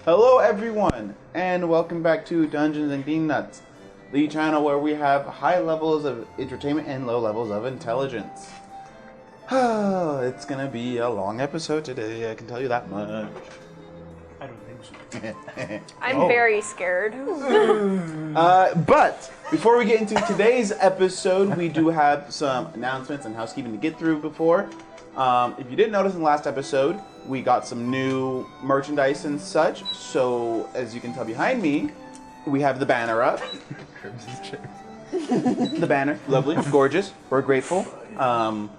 Hello everyone, and welcome back to Dungeons and Debutantes, the channel where we have high levels of entertainment and low levels of intelligence. It's gonna be a long episode today, I can tell you that much. I don't think so. I'm very scared. But before we get into today's episode, we do have some announcements and housekeeping to get through before. If you didn't notice in the last episode, we got some new merchandise and such. So, as you can tell behind me, we have the banner up. The banner, lovely, gorgeous. We're grateful. I'm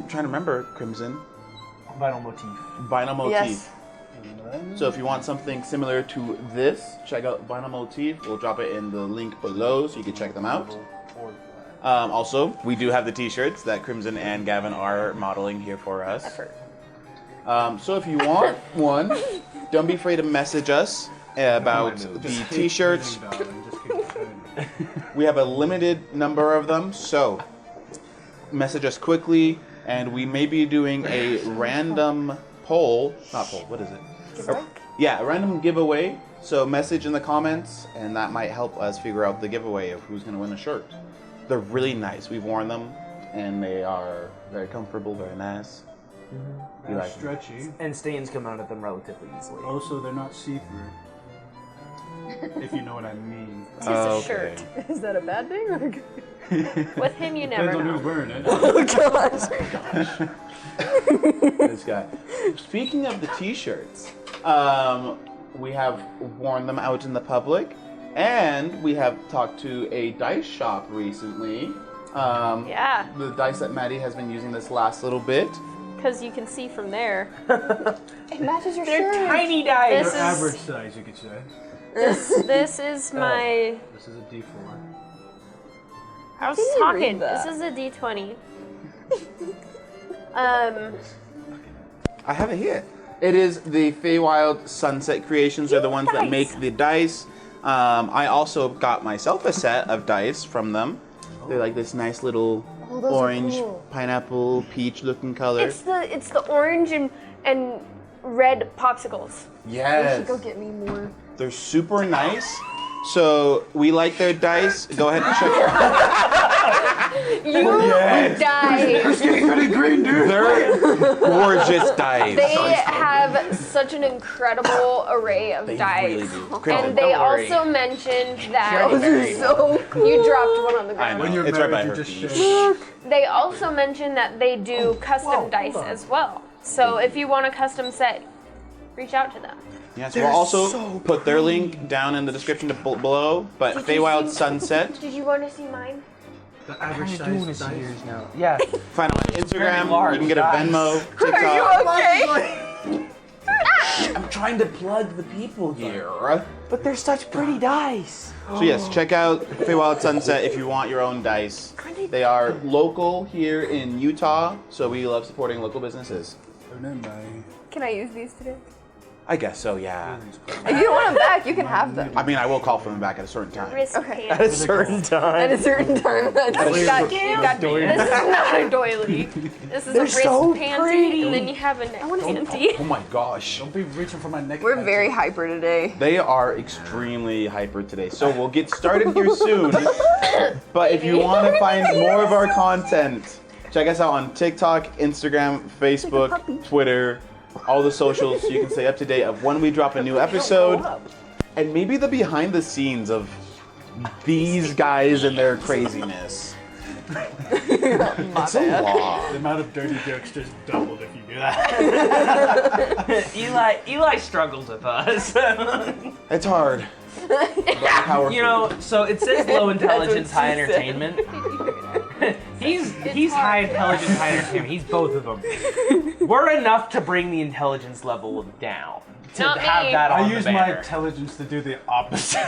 trying to remember, Crimson. Vinyl motif. Vinyl motif. Yes. So if you want something similar to this, check out Vinyl Motif. We'll drop it in the link below so you can check them out. Also, we do have the t-shirts that Crimson and Gavin are modeling here for us. So if you want one, don't be afraid to message us about the t-shirts. We have a limited number of them, so message us quickly, and we may be doing a random poll. Not poll, what is it? Yeah, a random giveaway. So message in the comments, and that might help us figure out the giveaway of who's going to win a shirt. They're really nice. We've worn them, and they are very comfortable, very nice. They're like stretchy. And stains come out of them relatively easily. Also, they're not see-through. If you know what I mean. It's just a shirt. Is that a bad thing or good? With him, you never Depends on know. who's wearing it. Oh gosh. This guy. Speaking of the t-shirts, we have worn them out in the public, and we have talked to a dice shop recently. Yeah. The dice that Maddie has been using this last little bit. Because you can see from there. It matches your They're shirt. tiny dice. This They're is- average size, you could say. This is my... This is a D4. I was Can you talking. read that? This is a D20. I have it here. It is the Feywild Sunset Creations. They're the ones that make the dice. I also got myself a set of dice from them. They're like this nice little Oh, those are orange, cool. pineapple, peach looking color. It's the orange and red popsicles. You Yes. should go get me more. They're super nice. So we like their dice. Go ahead and check it out. You die. Pretty green, dude. They're gorgeous dice. They have such an incredible array of They dice. really do. Crimson, And they don't worry. also mentioned that Those are so cool. you dropped one on the I ground. know. When you're It's right married, by you her just feet. shake. They also mentioned that they do custom dice as well. So if you want a custom set, reach out to them. Yes, we'll also put their link down in the description below. But Feywild Sunset. Did you want to see mine? The average doing size this dice. years now. Yeah. Find them on Instagram. large You can get a dice. Venmo, Are you TikTok. okay? I'm trying to plug the people here. But they're such pretty dice. So yes, check out Feywild Sunset if you want your own dice. They are local here in Utah, so we love supporting local businesses. Can I use these today? I guess so, yeah. If you don't want them back, you can have them. I mean, I will call for them back at a certain time. Risk Okay. At a certain At time. a certain time. That's You got this is not a doily. This is a wrist so panty, pretty. and then you have a neck panty. Oh my gosh. Don't be reaching for my neck. We're very hyper today. They are extremely hyper today, so we'll get started here soon. But if you want to find more of our content, check us out on TikTok, Instagram, Facebook, Twitter, all the socials, so you can stay up to date of when we drop a new episode, and maybe the behind the scenes of these guys and their craziness. It's a lot. The amount of dirty jokes just doubled if you do that. Eli struggles with us. It's hard. Power You know, so it says low intelligence, That's what high she said. entertainment. he's high intelligence, high entertainment. He's both of them. We're enough to bring the intelligence level down. To Not have me. that on I the use my banner. intelligence to do the opposite.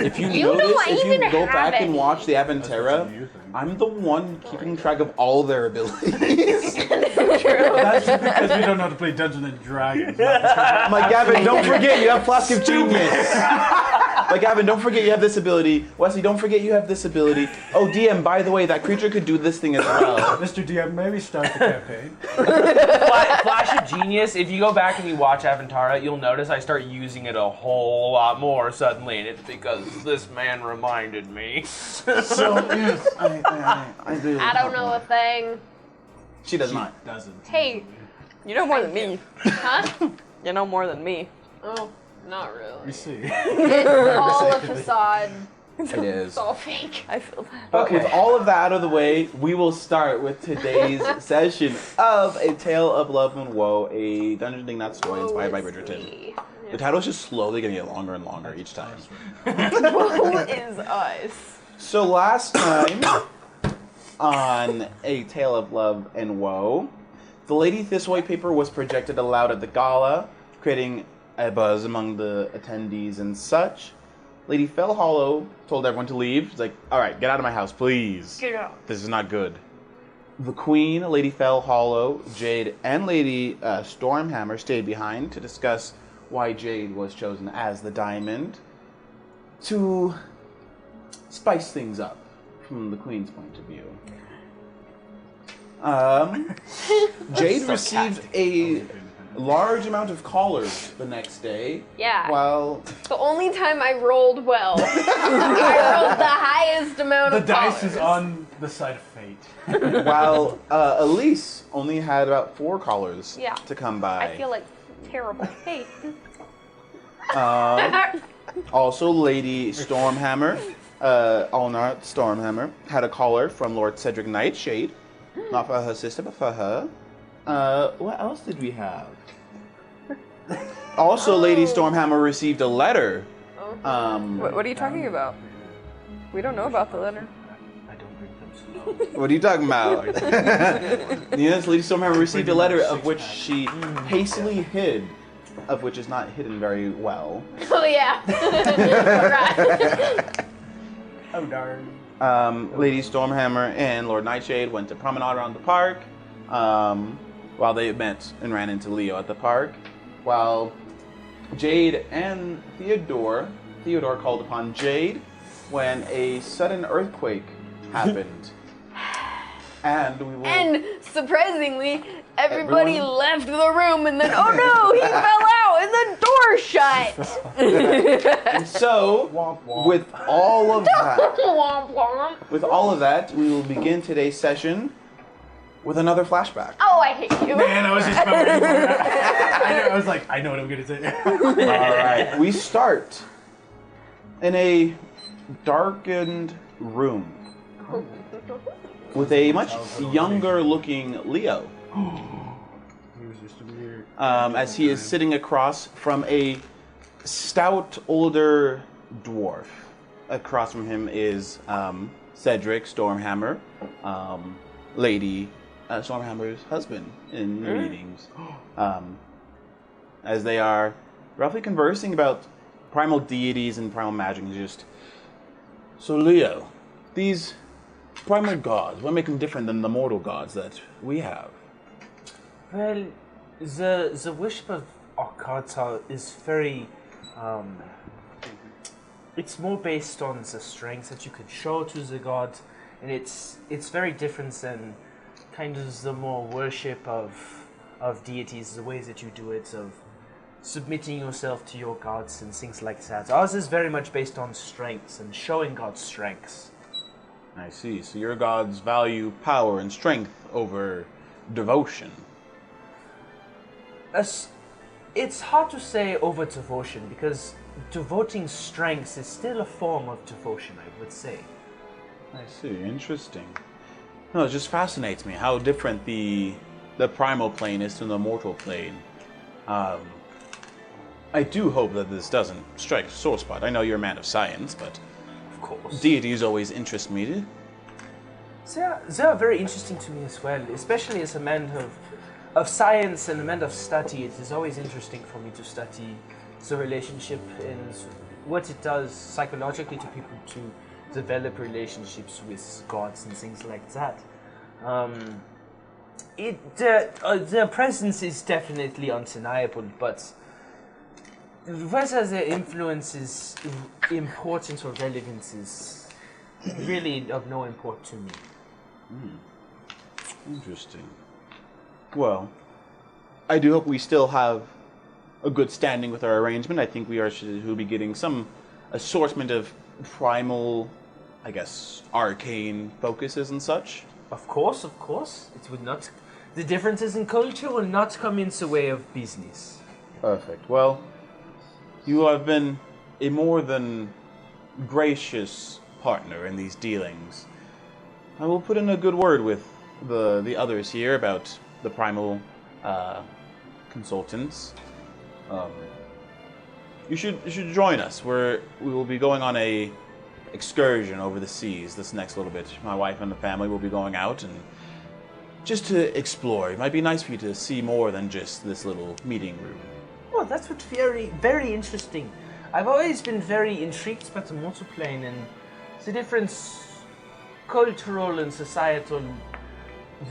If you You know notice, I if you even go have back it. and watch the Aventera, I'm the one keeping track of all their abilities. That's just because we don't know how to play Dungeons and Dragons. I'm like, Gavin, don't forget, you have Flask of Genius. But Gavin, don't forget you have this ability. Wesley, don't forget you have this ability. Oh, DM, by the way, that creature could do this thing as well. Mr. DM, maybe start the campaign. Flash of genius. If you go back and you watch Avantara, you'll notice I start using it a whole lot more suddenly, and it's because this man reminded me. So, yes, I do. I don't know a thing. She does not. Doesn't. Hey, You know more than me. huh? You know more than me. Oh, not really. You see. It's all a facade. It is. It's all fake. I feel that. But with all of that out of the way, we will start with today's session of A Tale of Love and Woe, a Dungeon Thing Not story inspired by Bridgerton. The title's just slowly getting longer and longer each time. Who is us? So last time on A Tale of Love and Woe, the Lady Thistlewhite paper was projected aloud at the gala, creating a buzz among the attendees and such. Lady Fellhollow told everyone to leave. She's like, all right, get out of my house, please. Get out. This is not good. The Queen, Lady Fellhollow, Jade, and Lady Stonehammer stayed behind to discuss why Jade was chosen as the diamond to spice things up from the Queen's point of view. Jade received a large amount of collars the next day. Yeah. While The only time I rolled well, I rolled the highest amount The of dice dollars. is on the side of fate. while Elise only had about 4 collars Yeah. to come by. I feel like terrible. Hey. Also, Lady Stormhammer, Alnar Stormhammer, had a collar from Lord Cedric Nightshade. Not for her sister, but for her. What else did we have? Also, Lady Stormhammer received a letter. What are you talking about? We don't know about the letter. I don't bring them so. What are you talking about? Yes, Lady Stormhammer received a letter of which she hastily hid, of which is not hidden very well. Oh yeah. Right. Oh darn. Lady Stormhammer and Lord Nightshade went to promenade around the park, while they met and ran into Leo at the park, while Jade and Theodore called upon Jade when a sudden earthquake happened. And we will... And surprisingly, everybody Everyone- left the room, and then oh no, he fell out, and the door shut. And so, Womp womp. with all of that, Womp womp. we will begin today's session with another flashback. Oh, I hate you. Man, I was just about ready for that. I was like, I know what I'm gonna say. All right, we start in a darkened room with a much younger-looking Leo, He was just a weird. as he is sitting across from a stout older dwarf. Across from him is Cedric Stormhammer, Lady Stormhammer's husband in the meetings, as they are roughly conversing about primal deities and primal magic. And just so, Leo, these primal gods, what make them different than the mortal gods that we have? Well, the worship of our gods is very, it's more based on the strength that you can show to the gods, and it's very different than kind of the more worship of deities, the ways that you do it, of submitting yourself to your gods and things like that. Ours is very much based on strengths and showing God's strengths. I see. So your gods value power and strength over devotion. It's hard to say over devotion, because devoting strengths is still a form of devotion, I would say. I see. Interesting. No, it just fascinates me how different the primal plane is to the mortal plane. I do hope that this doesn't strike a sore spot. I know you're a man of science, but Of course. deities always interest me. They are very interesting to me as well, especially as a man of science and a man of study. It is always interesting for me to study the relationship and what it does psychologically to people to develop relationships with gods and things like that. Their presence is definitely undeniable, but whether their influence is important or relevant is really of no import to me. Interesting. Well, I do hope we still have a good standing with our arrangement. I think we'll be getting some assortment of primal, I guess, arcane focuses and such. Of course. It would not. The differences in culture will not come into the way of business. Perfect. Well, you have been a more than gracious partner in these dealings. I will put in a good word with the others here about the primal consultants. You should join us. We will be going on a excursion over the seas this next little bit. My wife and the family will be going out and just to explore. It might be nice for you to see more than just this little meeting room. Oh, that's what very, very interesting. I've always been very intrigued by the mortal plane and the different cultural and societal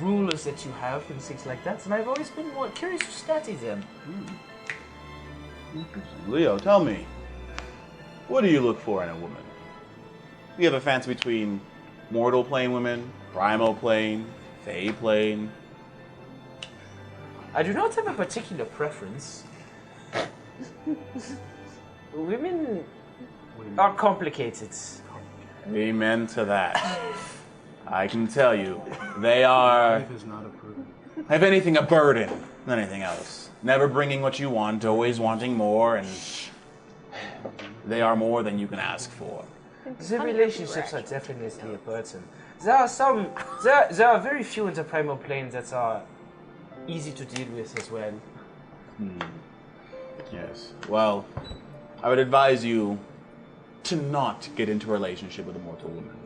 rulers that you have and things like that, and I've always been more curious to study them. Leo, tell me, what do you look for in a woman? Do you have a fancy between mortal plane women, primal plane, fey plane? I do not have a particular preference. Women are complicated. Amen to that. I can tell you, they are, Life is not approved. if anything, a burden than anything else. Never bringing what you want, always wanting more, and they are more than you can ask for. The relationships are definitely a burden. There are very few in the primal plane that are easy to deal with as well. Yes. Well, I would advise you to not get into a relationship with a mortal woman.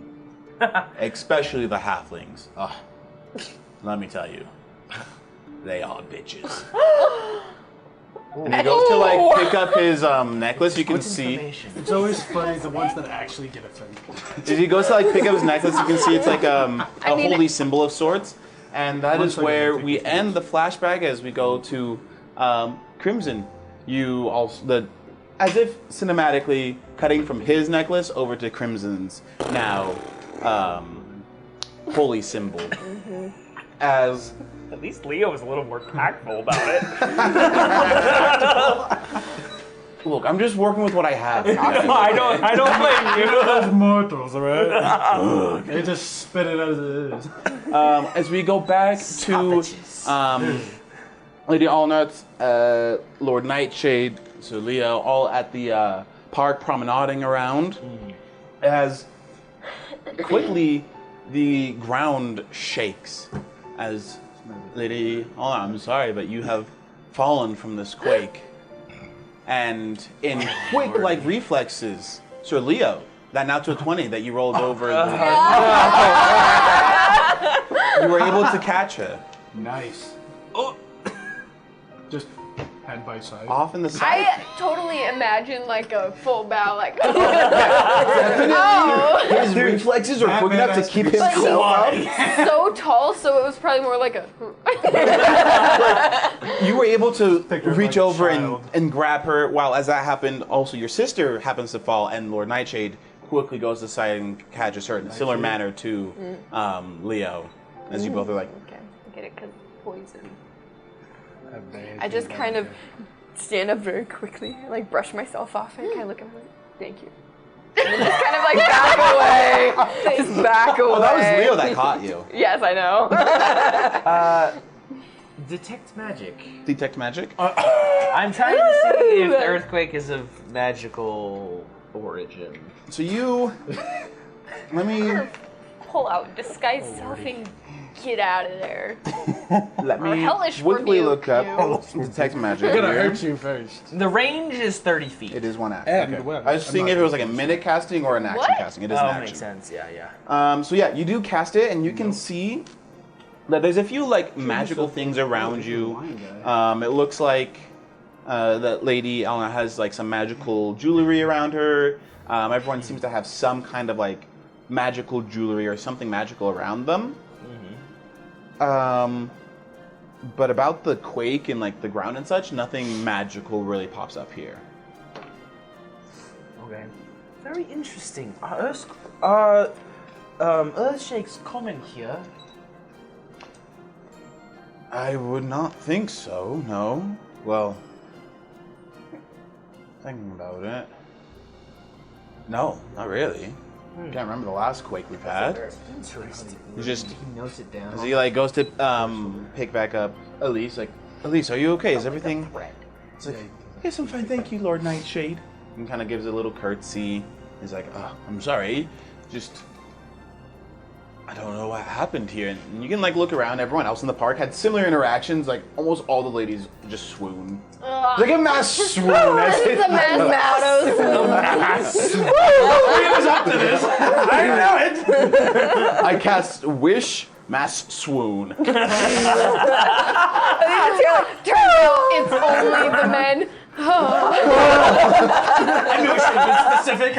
Especially the halflings. Let me tell you, they are bitches. And he goes to like pick up his necklace. You can see. It's always funny the ones that actually get offended. As he goes to like pick up his necklace, you can see it's like a holy symbol of sorts, and that is where we end the flashback as we go to Crimson. You also as if cinematically cutting from his necklace over to Crimson's now holy symbol. As At least Leo was a little more tactful about it. look, I'm just working with what I have. I don't blame you. Those mortals, alright? They just spit it as it is. As we go back to Lady Allnut, Lord Nightshade, so Leo, all at the park promenading around, as quickly the ground shakes as Lady Allnut, I'm sorry, but you have fallen from this quake. And in quick like reflexes, Sir Leo, that natural 20 that you rolled over, you were able to catch her. Nice. Just head by side. Off in the side. I totally imagine like a full bow, like His reflexes are quick enough to keep himself up. so tall, so it was probably more like a. You were able to Picked her up reach like a over child. and grab her, while as that happened, also your sister happens to fall, and Lord Nightshade quickly goes to the side and catches her in a similar manner to Leo, as you both are like, Okay, I get it, because poison. I just kind of stand up very quickly, like brush myself off, and kind of look at him like, thank you. And then just kind of like back away. Just back away. oh, that was Leo that caught you. Yes, I know. Detect magic. Detect magic? I'm trying to see if the earthquake is of magical origin. So you, let me Pull out disguise self and get out of there. let Or me hellish quickly rebuke look up you. detect magic. I'm gonna here. hurt you first. The range is 30 feet. It is one action. Okay. I was seeing if it was like a minute casting or an action What? casting. It is an Oh, action. makes sense. Yeah. So yeah, you do cast it, and you can see that there's a few like magical things around you. It looks like that Lady Elena has like some magical jewelry around her. Everyone seems to have some kind of like magical jewelry or something magical around them. But about the quake and like the ground and such, nothing magical really pops up here. Okay. Very interesting. Earthshake's common here. I would not think so, no. Well, thinking about it. No, not really. Can't remember the last quake we've had. Interesting. You just, He notes it down. as he like goes to pick back up Elise, like, Elise, are you okay? Is everything? It's like, yes, I'm fine, thank you, Lord Nightshade. And kind of gives a little curtsy. He's like, oh, I'm sorry, just, I don't know what happened here. And you can like look around. Everyone else in the park had similar interactions. Like almost all the ladies just swoon. Like a mass swoon. This is a mass Three of us up to this. I know it. I cast Wish Mass Swoon. Turns out it's only the men. I knew I should have been specific.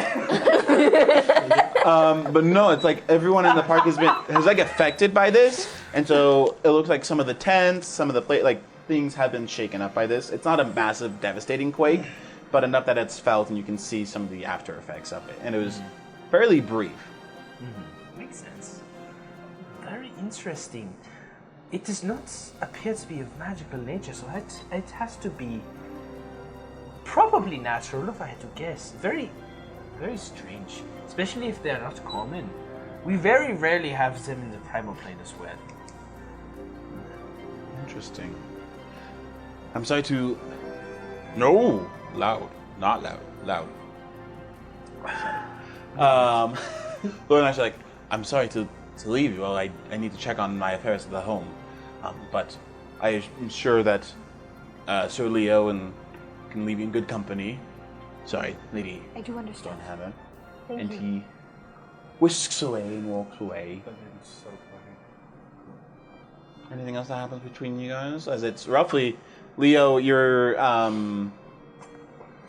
But no, it's like everyone in the park has like affected by this, and so it looks like some of the tents, some of the things have been shaken up by this. It's not a massive, devastating quake, but enough that it's felt, and you can see some of the after effects of it. And it was fairly brief. Makes sense. Very interesting. It does not appear to be of magical nature, so it has to be probably natural, if I had to guess. Very, very strange, especially if they're not common. We very rarely have them in the primal plane as well. Interesting. I'm sorry to. No, loud, not loud, loud. Lord and I like, I'm sorry to leave you. Well, I need to check on my affairs at the home, but I am sure that Sir Leo can leave you in good company. Sorry, Lady I do understand. Stonehammer. Thank And you. he whisks away and walks away. So funny. Anything else that happens between you guys? As it's roughly, Leo, your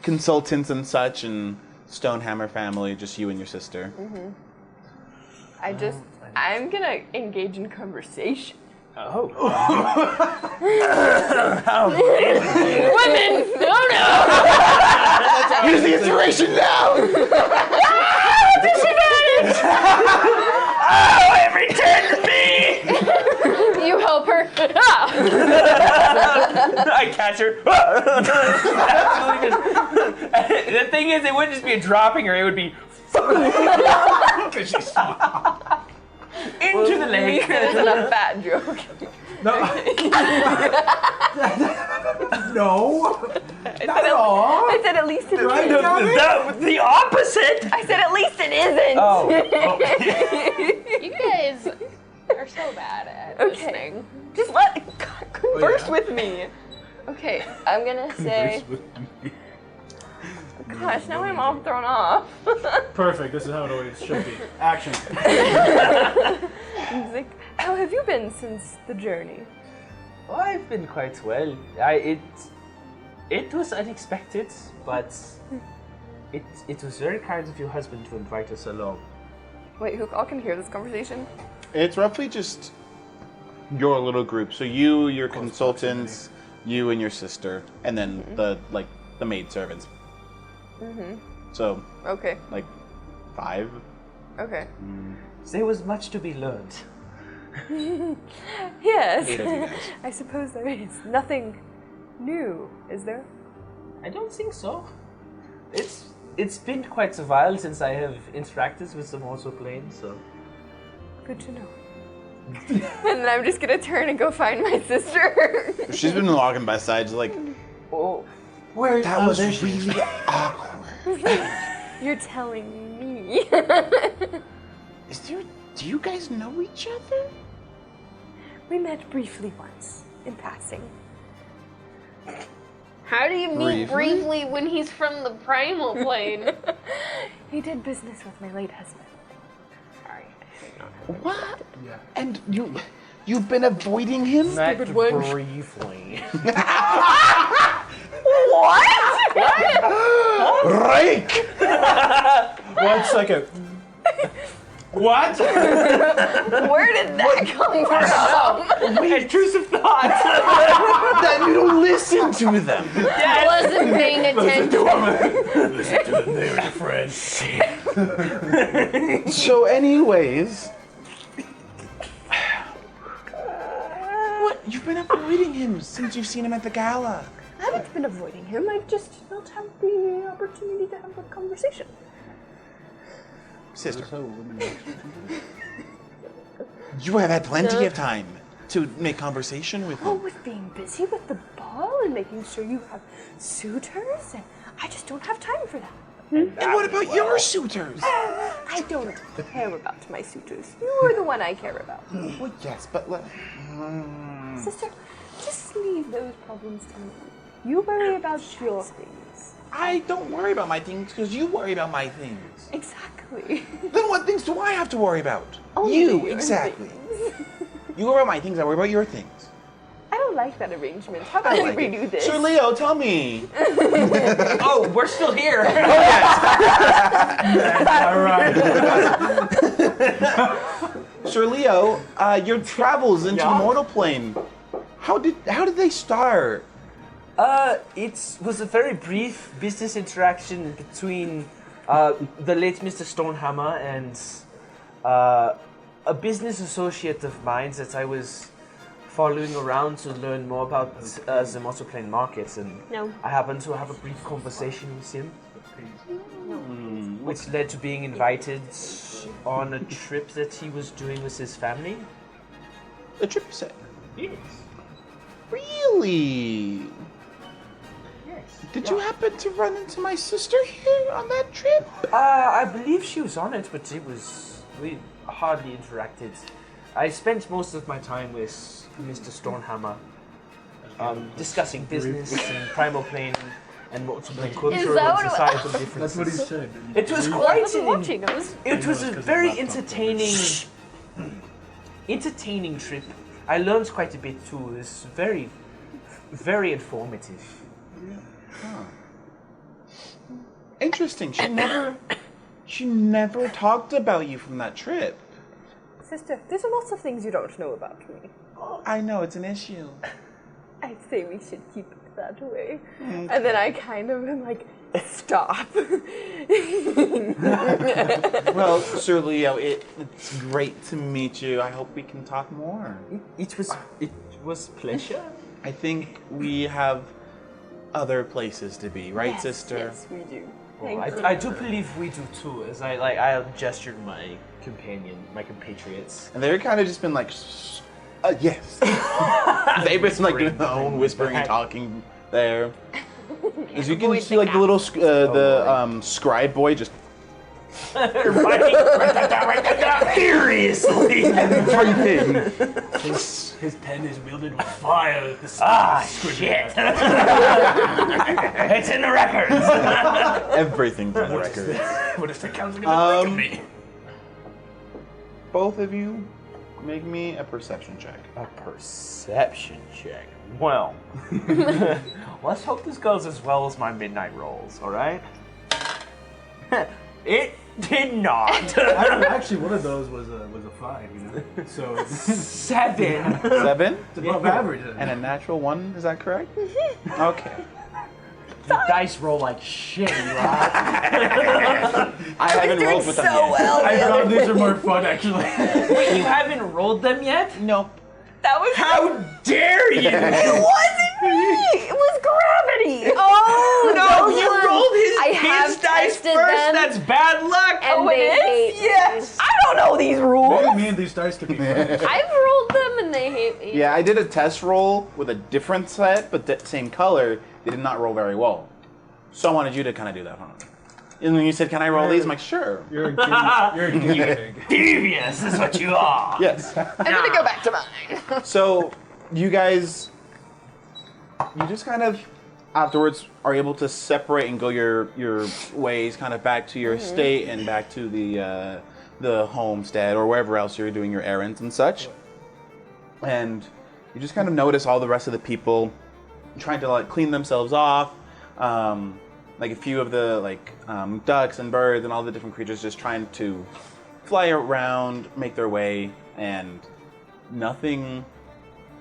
consultants and such, and Stonehammer family, just you and your sister. I'm gonna engage in conversation. Oh. Women! No! Use the inspiration now! Oh, every turn to me! You help her. I catch her. The thing is, it wouldn't just be dropping her, it would be Because she's into the leg. It's not a fat joke. no. Not at all. I said at least it I isn't. know The opposite. I said at least it isn't. Oh. You guys are so bad at listening. Just converse with me. Okay, I'm gonna say. Gosh, now I'm all thrown off. Perfect. This is how it always should be. Action. He's like, how have you been since the journey? Oh, I've been quite well. It was unexpected, but it was very kind of your husband to invite us along. Wait, who all can hear this conversation? It's roughly just your little group. So you, your consultants, you and your sister, and then the maid servants. So Okay, 5. okay. There was much to be learned. Yes. 8 of you guys. I suppose there is. Nothing new, is there? I don't think so. It's been quite a while since I have interacted with the mortal plane, so. Good to know. And then I'm just gonna turn and go find my sister. She's been walking by sides like, Oh, where that was really awkward. You're telling me. Do you guys know each other? We met briefly once, in passing. How do you meet Briefly? briefly when he's from the primal plane? He did business with my late husband. Sorry. What? Yeah. And you've been avoiding him? not wench. briefly. Rake! 1 second. What? Where did that come from? Intrusive thoughts. That you don't listen to them. I wasn't paying attention. Listen to them, they are friends. So, anyways, what? You've been avoiding him since you've seen him at the gala. I haven't been avoiding him. I've just not had the opportunity to have a conversation. Sister, you have had plenty of time to make conversation with Oh, him. with being busy with the ball and making sure you have suitors, and I just don't have time for that. And what about your suitors? I don't care about my suitors. You're the one I care about. Well, yes, but Sister, just leave those problems to me. You worry about your things. I don't worry about my things because you worry about my things. Exactly. Then what things do I have to worry about? Only You, your exactly. things. You worry about my things, I worry about your things. I don't like that arrangement. How about we redo this? Sir Leo, tell me. Oh, we're still here. All right. Sir Leo, your travels into the mortal plane. How did they start? It was a very brief business interaction between the late Mr. Stonehammer and a business associate of mine that I was following around to learn more about the motorplane markets, and No. I happened to have a brief conversation with him, which led to being invited on a trip that he was doing with his family. A trip you said. Yes. Really? Did you happen to run into my sister here on that trip? I believe she was on it, but we hardly interacted. I spent most of my time with Mr. Stonehammer, discussing business and primal plane and multiple cultural that and what it societal differences. That's what he said. It was I quite wasn't an watching. I was. it was a Because very the laptop entertaining trip. I learned quite a bit too. It was very, very informative. Interesting. She never talked about you from that trip. Sister, there's lots of things you don't know about me. I know it's an issue. I'd say we should keep it that way. And then I kind of am like, stop. Well, Sir Leo, it's great to meet you. I hope we can talk more. It was pleasure. I think we have other places to be, right, sister? Yes, we do. Well, Thank you. I do believe we do too, as I gestured my compatriots. And they're kind of just been like, yes. They've been like doing their own whispering and talking there. As you can Avoid see, the like the little scribe boy just Furiously! everything. His pen is wielded with fire. Shit! It's in the records! Everything's on the record. What if the council gonna think of me? Both of you, make me a perception check. A perception check. Well, let's hope this goes as well as my midnight rolls, alright? It did not! Actually, one of those was a 5, you know? So it's 7! 7? above average. And a natural 1, is that correct? Okay. You dice roll like shit, you are. I haven't rolled with them yet. I found these are more fun, actually. Wait, you haven't rolled them yet? Nope. That was How dare you! It wasn't me! It was gravity! Oh No, you rolled I his have dice tested first. them. That's bad luck. And Oh, it they is? hate me. Yes! I don't know these rules! Maybe me and these dice could be fun. I've rolled them and they hate me. Yeah, I did a test roll with a different set, but the same color. They did not roll very well. So I wanted you to kind of do that, huh? And when you said, "Can I roll these?" I'm like, "Sure." You're a guinea pig. Devious is what you are. Yes. I'm gonna go back to mine. So you guys, you just kind of afterwards are able to separate and go your ways, kind of back to your estate and back to the homestead or wherever else you're doing your errands and such. And you just kind of notice all the rest of the people trying to like clean themselves off. Like a few of the ducks and birds and all the different creatures just trying to fly around, make their way, and nothing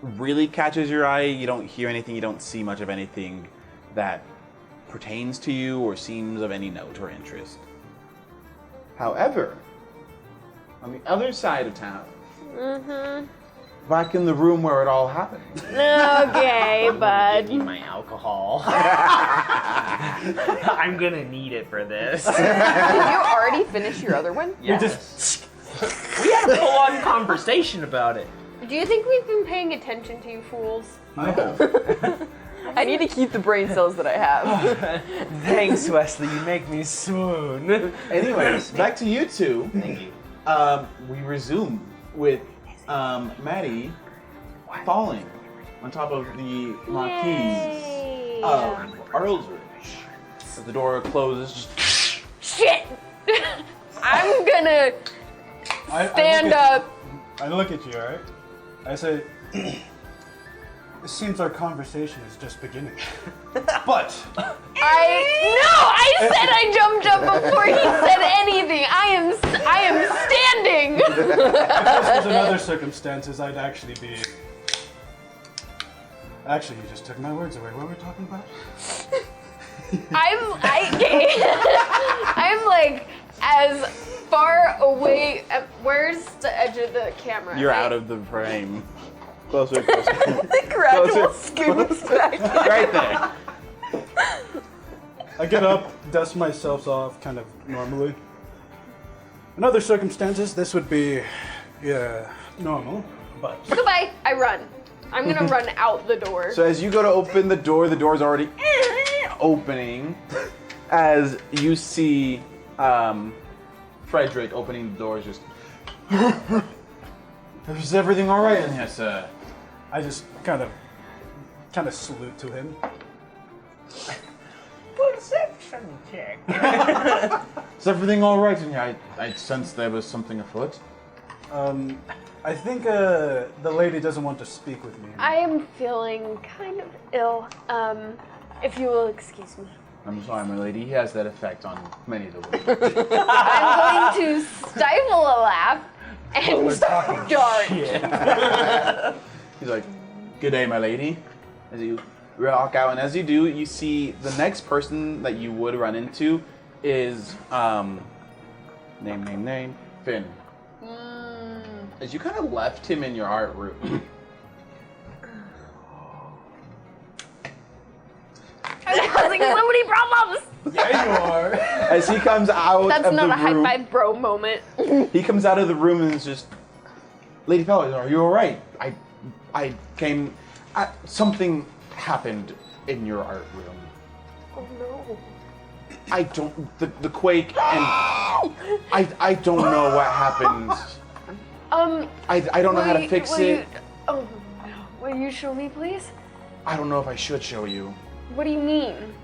really catches your eye. You don't hear anything, you don't see much of anything that pertains to you or seems of any note or interest. However, on the other side of town, back in the room where it all happened. Okay, bud. Give me my alcohol. I'm gonna need it for this. Did you already finish your other one? Yes. We had a full-on conversation about it. Do you think we've been paying attention to you fools? I need to keep the brain cells that I have. Thanks, Wesley. You make me swoon. Anyways, back to you two. Thank you. We resume with Maddie falling on top of the marquise of Earlsridge. As the door closes, Shit! I'm gonna stand up. I look at you, alright? I say, it seems our conversation is just beginning. But I said I jumped up before he said anything. I am standing. if this was another circumstances, I'd actually be... Actually, you just took my words away. What were we talking about? I'm like as far away. Where's the edge of the camera? you're out of the frame. Closer, closer. The gradual Closer. scoops back. Right there. I get up, dust myself off kind of normally. In other circumstances, this would be, normal, but... Goodbye. I run. I'm gonna run out the door. So as you go to open the door's already opening. As you see Frederick opening the door, just... Is everything all right in here, sir? I just kind of salute to him. Perception check. Is everything all right in here? I sensed there was something afoot. I think the lady doesn't want to speak with me. I am feeling kind of ill. If you will excuse me. I'm sorry, my lady. He has that effect on many of the women. I'm going to stifle a laugh and start. He's like, "Good day, my lady." As you walk out, and as you do, you see the next person that you would run into is name, Finn. As you kind of left him in your art room. I'm causing so many problems. Yeah, you are. As he comes out That's of not the a high room, five bro moment. he comes out of the room and is just, "Lady Fellows, are you all right? I came. Something happened in your art room. Oh no. I don't. The quake and I don't know what happened. I don't know how to fix it. Oh no. Will you show me, please? I don't know if I should show you. What do you mean?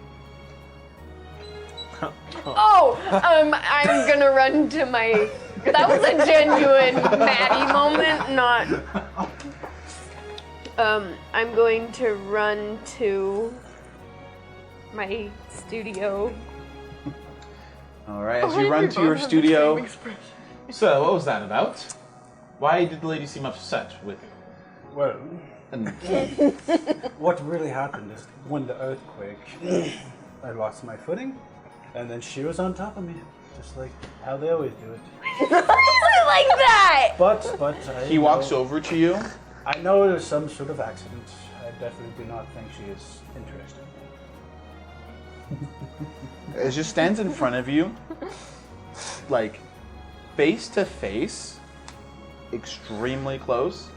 Oh, I'm gonna run to my. That was a genuine Maddie moment, not. I'm going to run to my studio. All right, as you run to your studio. So, what was that about? Why did the lady seem upset with you? Well, And what really happened is when the earthquake, I lost my footing, and then she was on top of me, just like how they always do it. Like that! But he walks over to you. I know there's some sort of accident. I definitely do not think she is interested. It just stands in front of you, like face to face, extremely close.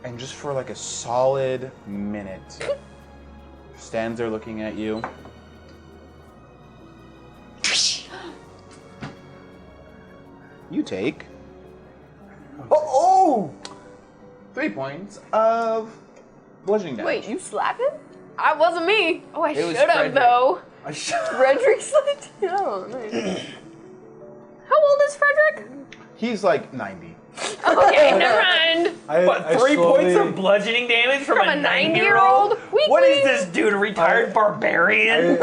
And just for like a solid minute, stands there looking at you. You take 3 points of bludgeoning damage. Wait, you slap him? That wasn't me. Oh, I It was should have Frederick. though. Frederick slapped him? Oh, nice. How old is Frederick? He's like 90. Okay, never mind. What, 3 points of bludgeoning damage from a 9-year-old? What is this dude, a retired barbarian?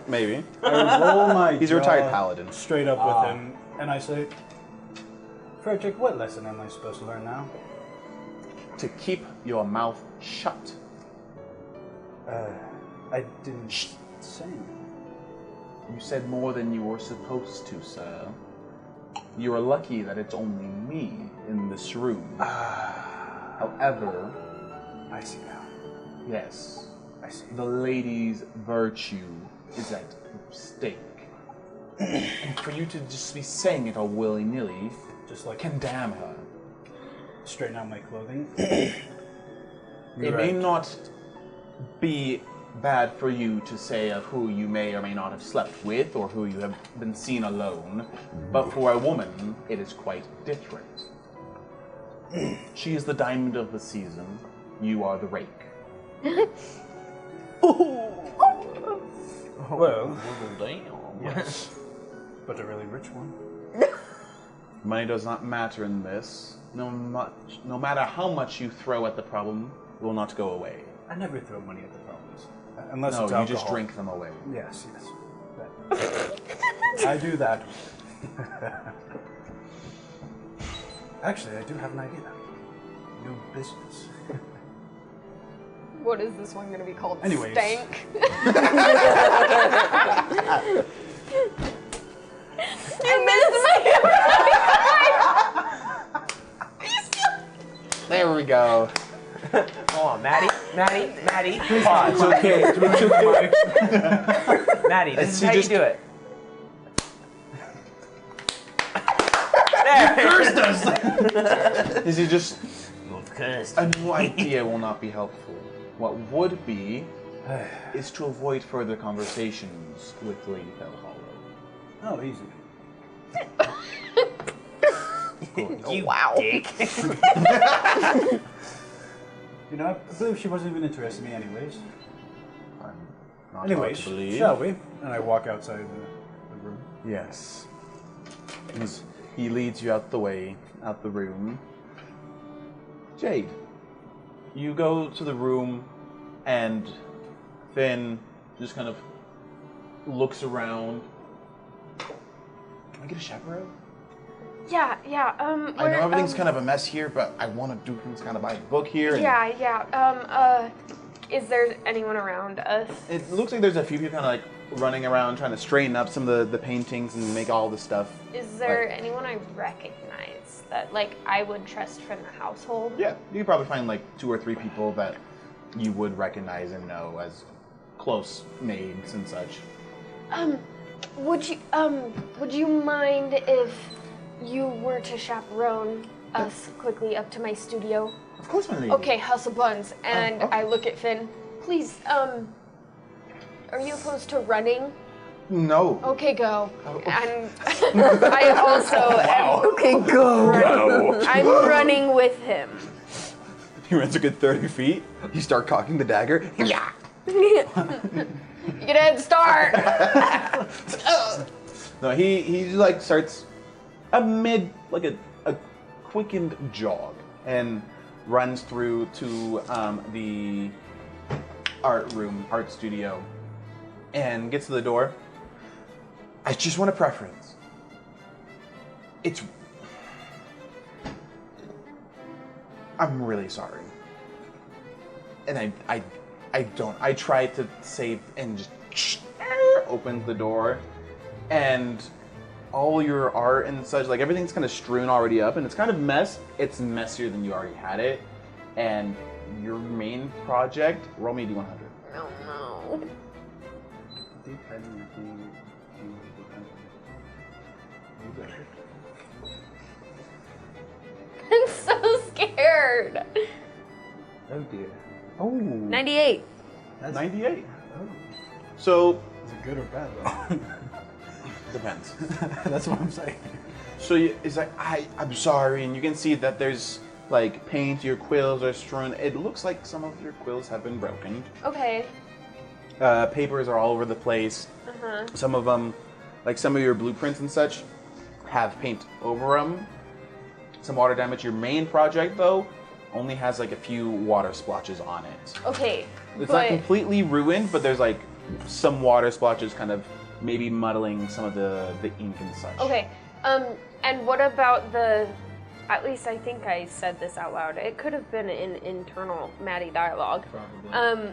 Maybe. I roll my He's a jaw retired paladin. straight up with him, and I say, Frederick, what lesson am I supposed to learn now? To keep your mouth shut. I didn't say anything. You said more than you were supposed to, sir. You are lucky that it's only me in this room. However, I see now. yes, I see. the lady's virtue is at stake. And for you to just be saying it all willy-nilly, Just like can damn her. straighten out my clothing. It may not be bad for you to say of who you may or may not have slept with or who you have been seen alone, but for a woman, it is quite different. She is the diamond of the season. You are the rake. Well, Damn. yes, but a really rich one. Money does not matter in this. No matter how much you throw at the problem, it will not go away. I never throw money at the problems, unless No, it's you alcohol. just drink them away. Yes, yes. I do that. Actually, I do have an idea. New business. What is this one going to be called? Anyways. Stank. There we go. Come on, Maddie. Pause. It's okay. It's okay. Maddie, this is He how you just- do it. There. Cursed us! Is he just... Cursed. A new idea will not be helpful. What would be is to avoid further conversations with Lady Fellhollow. Oh, easy. You dick. You know, I believe she wasn't even interested in me anyways. I'm not Anyways, hard to believe. shall we? And I walk outside the room. Yes. He leads you out the way, out the room. Jade, you go to the room, and Finn just kind of looks around. Can I get a chaperone? Yeah. I know everything's kind of a mess here, but I want to do things kind of by the book here. And Yeah. Is there anyone around us? It looks like there's a few people kind of like running around trying to straighten up some of the paintings and make all the stuff. Is there anyone I recognize that, like, I would trust from the household? Yeah, you could probably find like 2 or 3 people that you would recognize and know as close maids and such. Would you mind if you were to chaperone us quickly up to my studio? Of course, my lady. Okay, hustle buns. And okay. I look at Finn. Please, are you opposed to running? No. Okay, go. And I also am. Okay, go. I'm running with him. He runs a good 30 feet. You start cocking the dagger. Yeah. You get a head start. No, he like starts a quickened jog and runs through to the art studio, and gets to the door. I just want a preference. I'm really sorry. And I don't. I tried to save and just opens the door, and all your art and such, like everything's kind of strewn already up, and it's kind of it's messier than you already had it. And your main project, roll me a D100. Oh no. I'm so scared. Oh dear. Oh. 98. That's 98. So, Is it good or bad though? depends. That's what I'm saying. So it's like, I'm sorry, and you can see that there's like paint, your quills are strewn. It looks like some of your quills have been broken. Okay. Papers are all over the place. Uh-huh. Some of them, like some of your blueprints and such, have paint over them. some water damage. Your main project, though, only has like a few water splotches on it. Okay. It's not completely ruined, but there's like some water splotches kind of maybe muddling some of the ink and such. Okay. And what about the? At least I think I said this out loud. It could have been in internal Maddie dialogue. Probably.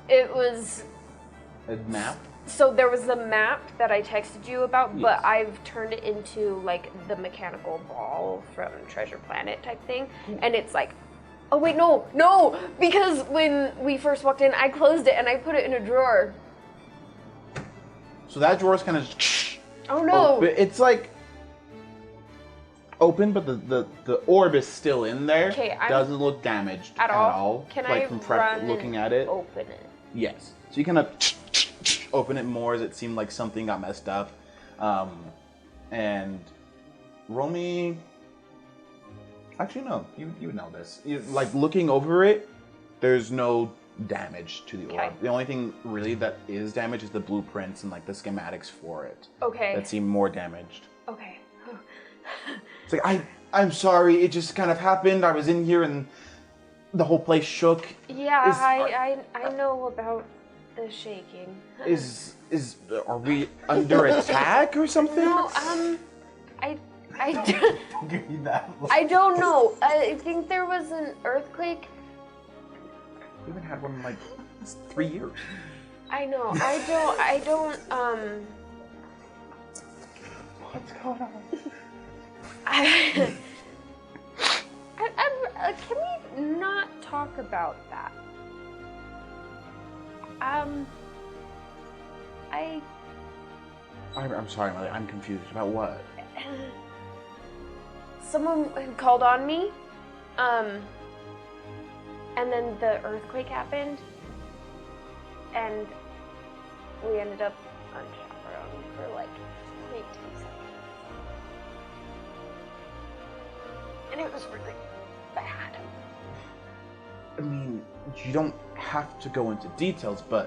It was. A map? So there was the map that I texted you about, Yes. but I've turned it into like the mechanical ball from Treasure Planet type thing, and it's like, oh wait, no, because when we first walked in, I closed it and I put it in a drawer. So that drawer's kind of Oh no! it's like open, but the orb is still in there. Okay, doesn't look damaged at all. Can like I from run looking and at it? open it? Yes. So you kind of open it more as it seemed like something got messed up. And roll me. Actually, no. You know this. Like looking over it, there's no damage to the orb. Okay. The only thing really that is damaged is the blueprints and like the schematics for it. Okay. That seem more damaged. Okay. It's like I'm sorry. It just kind of happened. I was in here and the whole place shook. Yeah, I know about the shaking. Are we under attack or something? No, I Give me that. I don't know. I think there was an earthquake. We haven't had one in like 3 years. I know. I don't. What's going on? Can we not talk about that? I'm sorry, Mother. I'm confused. About what? Someone had called on me, and then the earthquake happened, and we ended up unchaperoned for like 0.2 seconds. And it was really bad. I mean, you don't have to go into details, but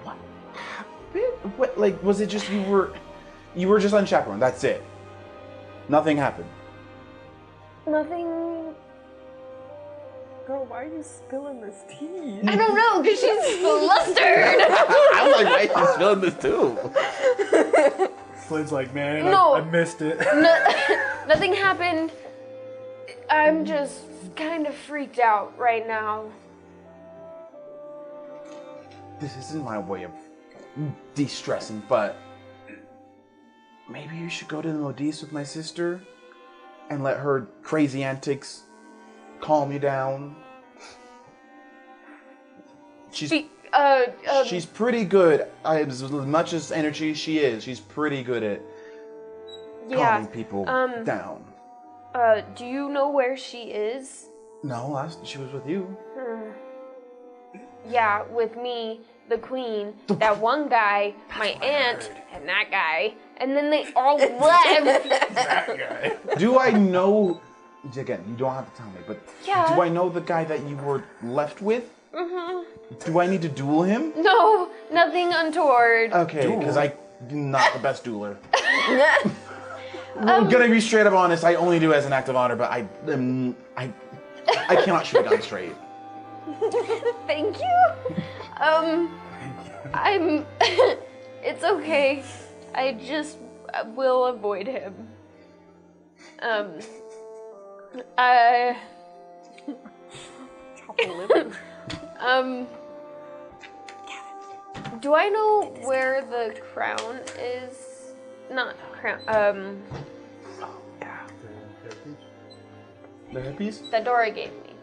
what happened? What, like, was it just you were just unchaperoned? That's it. Nothing happened. Nothing. Girl, why are you spilling this tea? I don't know, because she's flustered. I'm like, wait, she's feeling this too. Flynn's like, man, No. I missed it. Nothing happened. I'm just kind of freaked out right now. This isn't my way of de-stressing, but maybe you should go to the modiste with my sister and let her crazy antics calm you down. She's pretty good. As much as energy she is, she's pretty good at calming people down. Do you know where she is? No, she was with you. Yeah, with me, the queen, that one guy, my aunt, and that guy, and then they all left. That guy. Do I know... Again, you don't have to tell me, but Yeah. do I know the guy that you were left with? Mm-hmm. Do I need to duel him? No, nothing untoward. Okay, because I'm not the best dueler. I'm gonna be straight up honest. I only do it as an act of honor, but I cannot shoot a gun straight. Thank you. I'm. It's okay. I just will avoid him. Chop a liver. Do I know where the crown is? Not crown. The headpiece? That Dora gave me.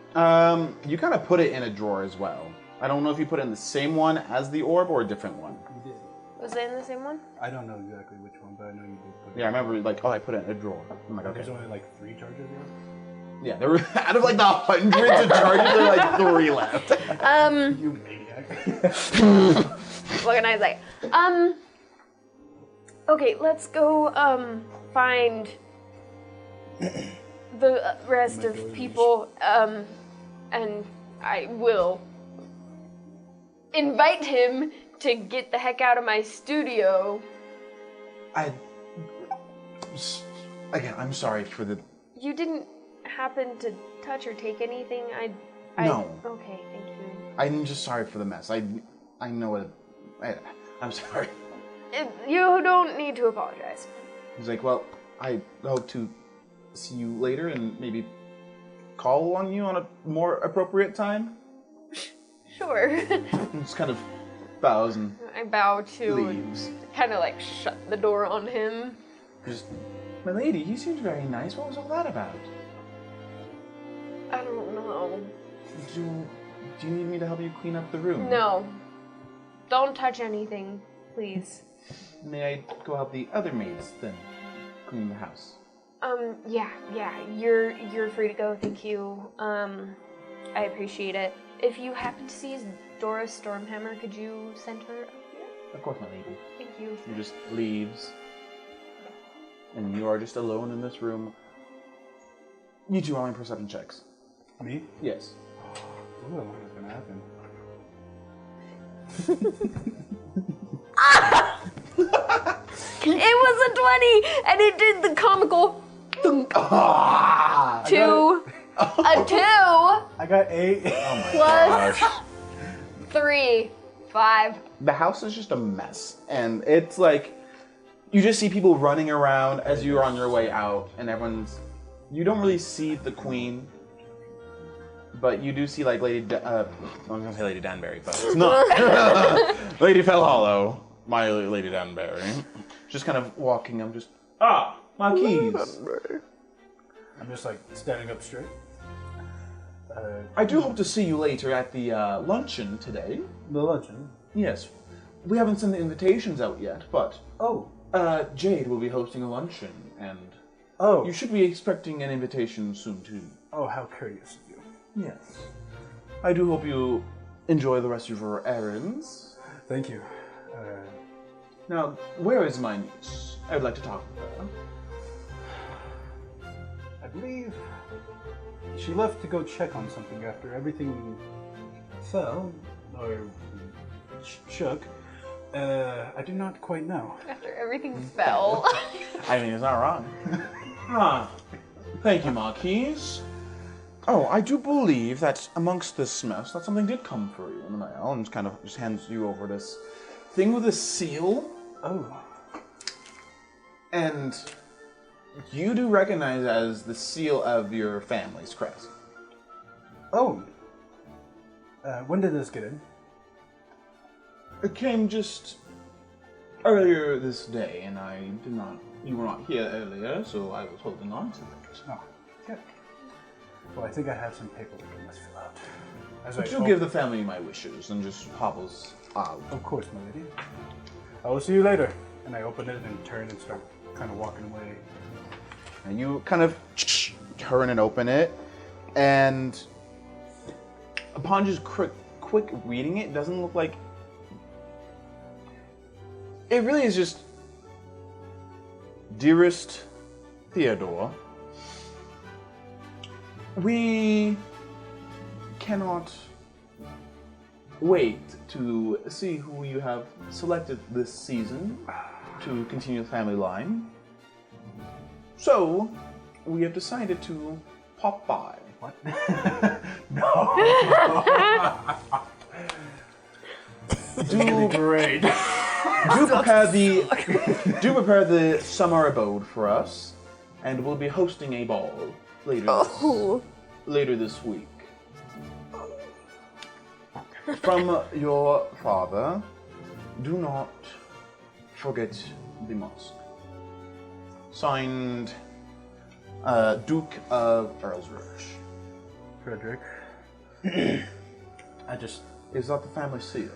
You kind of put it in a drawer as well. I don't know if you put it in the same one as the orb or a different one. You did. Was it in the same one? I don't know exactly which one, but I know you did put it. Yeah, I remember like, I put it in a drawer. I'm like, okay. There's only like 3 charges left. Yeah, there were out of like the hundreds of charges, there were like 3 left. You maniac. What can I say? Okay, let's go find the rest of people, and I will invite him to get the heck out of my studio. Again, I'm sorry for the... You didn't happen to touch or take anything? No. Okay, thank you. I'm just sorry for the mess. I know what... I'm sorry. You don't need to apologize. He's like, well, I hope to see you later and maybe call on you on a more appropriate time. Sure. Just kind of bows and I bow to leaves. and kind of like shut the door on him. Just, my lady, he seemed very nice. What was all that about? I don't know. Do you need me to help you clean up the room? No. Don't touch anything, please. May I go help the other maids then clean the house? Yeah. You're free to go, thank you. I appreciate it. If you happen to see Dora Stonehammer, could you send her up here? Of course, my lady. Thank you. He just leaves. And you are just alone in this room. You two are only perception checks. Me? Yes. Ooh, I wonder what's gonna happen. It was a 20, and it did the comical thunk. A 2 I got 8. Oh my plus gosh. 3, 5. The house is just a mess. And it's like, you just see people running around as you're on your way out, and everyone's... You don't really see the queen, but you do see like Lady... I was going to say Lady Danbury, but it's not. Lady Fellhollow, my Lady Danbury. Just kind of walking, I'm just... my keys. I'm just like standing up straight. I do hope to see you later at the luncheon today. The luncheon? Yes. We haven't sent the invitations out yet, but... Oh. Jade will be hosting a luncheon, and... Oh. You should be expecting an invitation soon, too. Oh, how courteous of you. Yes. I do hope you enjoy the rest of your errands. Thank you. Now, where is my niece? I would like to talk with her. I believe she left to go check on something after everything fell, or shook. I do not quite know. After everything fell. I mean, it's not wrong. Thank you, Marquise. Oh, I do believe that amongst this mess, that something did come for you in the mail, and kind of just hands you over this thing with a seal. Oh. And you do recognize as the seal of your family's crest. Oh. When did this get in? It came just earlier this day, and you were not here earlier, so I was holding on to it. Oh, good. Well, I think I have some paperwork I must fill out. But you'll give the family my wishes, and just hobbles out. Of course, my lady. I will see you later. And I open it and turn and start kind of walking away. And you kind of turn and open it, and upon just quick reading it, doesn't look like... It really is just, dearest Theodore, we cannot wait to see who you have selected this season to continue the family line. So, we have decided to pop by. What? No. Great. Do prepare the summer abode for us, and we'll be hosting a ball later this week. From your father, do not forget the mosque. Signed, Duke of Earlsbridge. Frederick. Is that the family seal?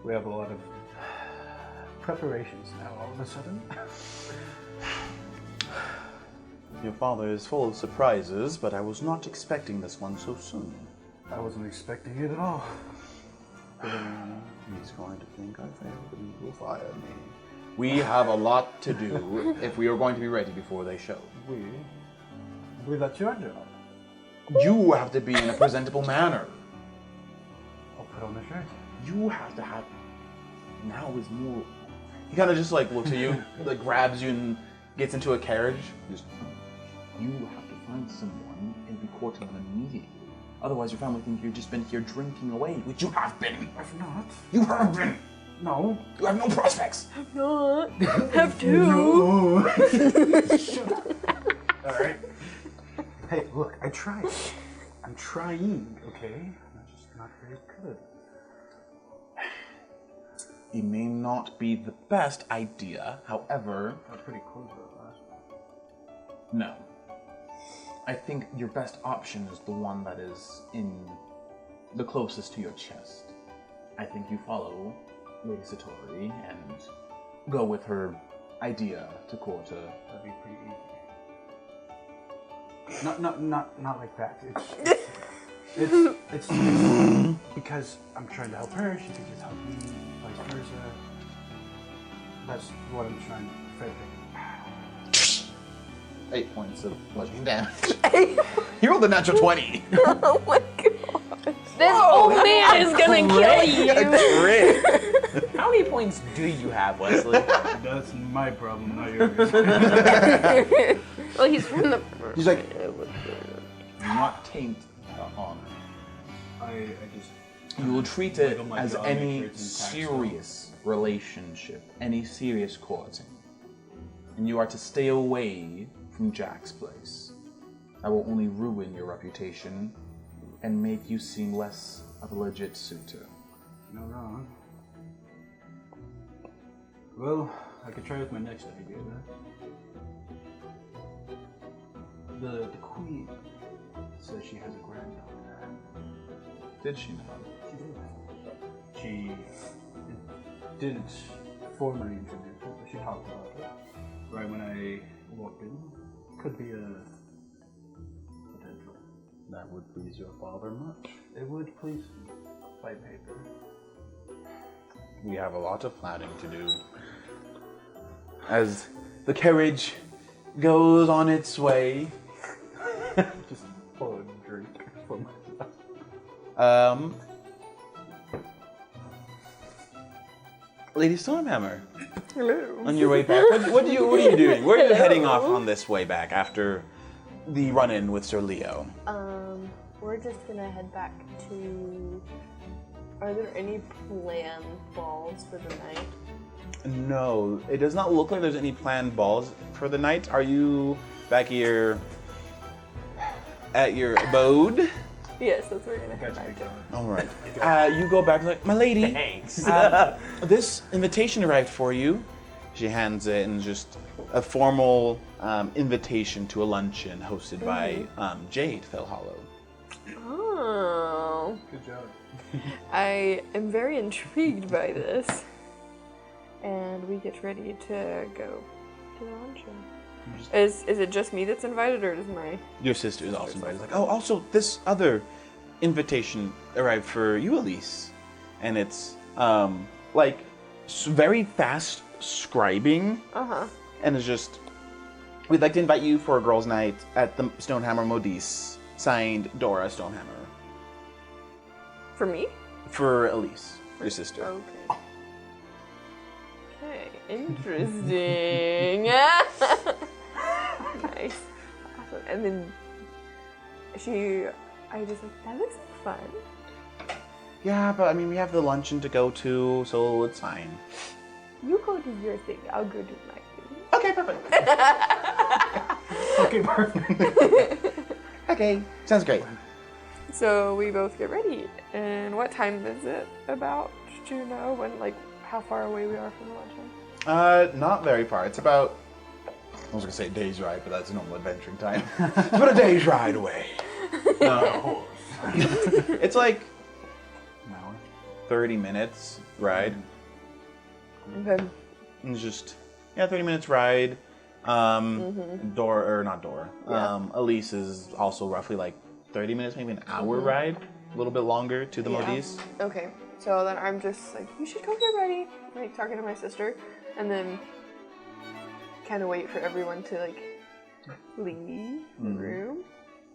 We have a lot of preparations now all of a sudden. Your father is full of surprises, but I was not expecting this one so soon. I wasn't expecting it at all. He's going to think I failed and he will fire me. We have a lot to do if we are going to be ready before they show. We believe that's your job. You have to be in a presentable manner. I'll put on the shirt. You have to have... Now is more... He kind of just like looks at you, like grabs you and gets into a carriage. Just, You have to find someone and report to them immediately. Otherwise, your family think you've just been here drinking away, which you have been. I've not. You have been. No. You have no prospects. Not. Have to. No. Shut up. All right. Hey, look, I tried. I'm trying, okay? I'm just not very good. it may not be the best idea, however... I was pretty close to that last one. No. I think your best option is the one that is in the closest to your chest. I think you follow Lady Satori and go with her idea to Korta. That'd be pretty easy. Not like that. It's because I'm trying to help her. She could just help me, vice versa. That's what I'm trying to perfect. 8 points of bludgeoning damage. You rolled a natural 20. Oh my god. This old man is gonna kill you. Crit. How many points do you have, Wesley? That's my problem, not yours. Well, he's from the. He's like, not taint on. I just. You will treat it Wiggle my as jaw, make any sure it's intact serious relationship, any serious courting. And you are to stay away from Jack's place. That will only ruin your reputation and make you seem less of a legit suitor. No wrong. Well, I could try with my next idea then. The queen says she has a granddaughter. Did she not? She didn't formally introduce it, but she talked about it. Right when I walked in. Could be a potential. That would please your father much. It would please me by paper. We have a lot of planning to do. As the carriage goes on its way. Just pour a drink for myself. Lady Stonehammer, Hello. on your way back, what are you doing? Where are you heading off on this way back after the run-in with Sir Leo? We're just gonna head back to. Are there any planned balls for the night? No, it does not look like there's any planned balls for the night. Are you back here at your abode? Yes, that's where we're gonna head back to. All right. You go back like, my lady. Thanks. This invitation arrived for you. She hands it, and just a formal invitation to a luncheon hosted by Jade Fellhollow. Oh. Good job. I am very intrigued by this. And we get ready to go to the luncheon. Is it just me that's invited, or is my... Your sister is also invited. Like, oh, also this other invitation arrived for you, Elise, and it's like very fast scribing, and it's just, we'd like to invite you for a girls' night at the Stonehammer Modiste, signed Dora Stonehammer. For me? For Elise, your sister. Okay. Okay, interesting. Nice. Awesome. And then I just like, that looks like fun. Yeah, but I mean, we have the luncheon to go to, so it's fine. You go do your thing, I'll go do my thing. Okay, perfect. Okay, perfect. Okay, sounds great. So we both get ready. And what time is it about? Do you know when, like, how far away we are from the luncheon? Not very far. It's about, I was gonna say a day's ride, but that's a normal adventuring time. It's about a day's ride away. No. It's like An hour. 30 minutes ride. Okay. And it's just, 30 minutes ride. Elise is also roughly like 30 minutes, maybe an hour ride. A little bit longer to the Modiste. Okay. So then I'm just like, you should go get ready. Like, talking to my sister. And then kind of wait for everyone to, like, leave the room.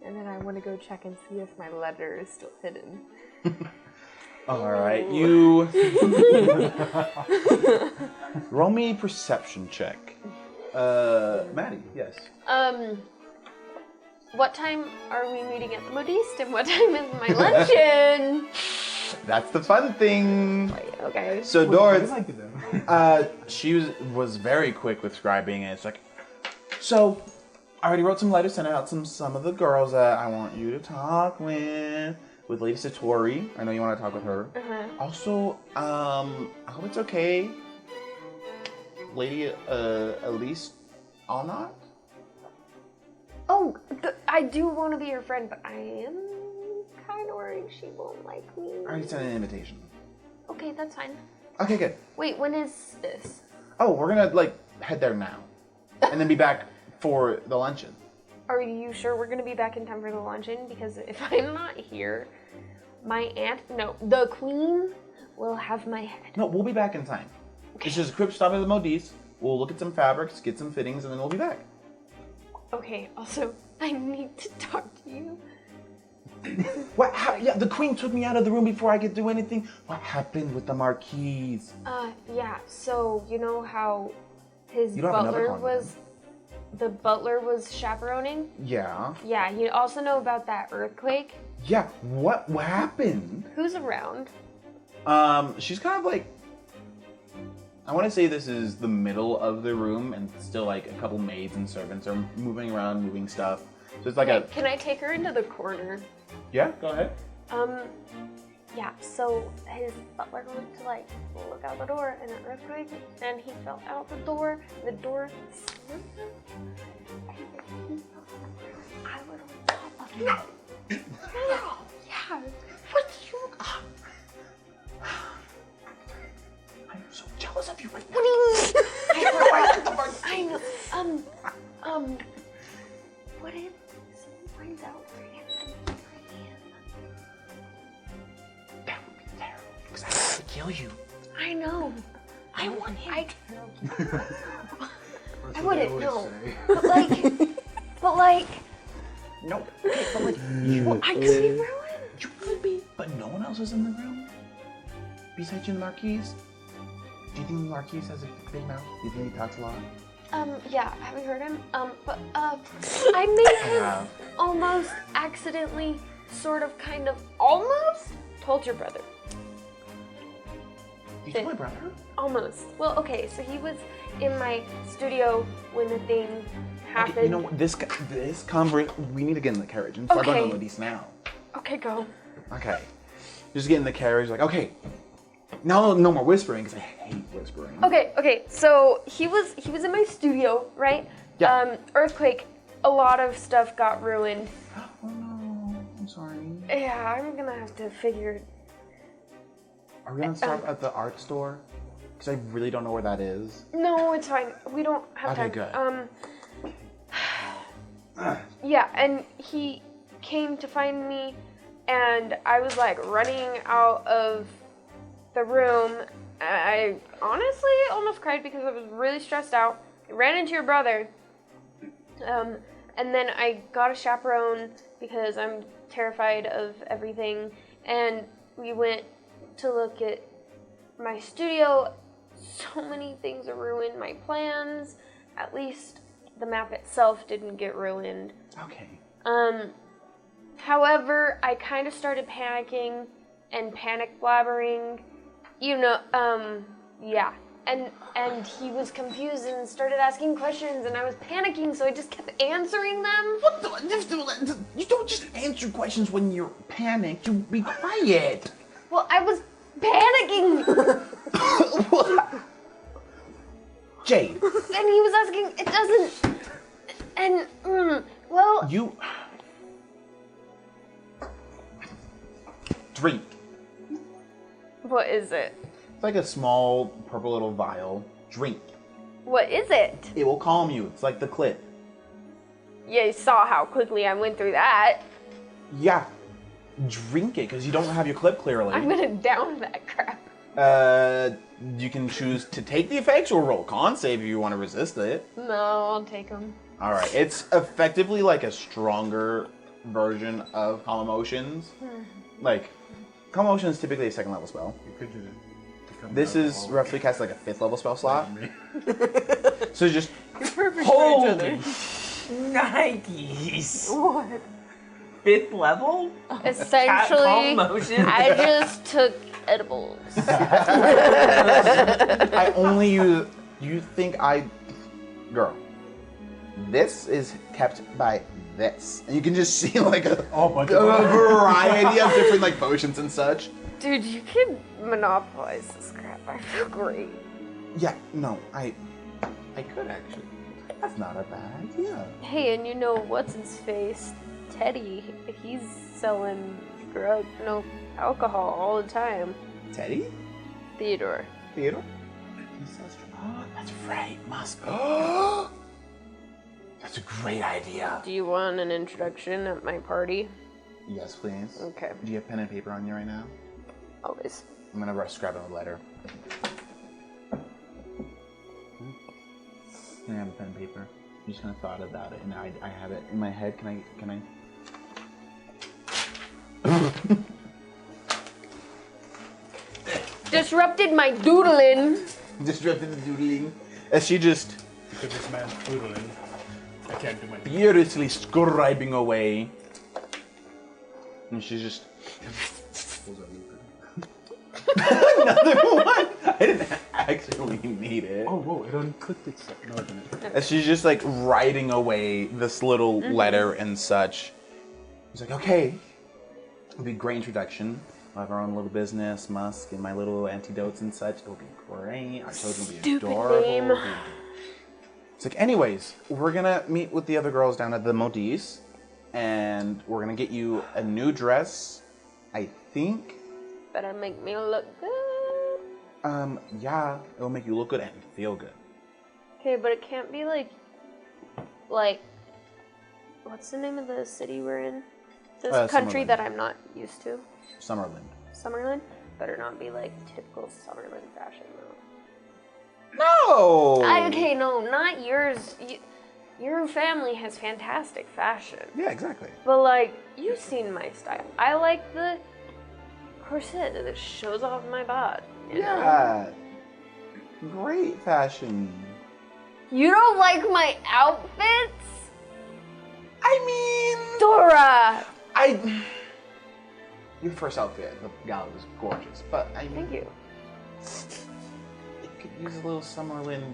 And then I want to go check and see if my letter is still hidden. Alright, you... Roll me a perception check. Maddie, yes. What time are we meeting at the modiste, and what time is my luncheon? That's the fun thing. Okay. So What Doris, do you like to do? she was very quick with scribing, and it's like, so I already wrote some letters, sent out some of the girls that I want you to talk with Lady Satori. I know you want to talk with her. Also, I hope it's okay, Lady Elise Alnott. Oh, I do want to be your friend, but I am kind of worried she won't like me. I already sent an invitation. Okay, that's fine. Okay, good. Wait, when is this? Oh, we're gonna head there now, and then be back for the luncheon. Are you sure we're gonna be back in time for the luncheon? Because if I'm not here, the queen will have my head. No, we'll be back in time. Okay. It's just a quick stop at the modiste. We'll look at some fabrics, get some fittings, and then we'll be back. Okay, also, I need to talk to you. What? Yeah, the queen took me out of the room before I could do anything. What happened with the marquise? Yeah, so you know how his You don't have another the butler was chaperoning? Yeah. Yeah, you also know about that earthquake? Yeah, what happened? Who's around? She's kind of like, I want to say this is the middle of the room, and still like a couple maids and servants are moving around, moving stuff. So it's like Can I take her into the corner? Yeah, go ahead. Yeah, so his butler went to look out the door in an earthquake, and he fell out the door. The door slammed him, and he I was on top of him. Yeah. What's wrong? I'm so jealous of you right now. What do you mean? I know. What if someone finds out we're him? That would be terrible, because I have to kill you. I know. I want him. I wouldn't know. Say. But like, No, okay, but like, you, I could be ruined. you could be, but no one else is in the room? Besides you and the Marquise? Do you think the Marquise has a big mouth? Do you think he talks a lot? Yeah, have you heard him? But I made him have. almost accidentally, sort of, kind of, almost told your brother. You told my brother? Almost. Well, okay, so he was in my studio when the thing happened. Okay, you know what, this we need to get in the carriage and start going Okay. to Modiste now. Okay, go. Okay. Just get in the carriage, like, okay. Now no more whispering, because I hate whispering. Okay, so he was in my studio, right? Yeah. Earthquake, a lot of stuff got ruined. Oh no, I'm sorry. Yeah, I'm gonna have to figure. Are we gonna stop at the art store? Because I really don't know where that is. No, it's fine. We don't have Okay, time. good. Yeah, and he came to find me, and I was running out of the room. I honestly almost cried because I was really stressed out. I ran into your brother, and then I got a chaperone because I'm terrified of everything, and we went to look at my studio. So many things are ruined. My plans, at least the map itself, didn't get ruined. Okay. However, I kind of started panicking and panic blabbering. Yeah. And he was confused and started asking questions, and I was panicking, so I just kept answering them. What the? You don't just answer questions when you're panicked. You be quiet. Well, I was panicking. Jade. And he was asking, it doesn't. And, well. You. Drink. What is it? It's like a small purple little vial. Drink. What is it? It will calm you. It's like the clip. Yeah, you saw how quickly I went through that. Yeah. Drink it, because you don't have your clip clearly. I'm gonna down that crap. You can choose to take the effects or roll con save if you want to resist it. No, I'll take them. Alright, it's effectively like a stronger version of Calm Emotions. Like, Calm Emotions is typically a second level spell. You could use it to This is roughly cast like a 5th level spell slot. So just Holy Nikes! What? 5th level? Essentially, Calm motion. I just took edibles. I only use. You think girl? This is kept by this, and you can just see like a variety of different like potions and such. Dude, you can monopolize this crap. I feel great. Yeah, no, I could actually. That's not a bad idea. Hey, and you know what's his face? Teddy. He's selling alcohol all the time. Teddy? Theodore. Theodore? He says, that's right, must. That's a great idea. Do you want an introduction at my party? Yes, please. Okay. Do you have pen and paper on you right now? Always. I'm gonna rush grab a letter. Can I have a pen and paper? I'm just gonna thought about it, and I have it in my head. Can I? Disrupted my doodling. Disrupted the doodling. As she just Because this man's doodling, I can't do my furiously scribing away. And she's just another one. I didn't actually need it. Oh, whoa, it unclicked itself. No, it didn't. As she's just like writing away this little letter and such. He's like, okay, it'll be a great introduction. We'll have our own little business, Musk, and my little antidotes and such. It'll be great. Our children will be Stupid adorable. name. It's like, anyways, we're gonna meet with the other girls down at the modiste, and we're gonna get you a new dress. I think. Better make me look good. Yeah, it'll make you look good and feel good. Okay, but it can't be like, what's the name of the city we're in? This country Summerlin. that I'm not used to. Summerlin. Summerlin? Better not be like typical Summerlin fashion though. No! Okay, no, not yours. Your family has fantastic fashion. Yeah, exactly. But like, you've seen my style. I like the corset that shows off my butt. You know? Yeah. Great fashion. You don't like my outfits? I mean, Dora! your first outfit at the gala was gorgeous, but I mean, Thank you. it could use a little Summerlin.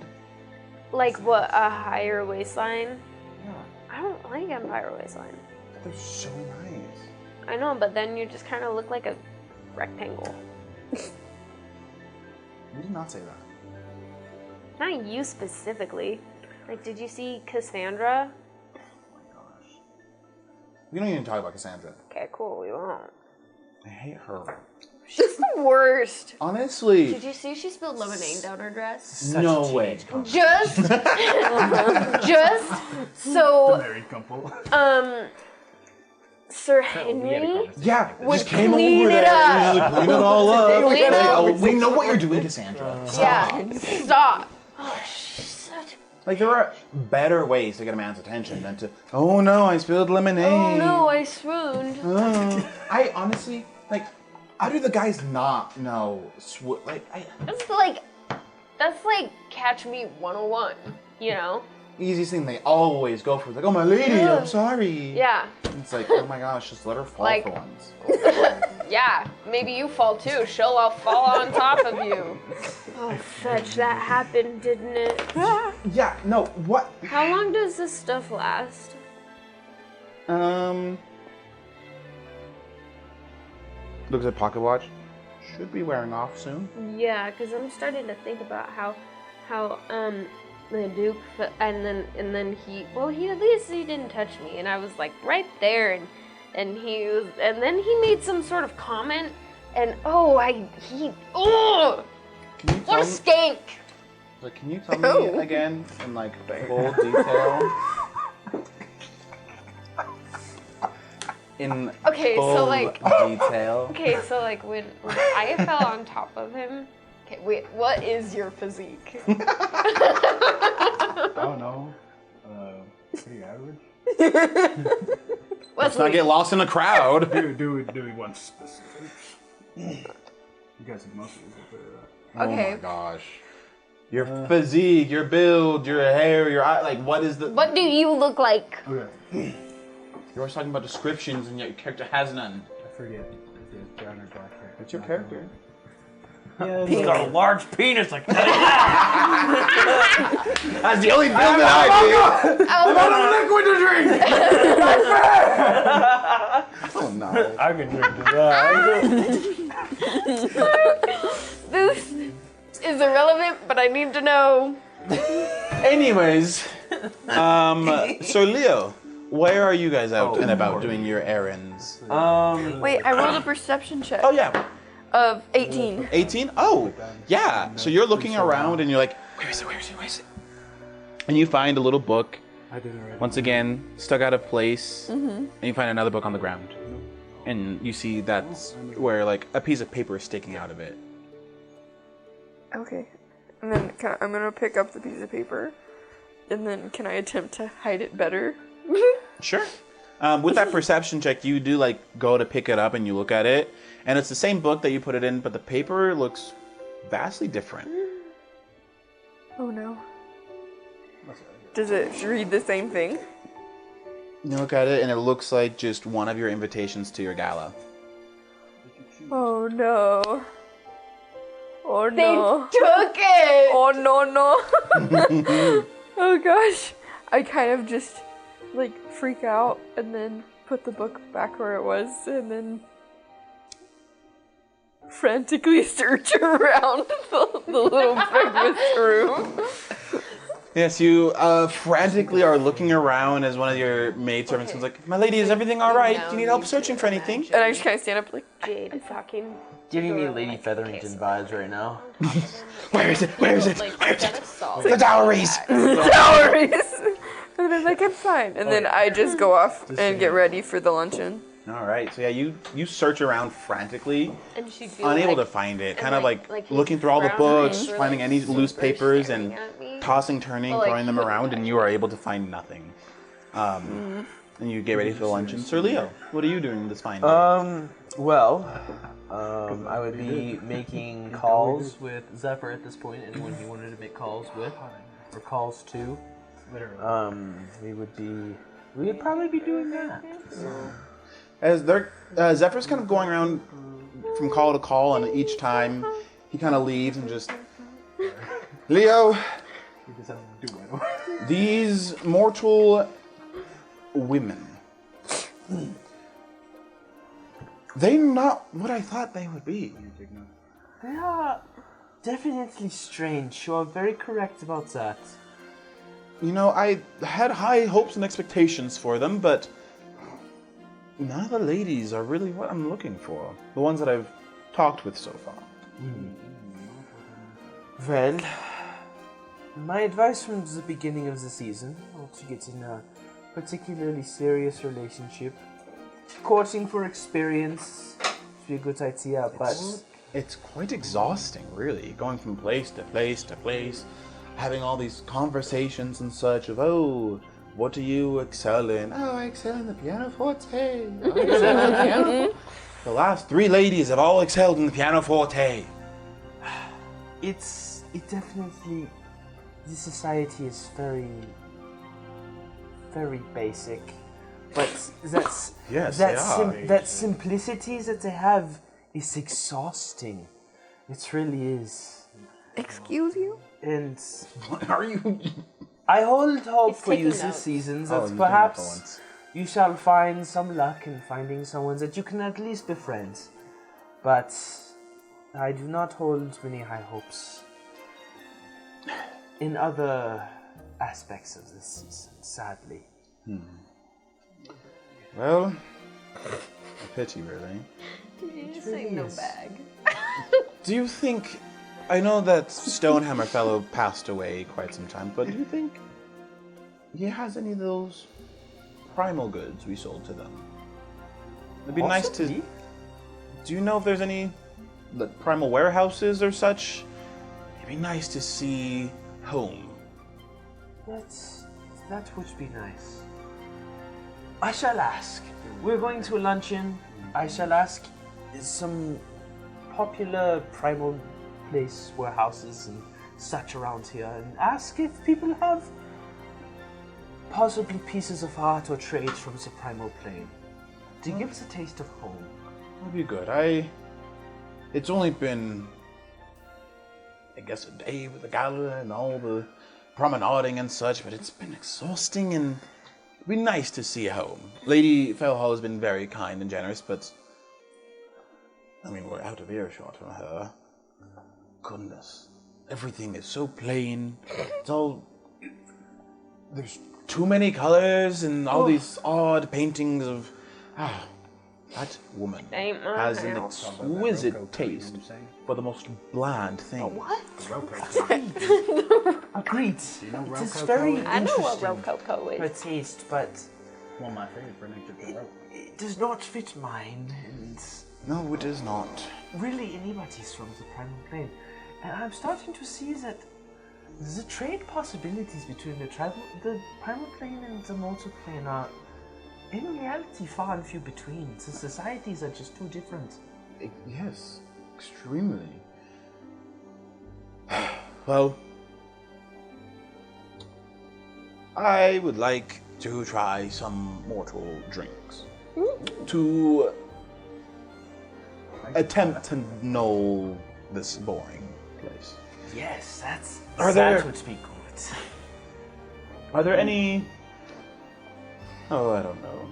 Like what, a higher waistline? Yeah, I don't like empire waistline. they're so nice. I know, but then you just kind of look like a rectangle. You did not say that. Not you specifically. Like, did you see Cassandra? Oh my gosh. We don't even talk about Cassandra. Okay, cool, we won't. I hate her. She's the worst. Honestly. Did you see she spilled lemonade down her dress? No way. Just so, Married couple. Sir Henry Yeah, would just came clean over it there up. and just clean it all up. Clean it Like, up. oh, we know what you're doing, Cassandra. Yeah, stop. Oh, she's such. Like, there are better ways to get a man's attention than to, oh no, I spilled lemonade. Oh no, I swooned. Oh. I honestly, like, how do the guys not know? That's like Catch Me 101, you know? Easiest thing they always go for is like, oh my lady, I'm sorry. Yeah, It's like, oh my gosh, just let her fall Like- for once. yeah. Maybe you fall too. She'll all fall on top of you. Oh, fetch, that happened, didn't it? Yeah, no, what? How long does this stuff last? Looks at pocket watch. Should be wearing off soon. Yeah, because I'm starting to think about how the Duke and then he at least he didn't touch me, and I was like right there, and then he made some sort of comment, and what a skank! Like, can you tell me again in like full detail? In Okay, so, full like- detail. Okay, so like when I fell on top of him. Okay, wait, what is your physique? I don't know. Pretty average. Let's not get lost in the crowd. Do we want specifics? You guys have muscles. Okay. Oh my gosh. Your physique, your build, your hair, your eye, like what is the... What do you look like? Okay. You're always talking about descriptions and yet your character has none. I forget if he has brown or black hair. What's your character? Yeah, he's got a large penis like that. That's the only build that I do. Oh no. I can drink to that. This is irrelevant, but I need to know. Anyways, so Leo, where are you guys out and about doing your errands? Wait, I rolled a perception check Oh yeah, of 18. 18? Oh, yeah. So you're looking around and you're like, where is it? And you find a little book, I didn't already. once again, stuck out of place. And you find another book on the ground. And you see that's where like a piece of paper is sticking out of it. Okay. And then I'm gonna pick up the piece of paper. And then can I attempt to hide it better? Sure. With that perception check, you do like go to pick it up and you look at it. And it's the same book that you put it in, but the paper looks vastly different. Oh no. Does it read the same thing? You look at it and it looks like just one of your invitations to your gala. Oh no. Oh They no. took it! Oh no. Oh gosh. I kind of just like freak out and then put the book back where it was and then frantically search around the little breakfast room. Yes, you frantically are looking around as one of your maidservants is like, "My lady, is everything all right? Do you need help searching for anything?" And I just kind of stand up like, Jade is talking. Giving me Lady Featherington vibes right now. Where is it? The dowries! "Salaries!" And then I'm like, I'm fine. And then I just go off and get ready for the luncheon. All right, so yeah, you search around frantically, And she'd be unable like, to find it. and Kind of like like his looking through all the brown books, eyes were, finding like, any loose super papers, staring and at me. tossing, turning, But, like, throwing them he wouldn't around, and touch you are able to find nothing. And you get ready for the luncheon. Sir Leo, what are you doing this fine day? Well, I would be making calls with Zephyr at this point. Anyone he wanted to make calls with, or calls to. We would probably be doing that. As they're Zephyr's kind of going around from call to call, and each time he kind of leaves and just Leo, these mortal women, they're not what I thought they would be. They are definitely strange. You are very correct about that. You know, I had high hopes and expectations for them, but none of the ladies are really what I'm looking for. The ones that I've talked with so far. Well, my advice from the beginning of the season, not to get in a particularly serious relationship, courting for experience would be a good idea, but It's quite exhausting, really, going from place to place to place, having all these conversations and such of, oh, what do you excel in? Oh, I excel in the pianoforte. I excel in the piano. The last 3 ladies have all excelled in the pianoforte. it definitely, the society is very, very basic, but that's Yes, that they are. that simplicity that they have is exhausting. It really is. Excuse you? And What are you? I hold hope He's for you taking this notes. season Oh, that you did that for perhaps once. you shall find some luck in finding someone that you can at least befriend. But I do not hold many high hopes in other aspects of this season, sadly. Well, a pity, really. Did you just say no bag? Do you think... I know that Stonehammer fellow passed away quite some time, but do you think he has any of those primal goods we sold to them? It'd be nice to... Possibly. Do you know if there's any like, primal warehouses or such? It'd be nice to see home. That would be nice. I shall ask. We're going to a luncheon. I shall ask some popular primal place warehouses and such around here and ask if people have possibly pieces of art or trade from the primal plane to give us a taste of home. That'd be good. It's only been, I guess, a day with the gala and all the promenading and such, but it's been exhausting and it'd be nice to see home. Lady Fellhall has been very kind and generous, but I mean, we're out of earshot from her. Goodness. Everything is so plain. It's all... There's too many colors and all these odd paintings of... that woman Ain't my has an house. exquisite taste for the most bland things. What? Agreed. You know It is Rococo very is? I know what interesting, Rococo her is. taste, but One of my favorite furniture to rope. it does not fit mine, and No, it is not. really anybody's from the primal plane. And I'm starting to see that the trade possibilities between the primal plane and the mortal plane are, in reality, far and few between. The societies are just too different. Yes, extremely. Well, I would like to try some mortal drinks. To attempt to null this boring place. Yes, Are that there- would be good. Are there any... Oh, I don't know.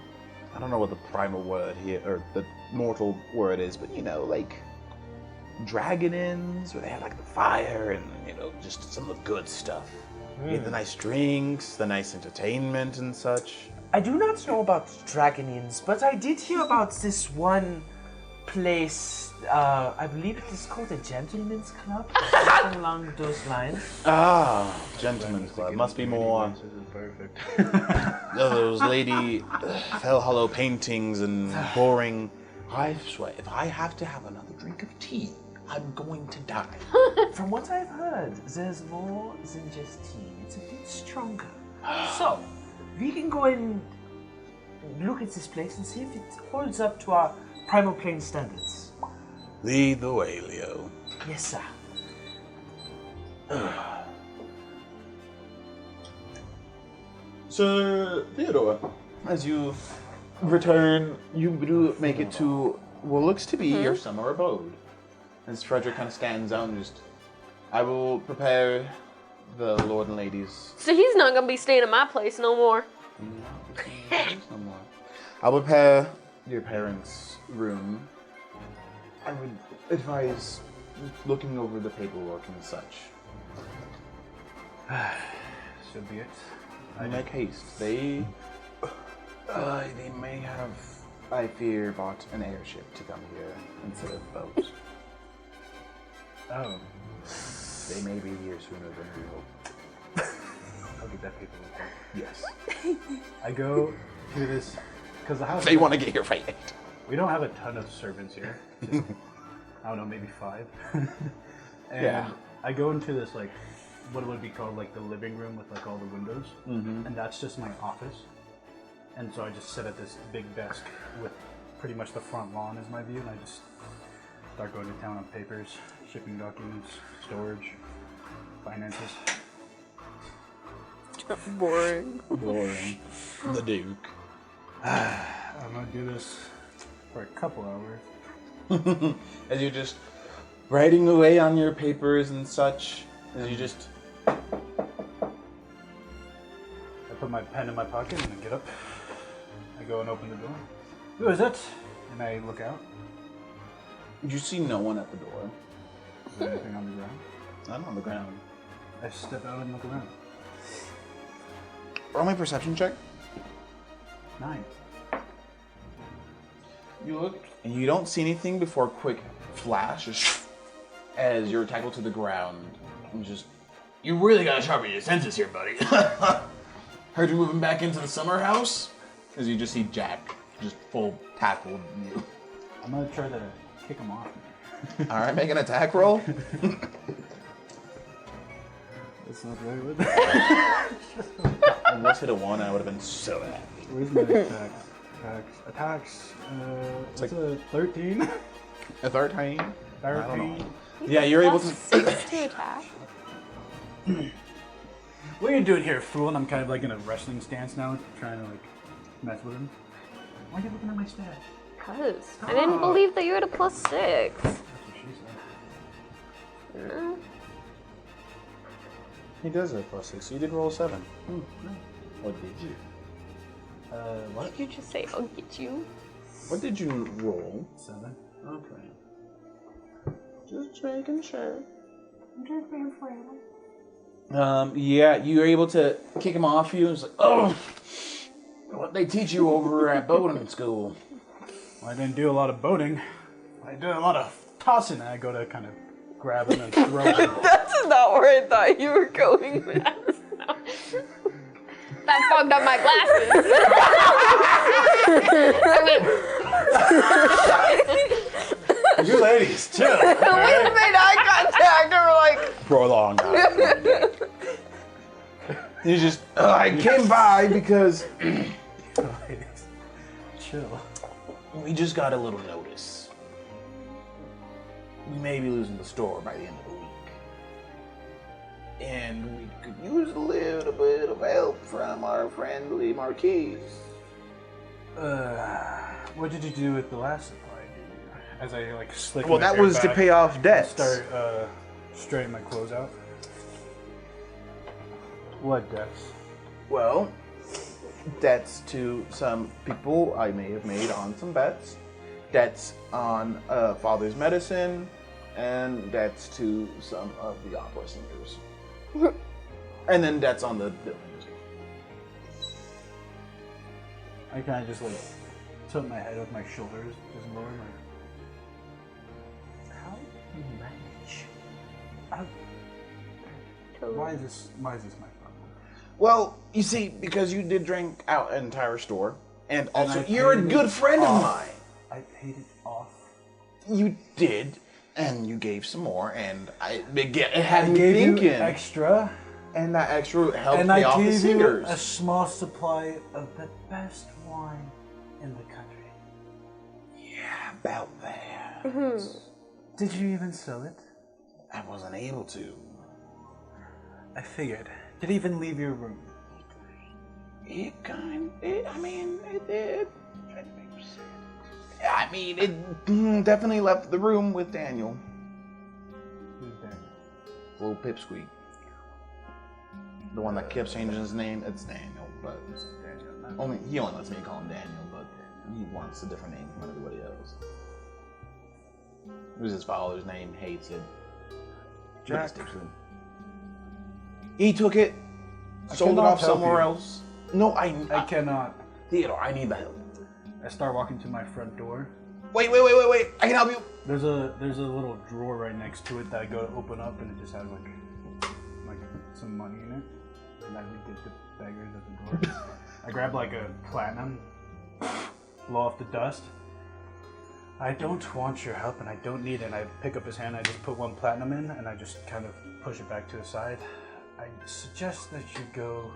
I don't know what the primal word here, or the mortal word is, but you know, like... dragon inns, where they have like the fire and, you know, just some of the good stuff. You get the nice drinks, the nice entertainment and such. I do not know about dragon inns, but I did hear about this one place. I believe it is called a gentleman's club, or something along those lines. Ah, gentleman's club. Must be more... This is perfect. those Lady Fellhollow paintings and boring... I swear, if I have to have another drink of tea, I'm going to die. From what I've heard, there's more than just tea. It's a bit stronger. So, we can go and look at this place and see if it holds up to our primal plane standards. Lead the way, Leo. Yes, sir. Sir Theodore, as you return, you do make it to what looks to be your summer abode. As Frederick kind of stands out and just, I will prepare the lord and ladies. So he's not gonna be staying at my place no more. No more. I'll prepare your parents' room. I would advise looking over the paperwork and such. So be it. Make haste. They may have, I fear, bought an airship to come here instead of boats. Oh, They may be here sooner than we hope. I'll get that paperwork. Yes. I go to this because the house. They want to get here right. We don't have a ton of servants here. Just, I don't know, maybe 5. And Yeah. I go into this like, what would be called like the living room with like all the windows, and that's just my office. And so I just sit at this big desk with pretty much the front lawn as my view, and I just start going to town on papers, shipping documents, storage, finances. Boring. Boring. The Duke. I'm gonna do this for a couple hours. As you're just writing away on your papers and such, as you just... I put my pen in my pocket and I get up. I go and open the door. Who is it? And I look out. You see no one at the door. Is there anything on the ground? Not on the ground. I step out and look around. Roll my perception check. 9. You look, and you don't see anything before a quick flash as you're tackled to the ground. And just, you really gotta sharpen your senses here, buddy. Heard you're moving back into the summer house? As you just see Jack, just full tackled. I'm gonna try to kick him off. All right, make an attack roll. That's not very good. Almost hit a 1, I would have been so happy. Where's my attacks? Attacks. It's like- a 13. A 13. I don't know. Therapy. Yeah, you're able Plus to. 6 to attack. What are you doing here, fool? And I'm kind of like in a wrestling stance now, trying to like mess with him. Why are you looking at my stat? Cause I didn't believe that you had a +6. That's what she said. No. He does have +6. You did roll a 7. What did you? What? Did you just say I'll get you? What did you roll? 7. Okay. Just making sure. Yeah, you were able to kick him off you. It's like, oh, what they teach you over at boating school? Well, I didn't do a lot of boating. I did a lot of tossing. I go to kind of grab him and throw him. That's not where I thought you were going, Matt. That fogged up my glasses. I You ladies, chill. We made eye contact and we're like, Prolonged. You just, I came by because Chill. we just got a little notice. We may be losing the store by the end of the week. And we could use a little bit of help from our friendly Marquis. What did you do with the last supply? As I like slick. Well, my that hair was to back pay off and debts. Start straightening my clothes out. What debts? Well, debts to some people I may have made on some bets. Debts on father's medicine. And debts to some of the opera singers. And then debts on the buildings. I kind of just like tilt my head with my shoulders, just lower my. How do you manage? Why is this my problem? Well, you see, because you did drink out an entire store, and also I you're a paid good it friend of off. mine. I paid it off. You did, and you gave some more, and it had I me gave thinking. you extra, And that extra helped and pay I off the gave you singers. a small supply of the best wine in the country. Yeah, about that. Did you even sell it? I wasn't able to. I figured. Did it even leave your room? It did. I mean, it definitely left the room with Daniel. Who's Daniel? Little pipsqueak. The one that keeps changing his name, it's Daniel, but he only lets me call him Daniel, but he wants a different name from everybody else. It was his father's name, hates it. Jack. He took it, sold it cannot off help somewhere you. else. No, I cannot. Theodore, I need the help. I start walking to my front door. Wait, I can help you. There's a little drawer right next to it that I go to open up, and it just has like some money in it. And I would get the beggars at the door. I grab like a platinum, blow off the dust. I don't want your help, and I don't need it. And I pick up his hand, I just put one platinum in, and I just kind of push it back to the side. I suggest that you go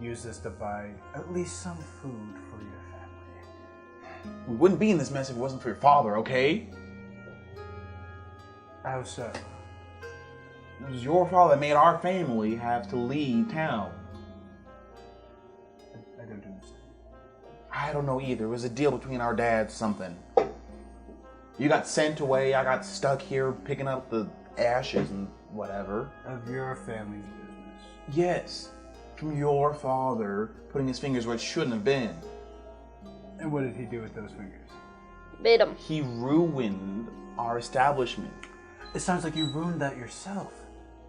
use this to buy at least some food for your family. We wouldn't be in this mess if it wasn't for your father, okay? How so? It was your father that made our family have to leave town. I don't understand. I don't know either. It was a deal between our dads, something. You got sent away, I got stuck here picking up the ashes and whatever. Of your family's business. Yes, from your father putting his fingers where it shouldn't have been. And what did he do with those fingers? Bit him. He ruined our establishment. It sounds like you ruined that yourself.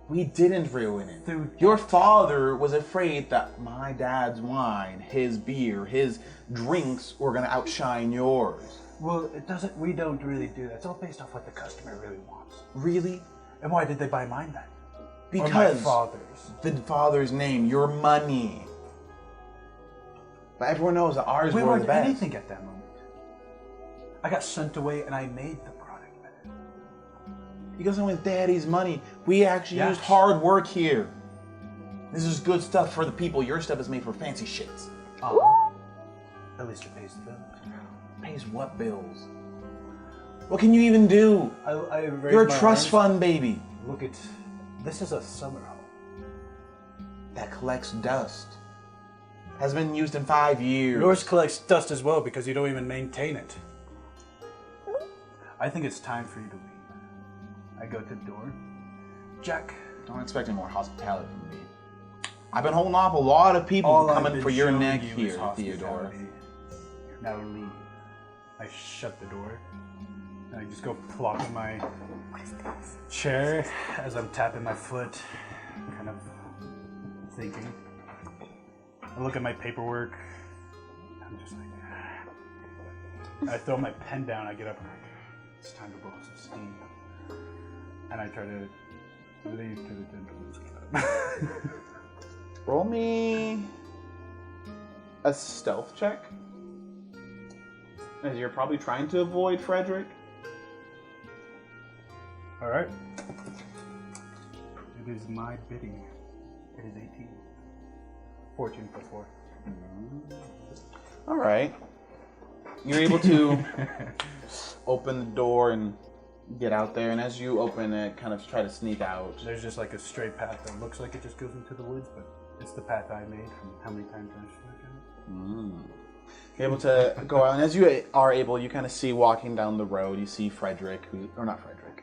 We didn't ruin it. Through Your father was afraid that my dad's wine, his beer, his drinks were going to outshine yours. Well, it doesn't. We don't really do that. It's all based off what the customer really wants. Really? And why did they buy mine then? Because or my father's. the father's name, your money. But everyone knows that ours We were weren't the best. anything at that moment. I got sent away, and I made the product better. You guys with daddy's money. We actually Yes. used hard work here. This is good stuff for the people. Your stuff is made for fancy shits. At least it pays the bills. Pays what bills? What can you even do? I raise You're a my trust arms. fund baby. Look at this is a summer home. That collects dust. Has been used in 5 years. Yours collects dust as well because you don't even maintain it. I think it's time for you to leave. I go to the door. Jack, Don't expect any more hospitality from me. I've been holding off a lot of people all I've coming been for your showing neck you is here, Theodore. hospitality. Now leave. I shut the door. And I just go plop in my chair as I'm tapping my foot, kind of thinking. I look at my paperwork. I'm just like, I throw my pen down. I get up. It's time to blow some steam. And I try to leave to the gentleman's club. Roll me a stealth check. As you're probably trying to avoid Frederick. All right. It is my bidding. It is 18. 14 for 4. All right. You're able to open the door and get out there, and as you open it, kind of try to sneak out. There's just like a straight path that looks like it just goes into the woods, but it's the path I made from how many times I struck it. You're able to go out, and as you are able, you kind of see walking down the road, you see Frederick, or not Frederick,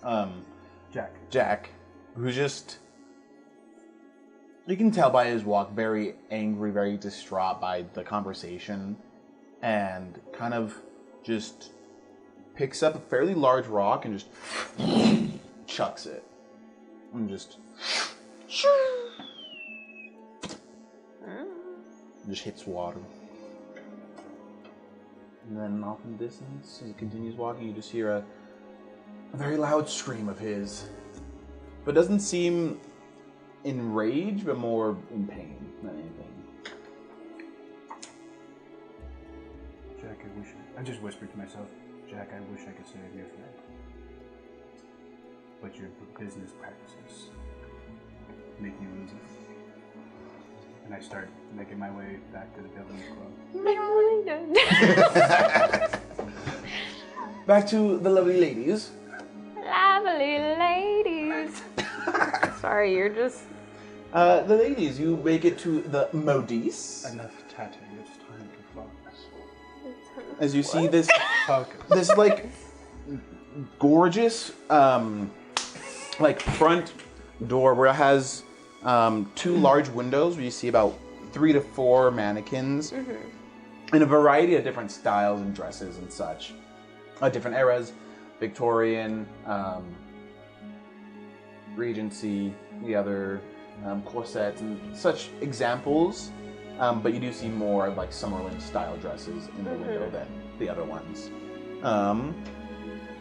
Jack, who's just, you can tell by his walk, very angry, very distraught by the conversation, and kind of just picks up a fairly large rock and just chucks it. And just hits water. And then off in the distance, as he continues walking, you just hear a very loud scream of his. But doesn't seem in rage, but more in pain than anything. Jack, I just whispered to myself, Jack, I wish I could say I'm your friend. But your business practices make you lose it. And I start making my way back to the Debutantes Club. Back to the lovely ladies. Lovely ladies. Sorry, you're just. The ladies, you make it to the modiste. Enough tatting, it's time to focus. As you see this, Focus. this like gorgeous, like front door where it has 2 large windows where you see about 3 to 4 mannequins in a variety of different styles and dresses and such. Different eras, Victorian, Regency, the other corsets and such examples. But you do see more like Summerlin style dresses in the window than the other ones.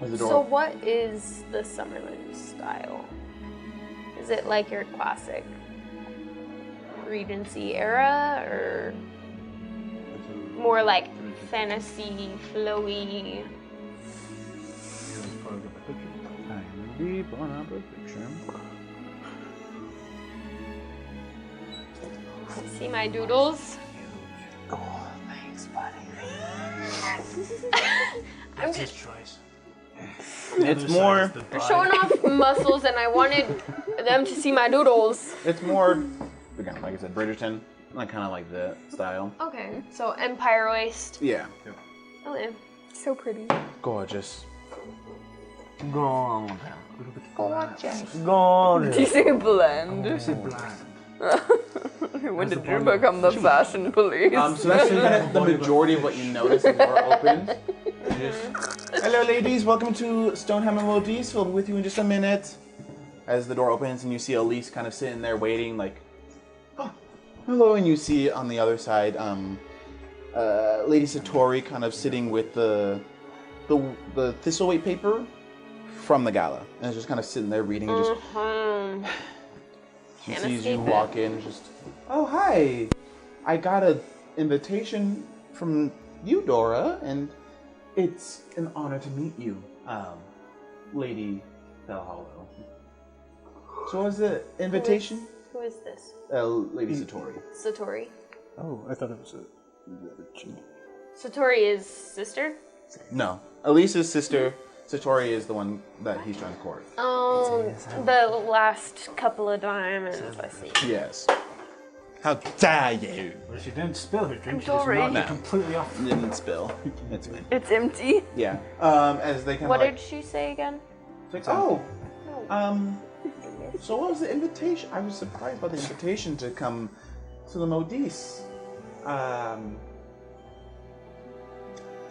The door. So, what is the Summerlin style? Is it like your classic Regency era, or more like fantasy, flowy? Deep on a picture. See my doodles? Oh, thanks, buddy. I'm His just choice. It's more. they're showing off muscles, and I wanted them to see my doodles. It's more. Again, like I said, Bridgerton. Like kind of like the style. Okay, so Empire waist. Yeah. Okay. So pretty. Gorgeous. Gone. Gorgeous. Gone. Do you say blend? Blind. When did you become the fashion police? So that's kind of the majority of what you notice as the door opens. You just, hello, ladies. Welcome to Stonehammer Modiste. We'll be with you in just a minute. As the door opens and you see Elise kind of sitting there waiting, like, oh, hello. And you see on the other side, Lady Satori kind of sitting with the thistleweight paper from the gala, and it's just kind of sitting there reading. And just she Can't sees you escape walk in, just, oh hi, I got an invitation from you, Dora, and it's an honor to meet you, Lady Valhallow. So what was the invitation? Who is this? Lady Satori. Satori. Oh, I thought it was a... Satori is sister? No, Elisa's sister, Satori is the one that he's trying to court. The last couple of diamonds, I see. Yes. How dare you? Well, she didn't spill her drink. She sorry. just knocked No. it completely off. Didn't spill. It's fine. It's empty. Yeah. As they kind What of like, did she say again? it's like, oh, so what was the invitation? I was surprised by the invitation to come to the modiste.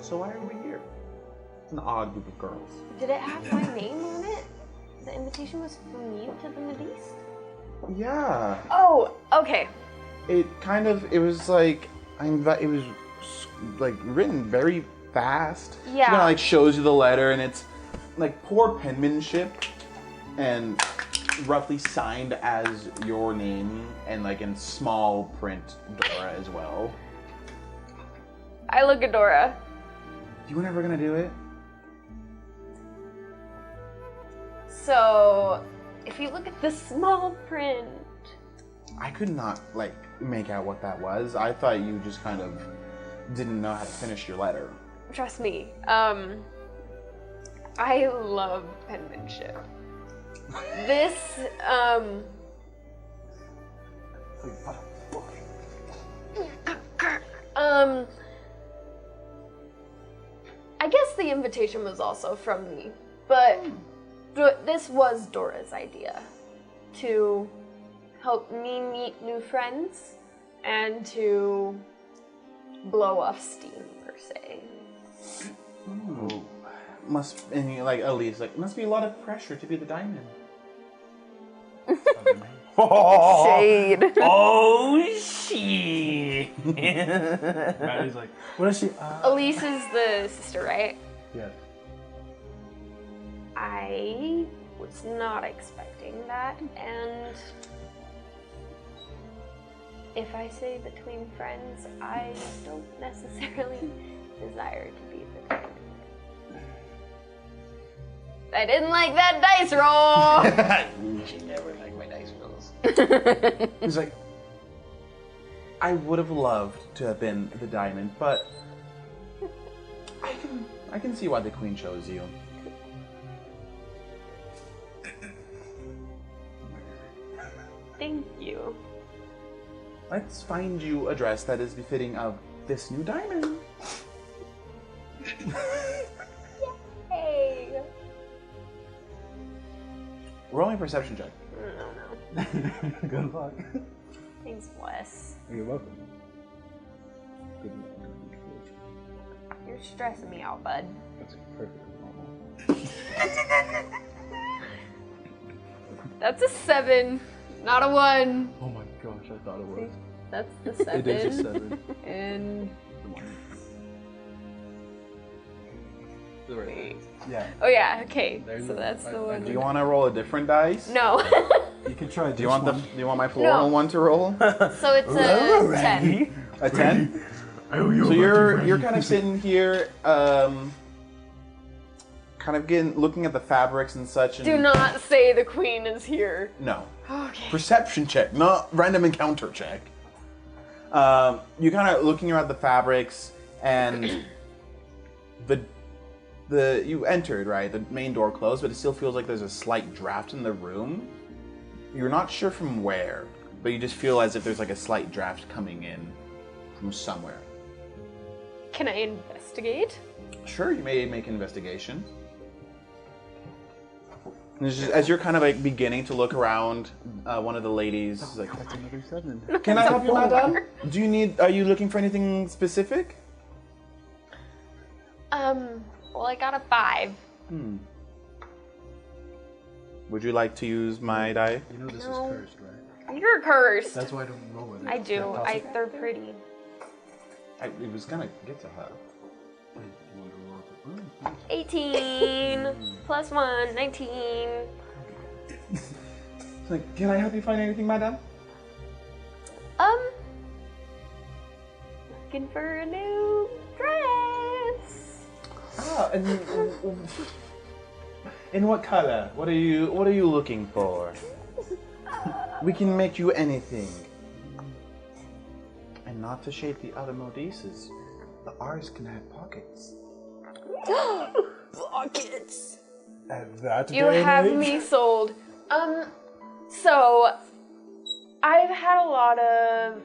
So why are we here? It's an odd group of girls. Did it have my name on it? The invitation was from you to the modiste? Yeah. Oh, okay. It was like, it was like written very fast. Yeah. She kind of like shows you the letter and it's like poor penmanship and roughly signed as your name and like in small print Dora as well. I look at Dora. You were never gonna do it? So, if you look at the small print, I could not like make out what that was. I thought you just kind of didn't know how to finish your letter. trust me, I love penmanship. This, I guess the invitation was also from me, but this was Dora's idea to help me meet new friends and to blow off steam per se. Ooh. And you like Elise like must be a lot of pressure to be the diamond. Shade. Oh, shit. Maddie's like, what is she? Elise is the sister, right? Yeah. I was not expecting that, and if I say between friends, I don't necessarily desire to be the diamond. I didn't like that dice roll! She never liked my dice rolls. He's like, I would have loved to have been the diamond, but I can see why the queen chose you. Thank you. Let's find you a dress that is befitting of this new diamond. Hey! Roll me a perception check. No. Good luck. Thanks, Wes. You're welcome. You're stressing me out, bud. That's perfectly normal. That's a 7, not a 1. Oh my gosh, I thought it was. That's the 7. It is a 7. And The right. wait. Yeah. Oh yeah, okay. There's So the- that's the I- one. Do you want to roll a different dice? No. You can try. Do you want you want my floral No. one to roll? So it's a 10. A 10? So you're kind of sitting here, kind of looking at the fabrics and such. And Do not say the queen is here. No. Okay. Perception check, not random encounter check. You're kind of looking around the fabrics, and you entered, right? The main door closed, but it still feels like there's a slight draft in the room. You're not sure from where, but you just feel as if there's like a slight draft coming in from somewhere. Can I investigate? Sure, you may make an investigation. And it's just, as you're kind of like beginning to look around, one of the ladies is like, That's another 7. "Can I help you, madam? Are you looking for anything specific?" Well, I got a 5. Would you like to use my die? You know this No. is cursed, right? You're cursed. That's why I don't roll with it. I do. They're pretty. It was gonna get to her. 18 plus 1, 19. It's like, can I help you find anything, madam? Looking for a new dress. Ah, and in what color? What are you looking for? We can make you anything. And not to shade the other modistes, but ours can have pockets. Buckets. At that You day and have age? me sold. So I've had a lot of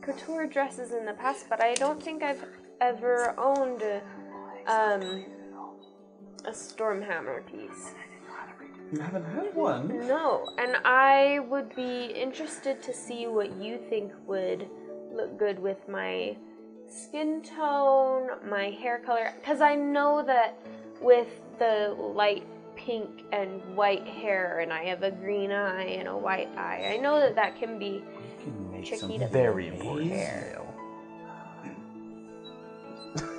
couture dresses in the past, but I don't think I've ever owned a Stonehammer piece. You haven't had one? No, and I would be interested to see what you think would look good with my skin tone, my hair color, because I know that with the light pink and white hair, and I have a green eye and a white eye, I know that that can be tricky to very make important hair.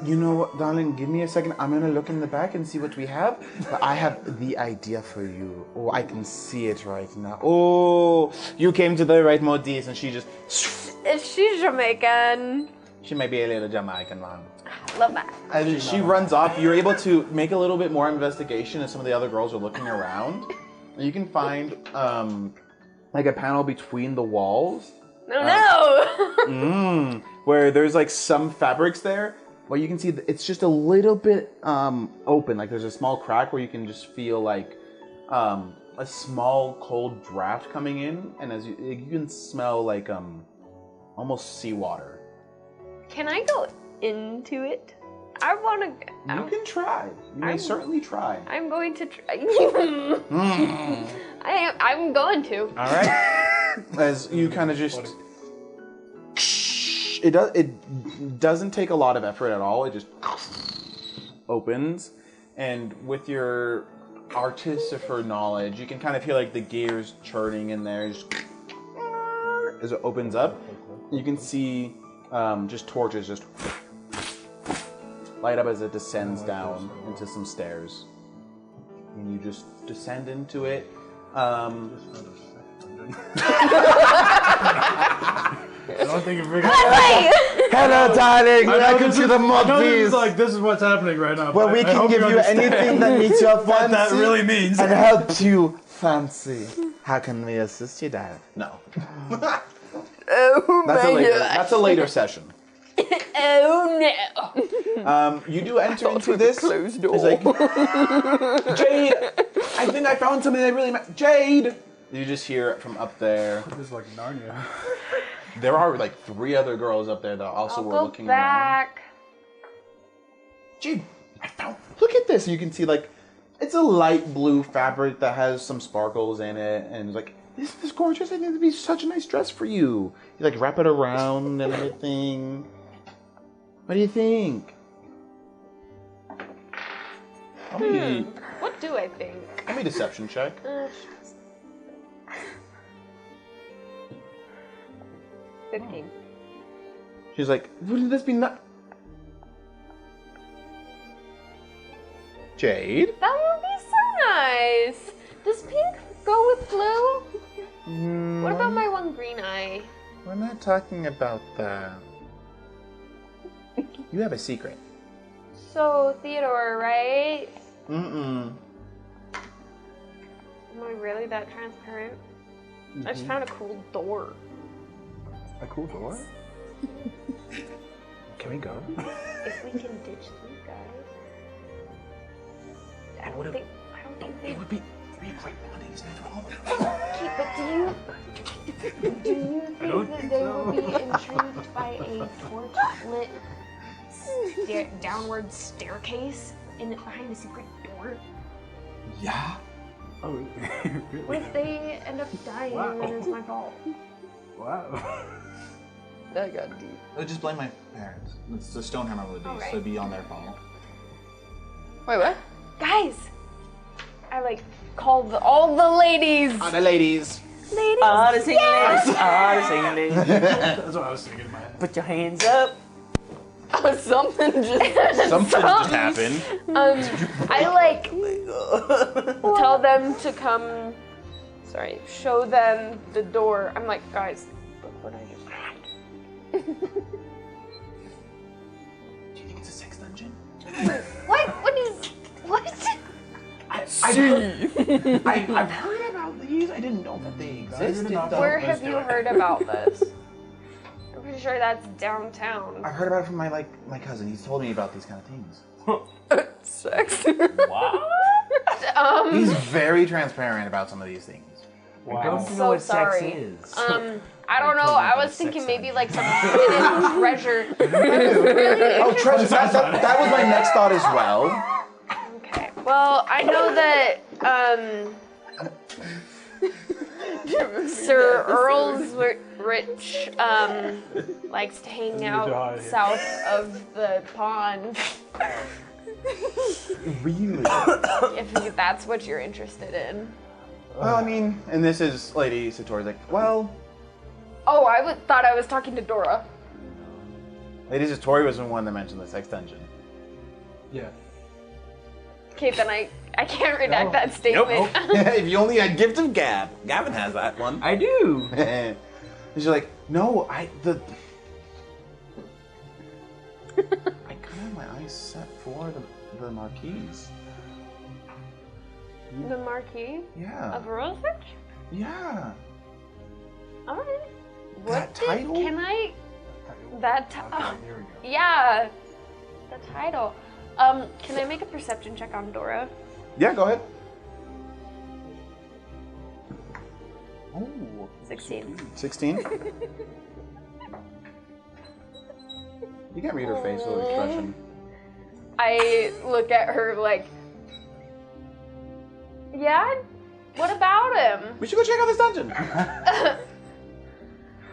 You know what, darling, give me a second. I'm gonna look in the back and see what we have. But I have the idea for you. Oh, I can see it right now. Oh, you came to the right modiste, and she just... Is she Jamaican? She may be a little Jamaican one. Love that. As she runs off, you're able to make a little bit more investigation as some of the other girls are looking around. And you can find like a panel between the walls. No! Where there's like some fabrics there. Well, you can see it's just a little bit open. Like there's a small crack where you can just feel like a small cold draft coming in, and as you can smell like almost seawater. Can I go into it? I want to. You can try. You may certainly try. I'm going to try. I'm going to. All right. As you kind of just. It doesn't take a lot of effort at all. It just opens, and with your artificer knowledge, you can kind of feel like the gears churning in there. Just as it opens up, you can see just torches just light up as it descends down into some stairs, and you just descend into it. I don't think you're Hello, darling. Welcome to the Modiste. This is what's happening right now. Well, we I can hope give you understand anything that meets your fancy. what that really means. And helps you fancy. How can we assist you, darling? No. Oh That's my a later. god. That's a later session. Oh no. You do enter into this. Closed door. It's like, Jade, I think I found something that really Jade. You just hear it from up there. This is like Narnia. There are like 3 other girls up there that also I'll were go looking back. around. Jade, I found. Look at this. You can see like it's a light blue fabric that has some sparkles in it, and it's like this is gorgeous. I think it'd be such a nice dress for you. You like wrap it around and everything. What do you think? How many? What do I think? How many deception check? 15. She's like, wouldn't this be not? Jade? That would be so nice. Does pink go with blue? What about my one green eye? We're not talking about that. You have a secret. So, Theodore, right? Mm-mm. Am I really that transparent? I just found a cool door. A cool door? Can we go? If we can ditch these guys. I don't think they would be great bondings after all. keep, but do you think that they will be intrigued by a torch-lit downward staircase behind a secret door? Yeah. Oh, What if they end up dying and then it's my fault? wow. That got deep. Just blame my parents. It's the Stonehammer with these, so it'd be on their fault. Wait, what? Guys! I like called all the ladies! The ladies. Ladies! All the singing ladies. All the singing ladies. That's what I was thinking in my head. Put your hands up. Something just. Something just happened. I like tell them to come. Sorry, show them the door. I'm like, guys, look what I just had. Do you think it's a sex dungeon? What? What is? What? I've heard about these. I didn't know that they existed. Where have you heard about this? I'm pretty sure that's downtown. I've heard about it from my cousin. He's told me about these kind of things. sex. What? He's very transparent about some of these things. I don't know So what sorry. sex is. I don't know. I was thinking maybe like some hidden treasure. Really? Oh, treasure! That was my next thought as well. Okay. Well, I know that Sir Earl's Rich likes to hang out south of the pond. Really? If that's what you're interested in. Well, I mean, and this is Lady Satori's like, well, Oh, I thought I was talking to Dora. Lady Satori was the one that mentioned the sex dungeon. Yeah. Okay, then I can't redact that statement. If you only had Gift of Gab. Gavin has that one. I do. And she's like, no, I kind of have my eyes set for the Marquise. The Marquis Yeah. of Rosewich? Yeah. Alright. That title? Can I... That Okay, here we go. Yeah. The title. Can I make a perception check on Dora? Yeah, go ahead. Oh. 16. 16? You can't read her facial expression. I look at her like, yeah? What about him? We should go check out this dungeon.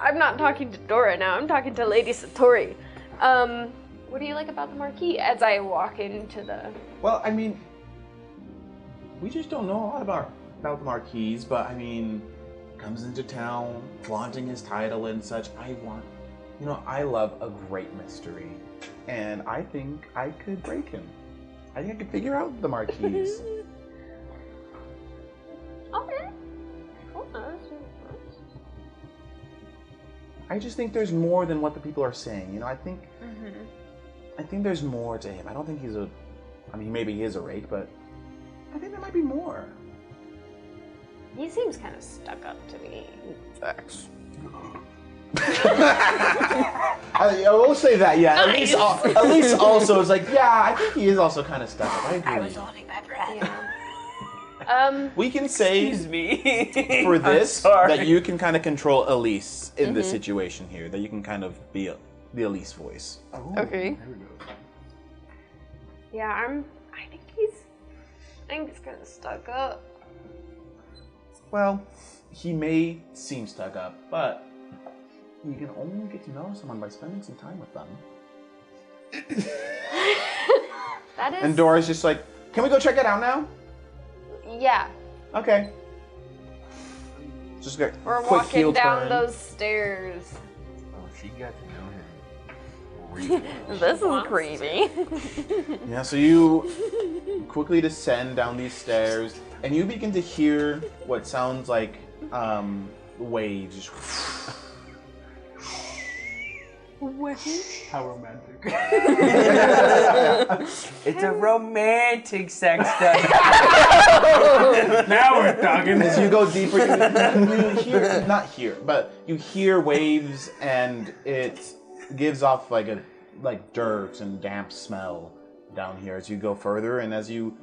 I'm not talking to Dora now. I'm talking to Lady Satori. What do you like about the Marquis? As I walk into the... Well, I mean, we just don't know a lot about the Marquise, but I mean, comes into town, flaunting his title and such. I love a great mystery, and I think I could break him. I think I could figure out the Marquise. Okay. Cool. I just think there's more than what the people are saying. I think there's more to him. I don't think maybe he is a rake, but I think there might be more. He seems kind of stuck up to me. Facts. I will say that, yeah. At least also it's like, yeah, I think he is also kind of stuck up. I agree. I was holding my breath. Yeah. We can say Excuse me. for this I'm sorry. that you can kind of control Elise in this situation here. That you can kind of be the Elise voice. Oh, Okay. There we go. Yeah, I think he's kind of stuck up. Well, he may seem stuck up, but you can only get to know someone by spending some time with them. That is... And Dora's just like, can we go check it out now? Yeah. Okay. Just got We're quick walking heel down turn. those stairs. Oh, she got to know him. Really This is creepy. Yeah, so you quickly descend down these stairs, and you begin to hear what sounds like waves. Just How romantic. It's a romantic sex dungeon. Now we're talking. as you go deeper, you hear waves, and it gives off like dirt and damp smell down here as you go further. And as you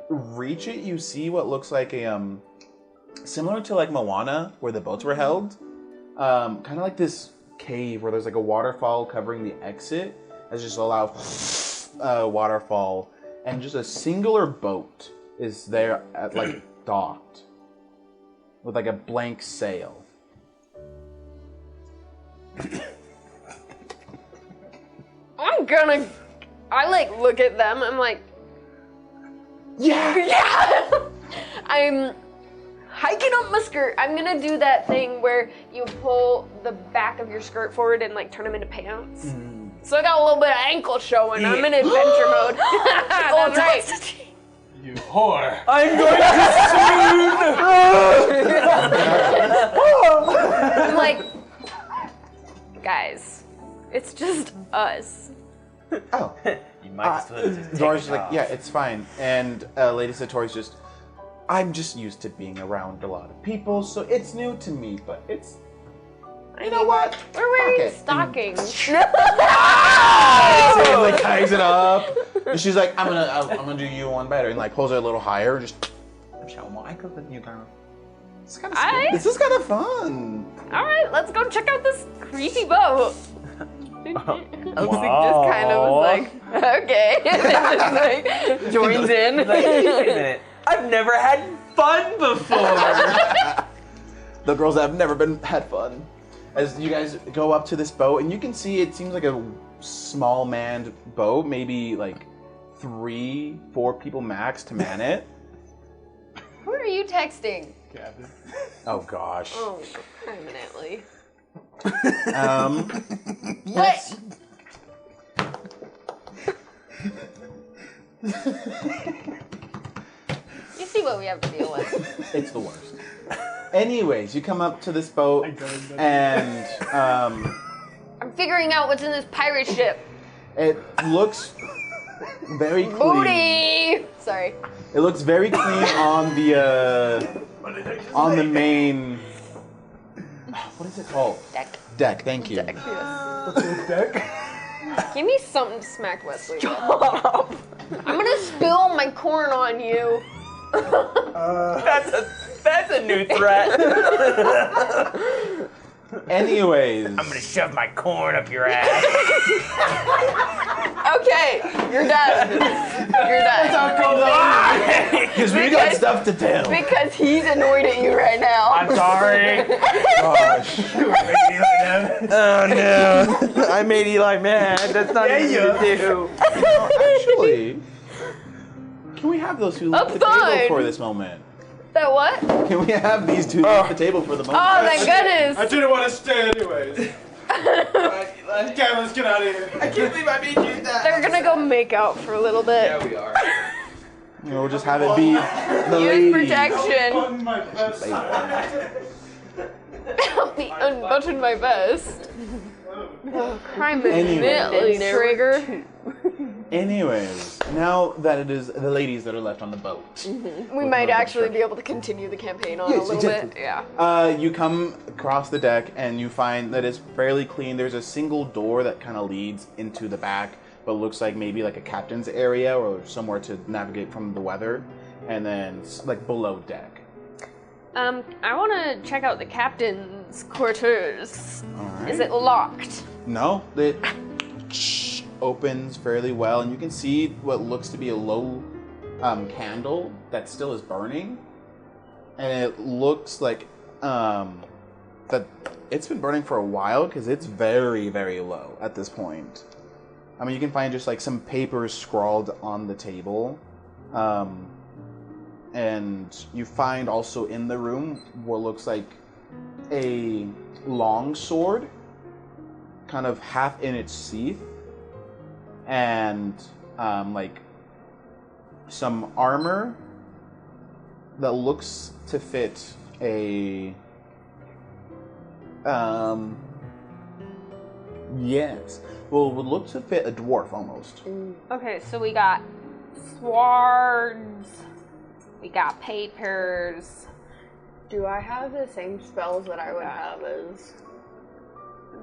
reach it, you see what looks like a similar to like Moana, where the boats were held, kind of like this cave where there's like a waterfall covering the exit, as just a loud waterfall, and just a singular boat is there at like docked with like a blank sail. I like look at them. I'm like, Yeah. yeah. I'm hiking up my skirt. I'm gonna do that thing where you pull the back of your skirt forward and like turn them into pants. So I got a little bit of ankle showing. I'm in adventure mode. That's right. You whore. I'm going to I'm like, guys, it's just us. Oh. You might as well just take Dora's it just like, off. yeah, it's fine. And Lady Satori's just, I'm just used to being around a lot of people, so it's new to me, but it's You know what? We're wearing Fuck it. stockings. Stanley ties it up. And she's like, I'm gonna do you one better. And like pulls it a little higher and just. This is kind of fun. All right, let's go check out this creepy boat. Elsie just kind of was like, okay. And just like joins in. Like, wait a minute. I've never had fun before. The girls have never had fun. As you guys go up to this boat, and you can see it seems like a small manned boat, maybe like 3-4 people max to man it. Who are you texting? Captain. Oh gosh. Oh, permanently. What? You see what we have to deal with. It's the worst. Anyways, you come up to this boat, and I'm figuring out what's in this pirate ship. it looks very clean. Booty! Sorry. It looks very clean on the main. What is it called? Deck. Thank you. Deck, yes. Give me something to smack Wesley with. Stop! I'm gonna spill my corn on you. That's a new threat. Anyways. I'm gonna shove my corn up your ass. Okay, you're done. You're done. Because we got stuff to tell. Because he's annoyed at you right now. I'm sorry. Gosh. Oh no. I made Eli mad. That's not easy to do. Actually, can we have those two That's at the table fine. for this moment? That what? Can we have these two at the table for the moment? Oh, thank goodness. I didn't want to stay anyways. Let's get out of here. I can't believe I made you that. They're gonna go make out for a little bit. we are. We'll just have it be the Use ladies. protection. On my best. Help me unbutton my vest. Crime Anyway. immediately trigger. Anyways, now that it is the ladies that are left on the boat, We might actually be able to continue the campaign on a little bit. Yeah. you come across the deck and you find that it's fairly clean. There's a single door that kind of leads into the back, but looks like maybe like a captain's area or somewhere to navigate from the weather, and then like below deck. I want to check out the captain's quarters. All right. Is it locked? No, it opens fairly well, and you can see what looks to be a low candle that still is burning, and it looks like that it's been burning for a while because it's very, very low at this point. I mean, you can find just like some papers scrawled on the table, and you find also in the room what looks like a long sword, kind of half in its sheath, and like some armor that looks to fit a yes, well, would look to fit a dwarf almost. Okay, so we got swords, we got papers. Do I have the same spells that I would have as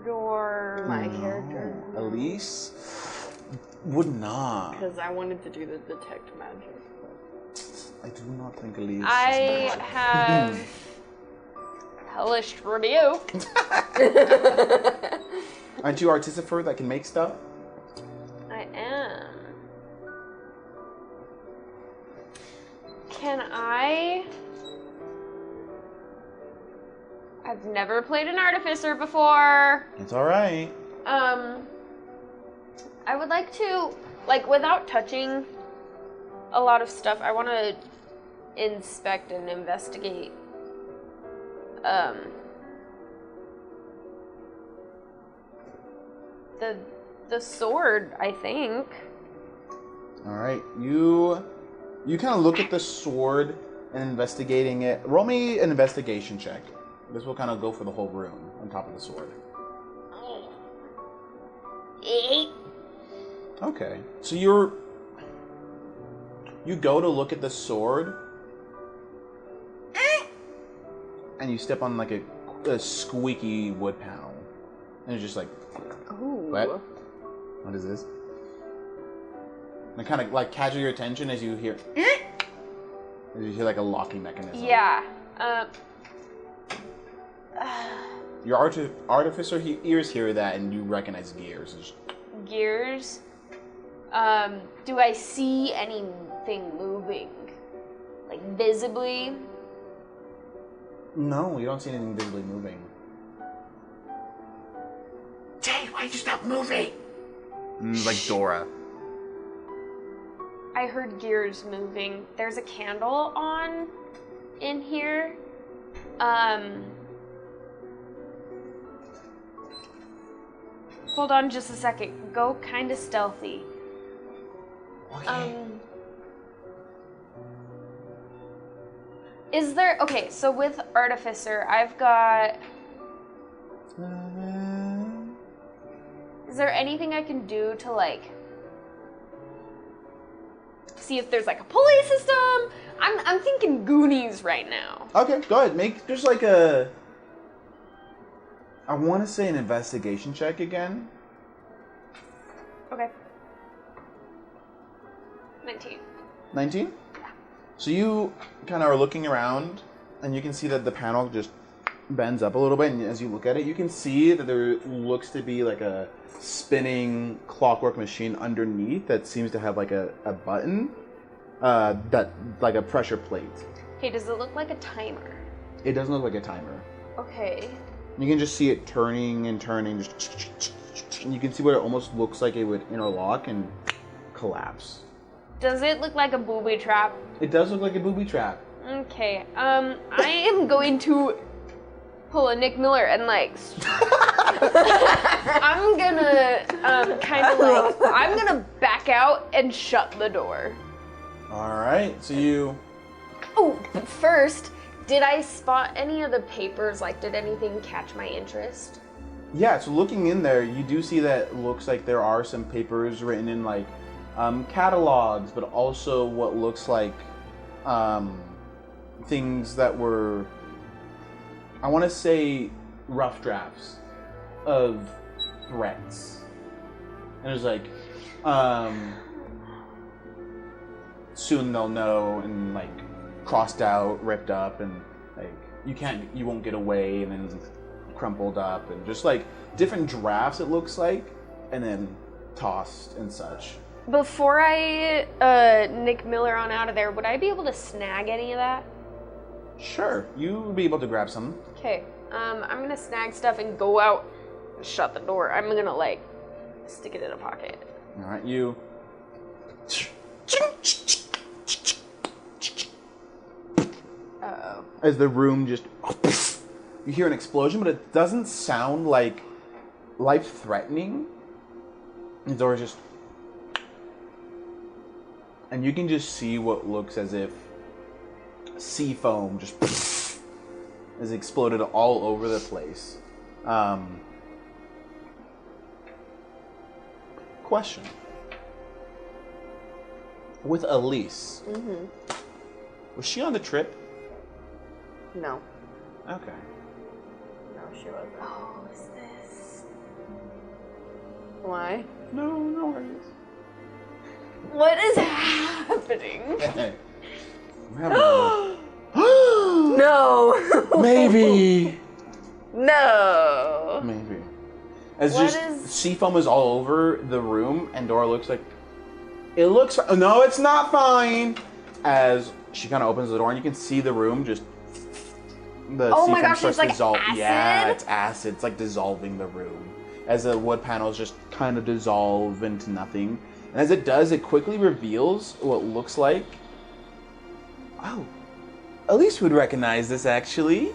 my character? Elise would not. Because I wanted to do the detect magic. I do not think Elise. I have hellish rebuke. Aren't you Artificer that can make stuff? I am. Can I? I've never played an artificer before. It's all right. I would like to, like, without touching a lot of stuff, I want to inspect and investigate. The sword, I think. All right, you kind of look at the sword and investigating it. Roll me an investigation check. This will kind of go for the whole room on top of the sword. 8. Okay, so you go to look at the sword, and you step on like a a squeaky wood panel. And it's just like, Ooh. what is this? And it kind of like catches your attention as you hear like a locking mechanism. Yeah. Your artificer ears hear that, and you recognize gears. Gears. Do I see anything moving? Like visibly? No, you don't see anything visibly moving. Jay, why'd you stop moving? Like Dora. I heard gears moving. There's a candle on in here. Hold on just a second. Go kind of stealthy. Okay. Is there... Okay, so with Artificer, I've got... Is there anything I can do to, like... see if there's, like, a pulley system? I'm thinking Goonies right now. Okay, go ahead. Make just like a... I want to say an investigation check again. Okay. 19. 19? Yeah. So you kind of are looking around, and you can see that the panel just bends up a little bit, and as you look at it, you can see that there looks to be like a spinning clockwork machine underneath that seems to have like a button, that like a pressure plate. Okay, does it look like a timer? It doesn't look like a timer. Okay. You can just see it turning and turning, and you can see what it almost looks like it would interlock and collapse. Does it look like a booby trap? It does look like a booby trap. Okay, I am going to pull a Nick Miller and like... I'm gonna, kind of like... I'm gonna back out and shut the door. Alright, so you... Oh, but first, did I spot any of the papers? Like, did anything catch my interest? Yeah, so looking in there, you do see that it looks like there are some papers written in like catalogs, but also what looks like things that were, I want to say, rough drafts of threats. And it's like, soon they'll know, and like crossed out, ripped up, and like you won't get away, and then crumpled up, and just like different drafts it looks like, and then tossed and such. Before I Nick Miller on out of there, would I be able to snag any of that? Sure, you would be able to grab some. Okay, I'm gonna snag stuff and go out and shut the door. I'm gonna like stick it in a pocket. All right, you. Uh-oh. As the room just, you hear an explosion, but it doesn't sound like life-threatening. The door is just, and you can just see what looks as if seafoam just has exploded all over the place. Question. With Elise, was she on the trip? No. Okay. No, she wasn't. Oh, is this? Why? No worries. What is happening? We're having a No. Maybe. No. Maybe. As What just is- seafoam is all over the room, and Dora looks like it looks. No, it's not fine. As she kind of opens the door, and you can see the room just. The Oh my seafoam gosh, starts it's like dissolve. Yeah, acid? it's acid. It's like dissolving the room as the wood panels just kind of dissolve into nothing. And as it does, it quickly reveals what looks like. Oh, Elise would recognize this actually.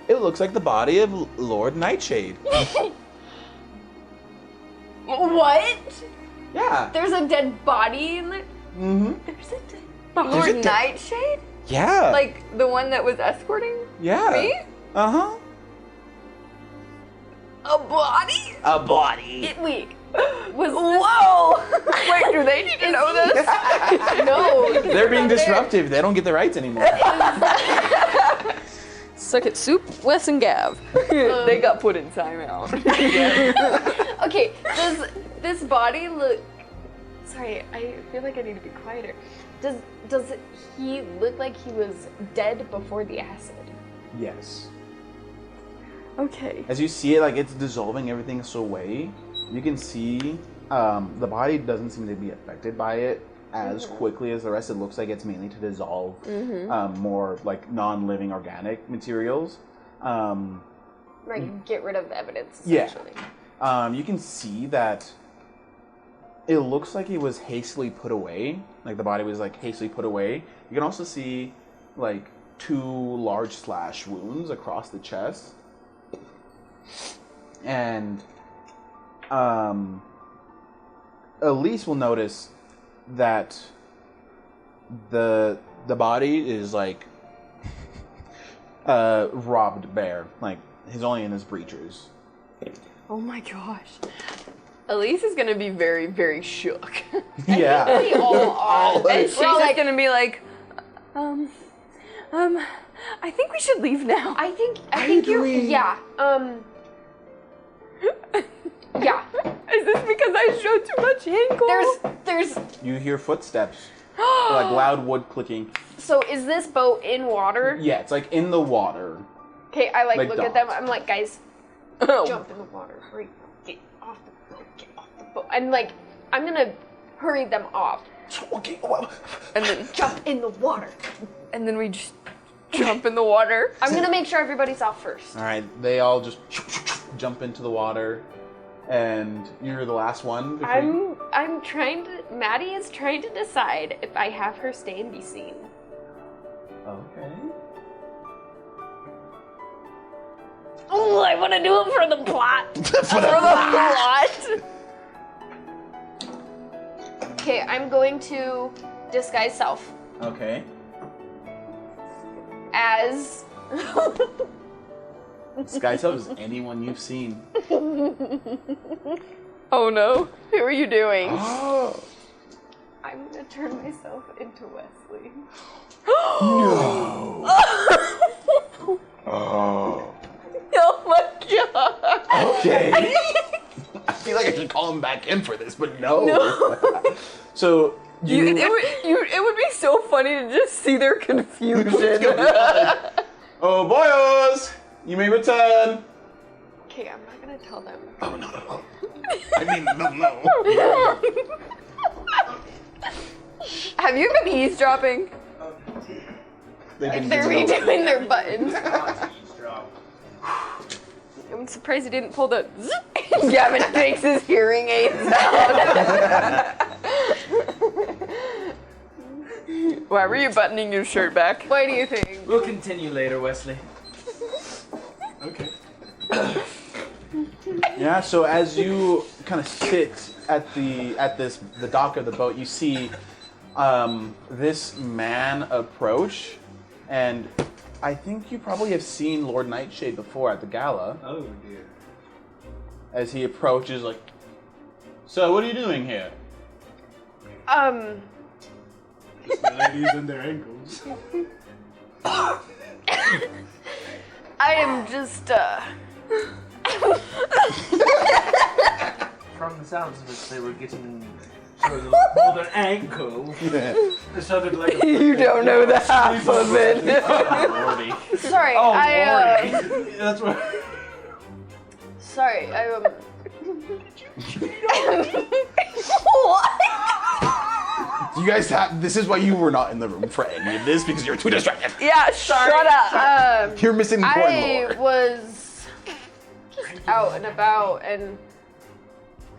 It looks like the body of Lord Nightshade. What? Yeah. There's a dead body in there? Mm-hmm. There's a dead There's Lord a dead- Nightshade? Yeah. Like the one that was escorting yeah. me? Uh-huh. A body? A body. Wait. Was Whoa! Wait, do they need to know this? no. They're being disruptive. They don't get the rights anymore. Suck it, Soup, Wes, and Gav. They got put in timeout. Okay, does this body look... Sorry, I feel like I need to be quieter. Does he look like he was dead before the acid? Yes. Okay. As you see it, like it's dissolving everything away. You can see the body doesn't seem to be affected by it as quickly as the rest. It looks like it's mainly to dissolve more like non-living organic materials. Like get rid of evidence, Yeah. essentially. You can see that it looks like it was hastily put away. Like the body was like hastily put away. You can also see like 2 large slash wounds across the chest. And Elise will notice that the body is like robbed bare. Like he's only in his breeches. Oh my gosh. Elise is gonna be very, very shook. Yeah. We all are. And she's We're all just like, gonna be like, I think we should leave now. I think you're... Yeah. Yeah. Is this because I showed too much ankle? There's... You hear footsteps. Like loud wood clicking. So is this boat in water? Yeah, it's like in the water. Okay, I like look at them. docked. I'm like, guys, jump in the water. Hurry. Get off the boat. Get off the boat. And like, I'm gonna hurry them off. Okay, well, And then Jump in the water. and then we just jump in the water. I'm gonna make sure everybody's off first. all right, they all just jump into the water, and you're the last one. I'm trying to... Maddie is trying to decide if I have her stay and be seen. Okay. Oh, I want to do it for the plot. For the plot. Okay, I'm going to disguise self Okay. as... Skytub is anyone you've seen. Oh no. Who are you doing? Oh. I'm gonna turn myself into Wesley. No. Oh. Oh my god. Okay. I feel like I should call him back in for this, but no. So It would be so funny to just see their confusion. Oh, boyos! You may return. Okay, I'm not gonna tell them. Oh, no. I mean, no. Have you been eavesdropping? They've been They're redoing their buttons. Eavesdrop. I'm surprised he didn't pull the zip. Gavin takes his hearing aids out. Why were you buttoning your shirt back? Why do you think? We'll continue later, Wesley. Okay. Yeah, so as you kind of sit at the dock of the boat, you see this man approach, and I think you probably have seen Lord Nightshade before at the gala. Oh dear. As he approaches, like, so what are you doing here? The ladies and their ankles. I am just, From the sounds of it, they were getting sort of pulled an ankle. It sounded like You don't know the half of it. Lordy. sorry, Oh, Lordy. That's what. Sorry, You guys have. This is why you were not in the room for any of this, because you're too distracted. Yeah, shut up. You're missing important I lore. was just out and about, and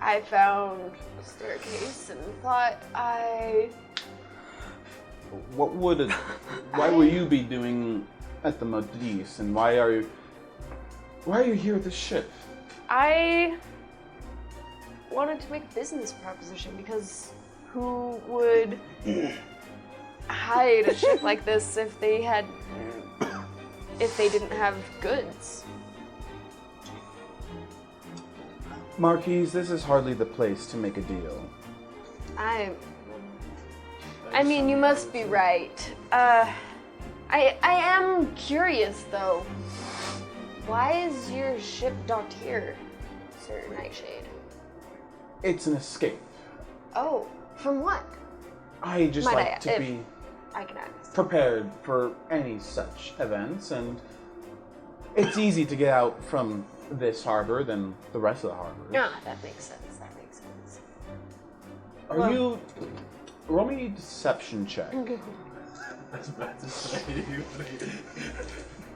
I found a staircase and thought Why will you be doing at the Modiste, and why are you here at the ship? I wanted to make a business proposition, because who would hide a ship like this if they didn't have goods? Marquise, this is hardly the place to make a deal. I mean, you must be right. I I am curious though. Why is your ship docked here, Sir Nightshade? It's an escape. Oh, from what? I just Might like I- to if- be I can ask. prepared for any such events, and it's easy to get out from this harbor than the rest of the harbor. Ah, that makes sense. That makes sense. Are you... Roll me a deception check. That's bad to say.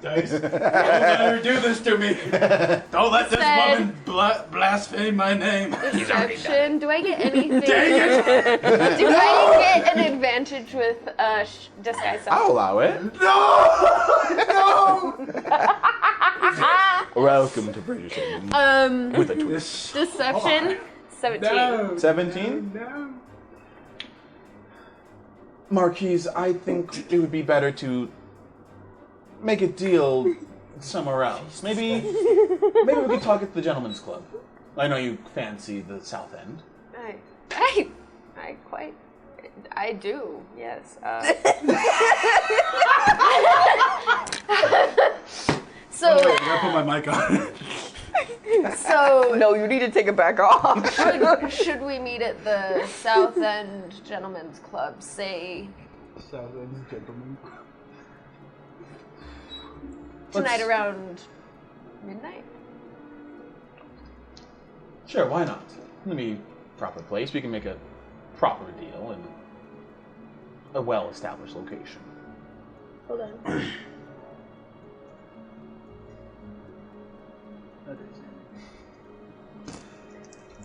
Dice, don't let her do this to me. Don't let this Said- woman blaspheme my name. Deception. Do I get anything? Dang it! Do I get an advantage with disguise self? I'll allow it. No! Welcome to British England. With a twist. Deception. 17. No. 17? No. Marquise, I think it would be better to make a deal somewhere else. Maybe we could talk at the Gentlemen's Club. I know you fancy the South End. I do, yes. So, I'm gonna put my mic on. so No, you need to take it back off. should we meet at the South End Gentlemen's Club, say South End gentlemen. tonight around midnight? Sure, why not? Let me proper place. We can make a proper deal in a well-established location. Hold on.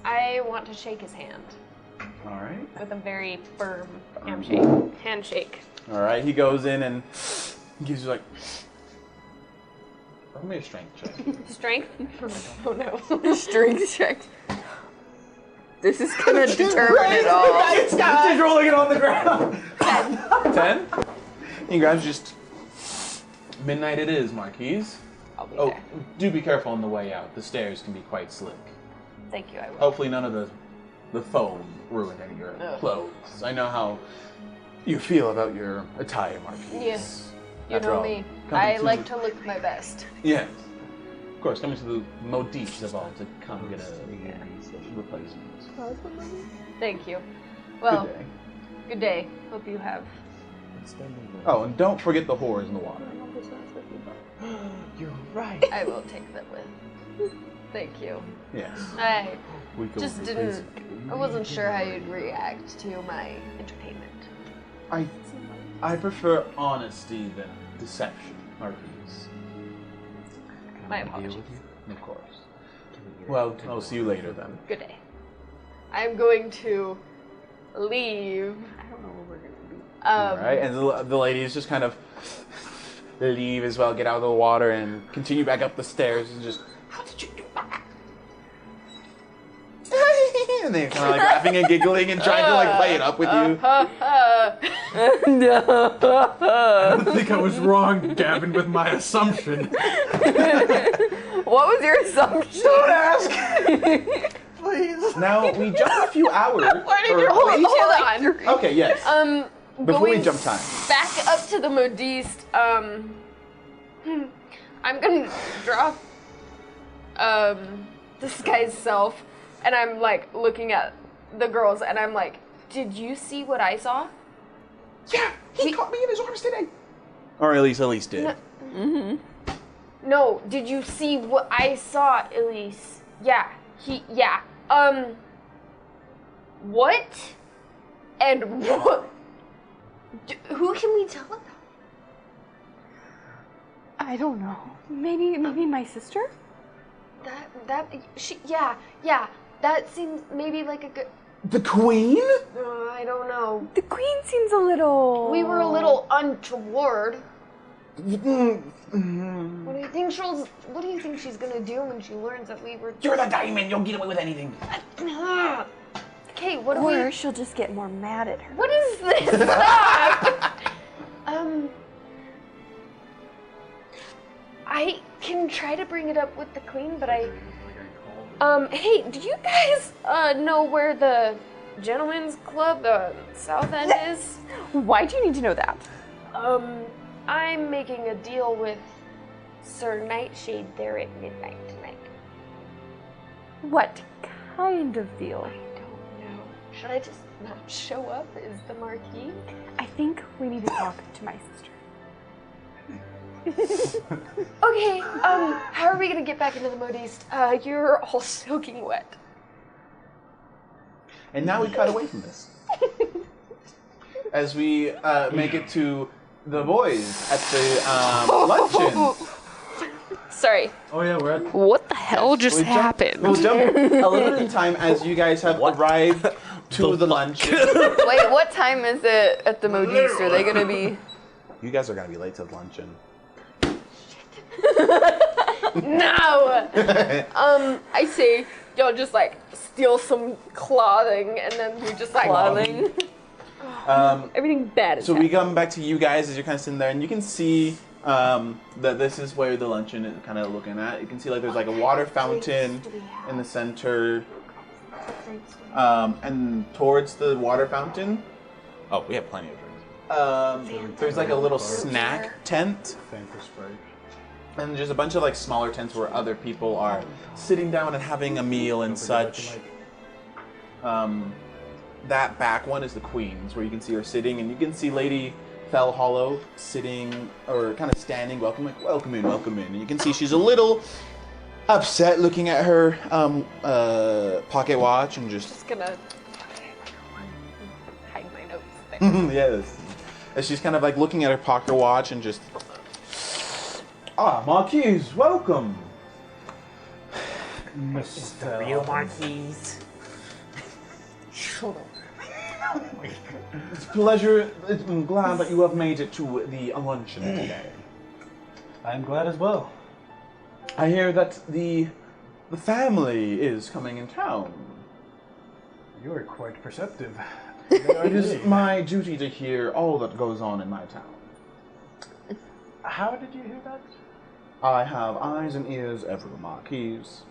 I want to shake his hand All right. with a very firm handshake. All right. He goes in and gives you like. Roll me a strength check. Strength? Oh no. Strength check. This is gonna determine it all. It's just rolling it on the ground. 10. 10? He grabs just. Midnight it is, Marquise. I'll be Oh, there. do be careful on the way out. The stairs can be quite slick. Thank you, I will. Hopefully none of the foam ruined any of your clothes. I know how you feel about your attire, Marquise. Yes. You After know all, me. coming I to- like to look my best. Yes. Of course, coming to the modiste of all to come get a replacement. Thank you. Well, Good day. good day. Hope you have. Oh, and don't forget the whores in the water. You're right. I will take them with. Thank you. Yes. I We go just didn't. I wasn't sure how you'd react to my entertainment. I prefer honesty than deception, Marquise. My apologies. Of course. Well, I'll see you later then. Good day. I'm going to leave. I don't know where we're gonna be. All right, and the ladies just kind of leave as well, get out of the water, and continue back up the stairs, and just. How did you do that? And they're kind of like laughing and giggling and trying to like play it up with you. I don't think I was wrong, Gavin, with my assumption. What was your assumption? Don't ask. Please. Now we jump a few hours. Why did or you at hold least- on? Okay, yes. Before we Going jump time. back up to the modiste, I'm gonna drop this guy's self, and I'm like looking at the girls, and I'm like, did you see what I saw? Yeah, he caught me in his arms today. Or at least did. No. No, did you see what I saw, Elise? Yeah, yeah. What? And what? Who can we tell about? I don't know. Maybe my sister? Yeah. That seems maybe like a good. The Queen? I don't know. The queen seems a little... We were a little untoward. Mm-hmm. What do you think she's gonna do when she learns that we were? You're the diamond. You'll get away with anything. Okay, what do Or we? she'll just get more mad at her. What is this? Stop! I can try to bring it up with the queen, but hey, do you guys know where the gentlemen's club, South End is? Why do you need to know that? I'm making a deal with Sir Nightshade there at midnight tonight. What kind of deal? I don't know. Should I just not show up as the Marquis? I think we need to talk to my sister. Okay, how are we gonna get back into the modiste? You're all soaking wet. And now we cut away from this. As we make it to the boys at the luncheon. Sorry. Oh yeah, we're at. What the hell just happened? We'll jump a little bit in time as you guys have arrived to the luncheon. Wait, what time is it at the modiste? Are they gonna be? You guys are going to be late to the luncheon. No! I say y'all just like steal some clothing and then you just like Clothing. everything bad is So we come back to you guys as you're kind of sitting there, and you can see that this is where the luncheon is kind of looking at. You can see like there's like a water fountain in the center, and towards the water fountain. Oh, we have plenty of drinks. There's like a little snack tent, Fanta Sprite. and there's a bunch of like smaller tents where other people are sitting down and having a meal and such. That back one is the Queen's, where you can see her sitting, and you can see Lady Fell Hollow sitting, or kind of standing, welcome in. And you can see she's a little upset looking at her pocket watch and just gonna hide my notes there. yes. As she's kind of like looking at her pocket watch and just, Marquise, welcome. The real Marquis. It's a pleasure. I'm glad that you have made it to the luncheon today. I'm glad as well. I hear that the family is coming in town. You are quite perceptive. It is my duty to hear all that goes on in my town. How did you hear that? I have eyes and ears everywhere, Marquise.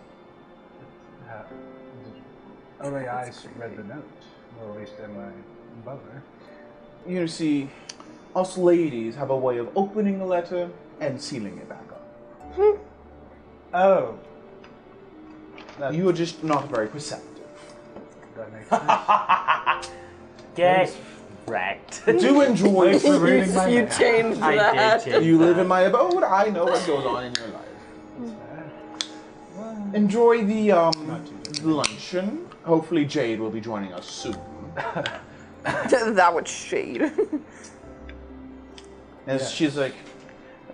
Only I read the note, or at least am I butler. You see, us ladies have a way of opening the letter and sealing it back up. Oh. You are just not very perceptive. That makes sense. Get wrecked. Do enjoy. Thanks for reading my You mail. changed I that. did change You live that. in my abode. I know what goes on in your life. Enjoy the luncheon. Hopefully Jade will be joining us soon. That was shade. As she's like,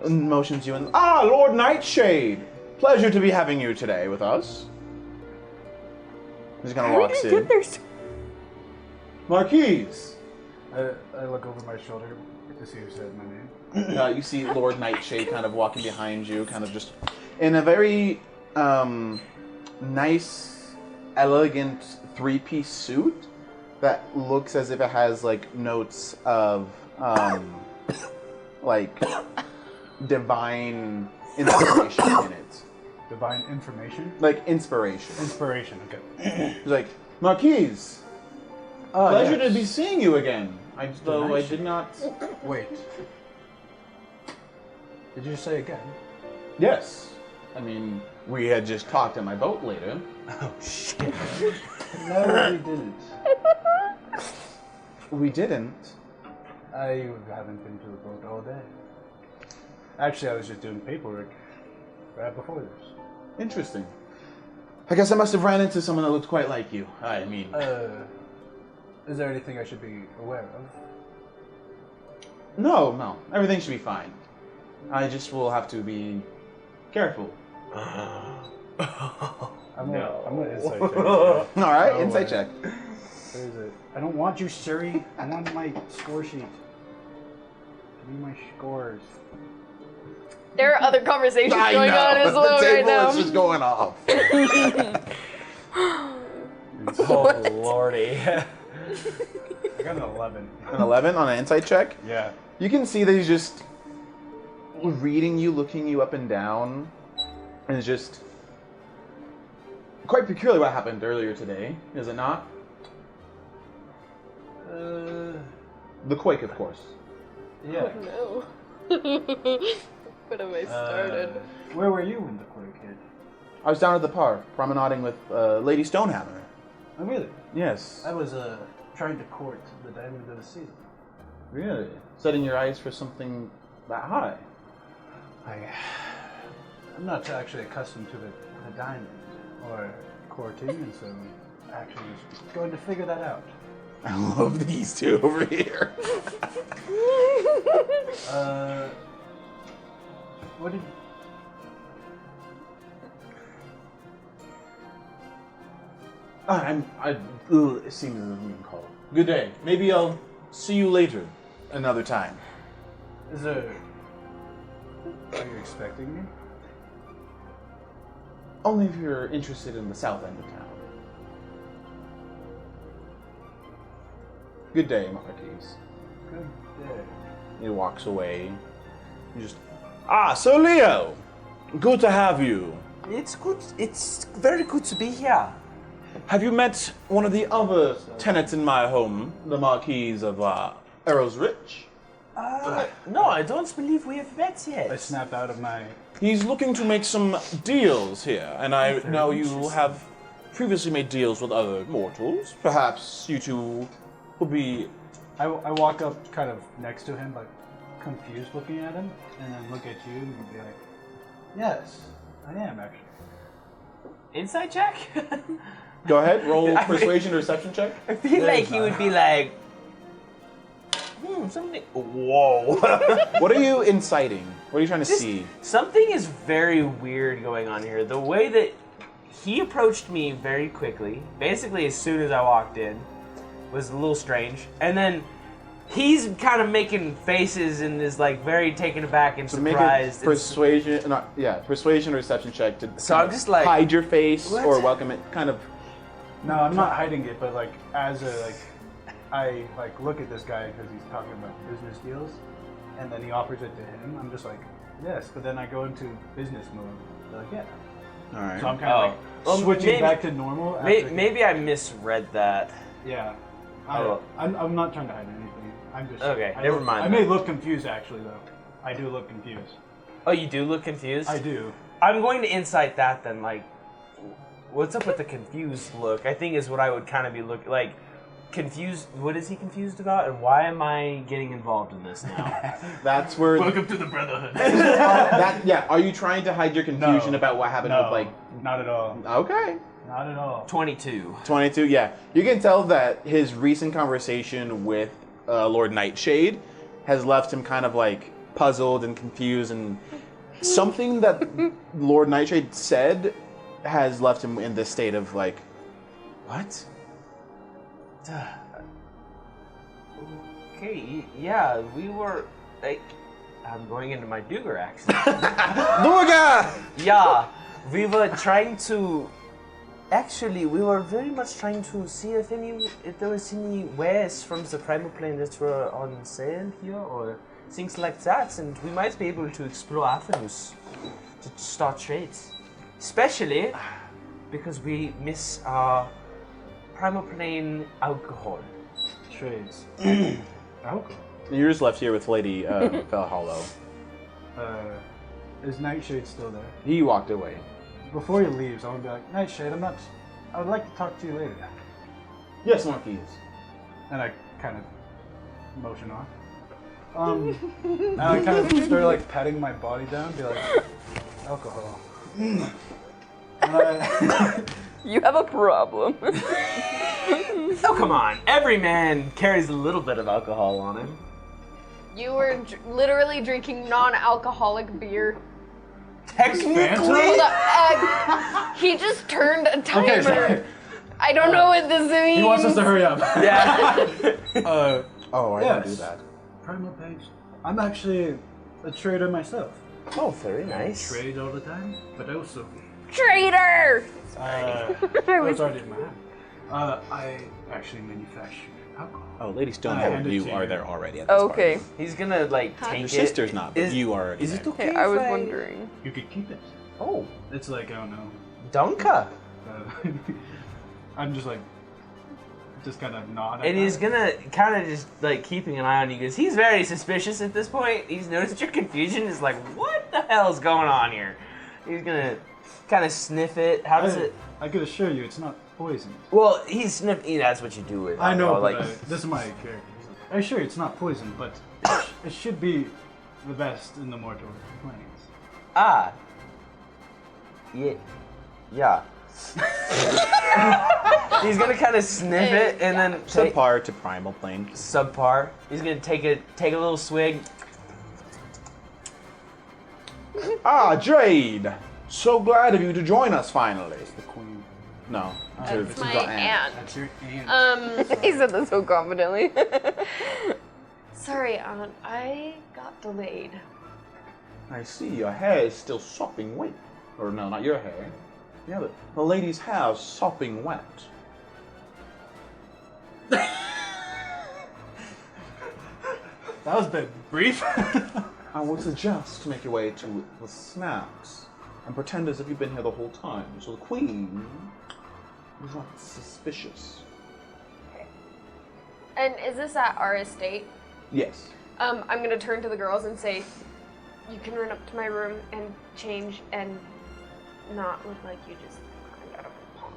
motions you and Lord Nightshade, pleasure to be having you today with us. He's gonna walk in. Marquise. I look over my shoulder to see who said my name. You see Lord Nightshade kind of walking behind you, kind of just in a very nice, elegant three-piece suit that looks as if it has like notes of like divine inspiration in it. Divine information? Like inspiration. Inspiration, okay. He's like, Marquise, pleasure yes. to be seeing you again. Though I Nice. did not. Wait. Did you say again? Yes. I mean, we had just talked in my boat later. Oh, shit. No, we didn't. We didn't. I haven't been to the boat all day. Actually, I was just doing paperwork right before this. Interesting. I guess I must have ran into someone that looked quite like you. I mean, Is there anything I should be aware of? no. Everything should be fine. I just will have to be careful. I'm gonna insight check. All right, Oh, insight wait. check. Where is it? I don't want you, Siri. I want my score sheet. Give me my scores. There are other conversations going on as the well right table now. is just going off. Oh lordy. I got an 11. An 11 on an insight check. Yeah. You can see that he's just reading you, looking you up and down, and it's just quite peculiar what happened earlier today, is it not? The quake, of course. Yeah. No. What have I started? Where were you when the quirk hit? I was down at the park, promenading with Lady Stonehammer. Oh, really? Yes. I was trying to court the Diamond of the Sea. Really? Setting your eyes for something that high? I'm not actually accustomed to the diamond or courting, and so actually just going to figure that out. I love these two over here. What did? It seems as if we can call. Good day. Maybe I'll see you later, another time. Is there? Are you expecting me? Only if you're interested in the south end of town. Good day, Marquise. Good day. He walks away. You just, Sir Leo! Good to have you. It's good. It's very good to be here. Have you met one of the other tenants in my home, the Marquise of Arrows Ridge? No, I don't believe we have met yet. I snap out of my. He's looking to make some deals here, and I know you have previously made deals with other mortals. Perhaps you two will be... I walk up kind of next to him, like confused looking at him, and then look at you and be like, yes, I am actually. Inside check? Go ahead, roll persuasion or deception check. I feel like he would be like, something. Whoa. What are you inciting? What are you trying to see? Something is very weird going on here. The way that he approached me very quickly, basically as soon as I walked in, was a little strange. And then he's kind of making faces and is like very taken aback and So surprised. make a persuasion, persuasion or deception check to So I'm just like, hide your face what? or welcome it. Kind of. No, I'm not hiding it, but like as a like, I like look at this guy because he's talking about business deals, and then he offers it to him. I'm just like, yes, but then I go into business mode. They're like, yeah. All right. So I'm kind of switching maybe, back to normal. After maybe I misread that. Yeah. Oh. I'm not trying to hide anything. I'm just Okay, I never look- mind I may then. look confused actually though. I do look confused. Oh, you do look confused? I do. I'm going to insight that then, like, what's up with the confused look? I think is what I would kind of be looking like. Confused. What is he confused about, and why am I getting involved in this now? That's where. Welcome to the Brotherhood. Are you trying to hide your confusion about what happened No, with like? not at all. Okay. Not at all. 22. 22. Yeah, you can tell that his recent conversation with Lord Nightshade has left him kind of like puzzled and confused, and something that Lord Nightshade said has left him in this state of like, what? Okay, yeah, we were like, I'm going into my Duger accent. Durga! Yeah, we were trying to. Actually, we were very much trying to see if there was any wares from the primal plane that were on sale here, or things like that, and we might be able to explore avenues to start trades, especially because we miss our primal plane alcohol. Trades. Alcohol. You're just left here with Lady Fellhollow. Is Nightshade still there? He walked away. Before he leaves, I want to be like, Nightshade, I would like to talk to you later. Yes, Marquise. And I kind of motion off. And I kind of start like patting my body down, be like, alcohol. And I, You have a problem. Oh, come on. Every man carries a little bit of alcohol on him. You were literally drinking non-alcoholic beer. Technically? He just turned a timer. okay, sorry. I don't know what this means. He wants us to hurry up. Yeah. Oh, I Yes. didn't do that. Primal Page. I'm actually a trader myself. Oh, very nice. Trade all the time, but also Traitor! it's already in my hand. I actually manufacture alcohol. Oh, Lady hand Stonehammer, it you to are you. there already at this Okay. party. He's gonna, like, take Your it. sister's not, but Is- you are. Is it okay Okay, I if was wondering. You could keep it. Oh, It's like, I don't know. Donka. I'm just like, just kind of nod. And he's gonna kind of just like keeping an eye on you because he's very suspicious at this point. He's noticed your confusion. Is like, what the hell is going on here? He's gonna kind of sniff it. How does it? I could assure you, it's not poisoned. Well, he's sniffing. That's what you do with. I know, like but this is my character. I assure you, it's not poisoned, but it should be the best in the mortal planes. ah. Yeah. He's gonna kind of sniff it and then Subpar to primal plane. subpar. He's gonna take a little swig. Ah, Jade! So glad of you to join us finally. The queen. No. That's my aunt. That's your aunt. He said that so confidently. Sorry, Aunt. I got delayed. I see your hair is still sopping wet. Or no, not your hair. Yeah, the lady's hair is sopping wet. That was a bit brief. I would suggest to make your way to the snacks and pretend as if you've been here the whole time, so the queen is not suspicious. And is this at our estate? Yes. I'm gonna turn to the girls and say, you can run up to my room and change and not look like you just climbed out of a pond.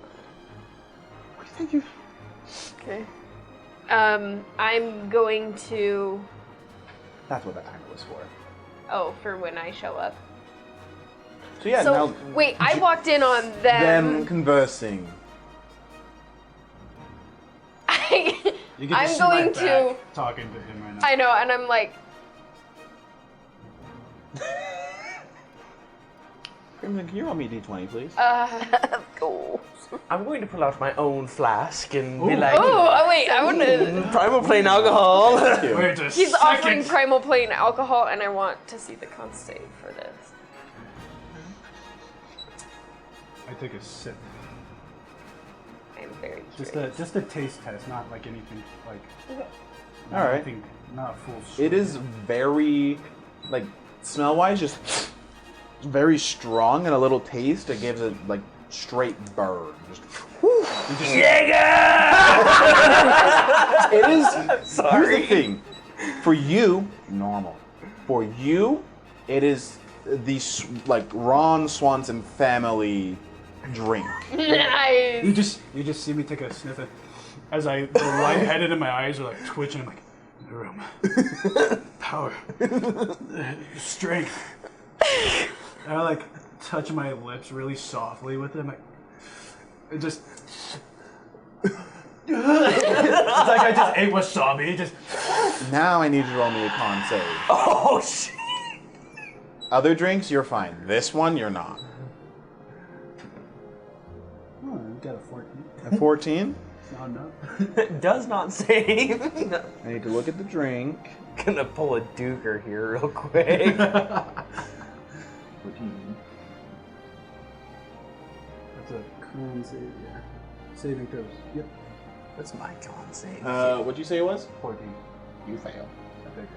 What do you think you... Okay. I'm going to... That's what that timer was for. Oh, for when I show up. So yeah, So, now... wait, I walked in on Them conversing. You get I'm to see my going back to... talking to him right now. I know, and I'm like, Crimson, can you roll me a d20, please? Cool. I'm going to pull out my own flask and be like, oh, wait, I want to... primal plane alcohol. Wait a He's second. offering primal plane alcohol, and I want to see the con save for this. I take a sip. I'm very Just curious. a taste test, not like anything like. All right. Anything, not full. It is very, like, smell-wise, just very strong and a little taste. It gives it, like, straight burn. Just, it is, Sorry. Here's the thing. For you, normal. For you, it is the, like, Ron Swanson family drink. Nice. You just see me take a sniff as the lightheaded and my eyes are like twitching. I'm like, the room, power, strength. And I like touch my lips really softly with them. It just. It's like I just ate wasabi. Just. Now I need you to roll me a con save. Oh shit! Other drinks, you're fine. This one, you're not. Oh, I got a 14. A 14? Not enough. Does not save. No. I need to look at the drink. Gonna pull a duker here real quick. 14. That's a con save, yeah. Saving throws. Yep. What's my con save? What'd you say it was? 14. You fail. I think.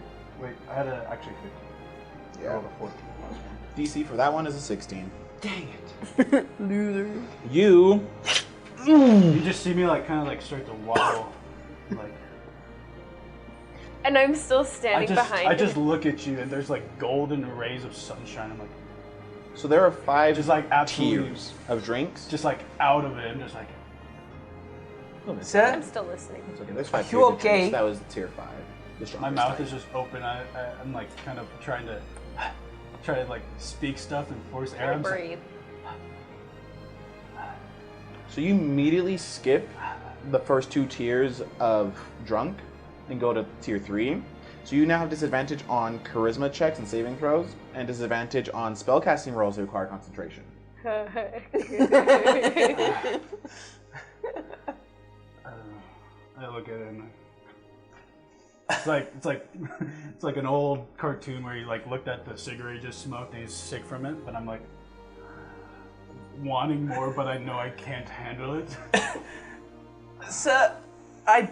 Wait, I had actually 15. I rolled a 14. DC for that one is a 16. Dang it. Loser. You... You just see me like kind of like start to wobble. Like And I'm still standing behind I just him. look at you and there's like golden rays of sunshine. I'm like, So there are 5 just like absolutely, tiers of drinks. just like out of it. I'm just like, I'm Sir? still listening. It's okay, there's 5 you tiers of okay? drinks. That was tier 5. The my strongest mouth type. is just open. I'm like kind of trying to like speak stuff and force air. I'm just like, Breathe. So you immediately skip the first 2 tiers of drunk and go to tier 3. So you now have disadvantage on charisma checks and saving throws, and disadvantage on spellcasting rolls that require concentration. I look at it and it's like an old cartoon where he like looked at the cigarette he just smoked and he's sick from it, but I'm like wanting more, but I know I can't handle it. Sir, I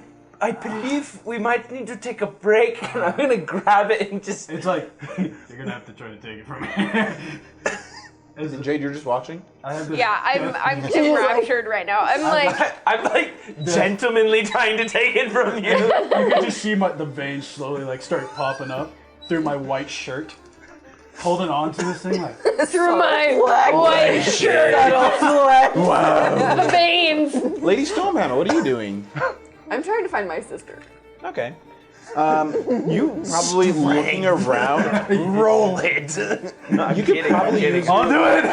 believe we might need to take a break, and I'm gonna grab it and just. It's like you're gonna have to try to take it from me. And Jade, you're just watching? Yeah, I'm enraptured right now. I'm like gentlemanly trying to take it from you. You can just see the veins slowly like start popping up through my white shirt. Holding on to this thing like through my white shirt. Wow. The veins. Lady Stonehammer, what are you doing? I'm trying to find my sister. Okay. You probably looking around. Roll it. You could probably use. I'll do it!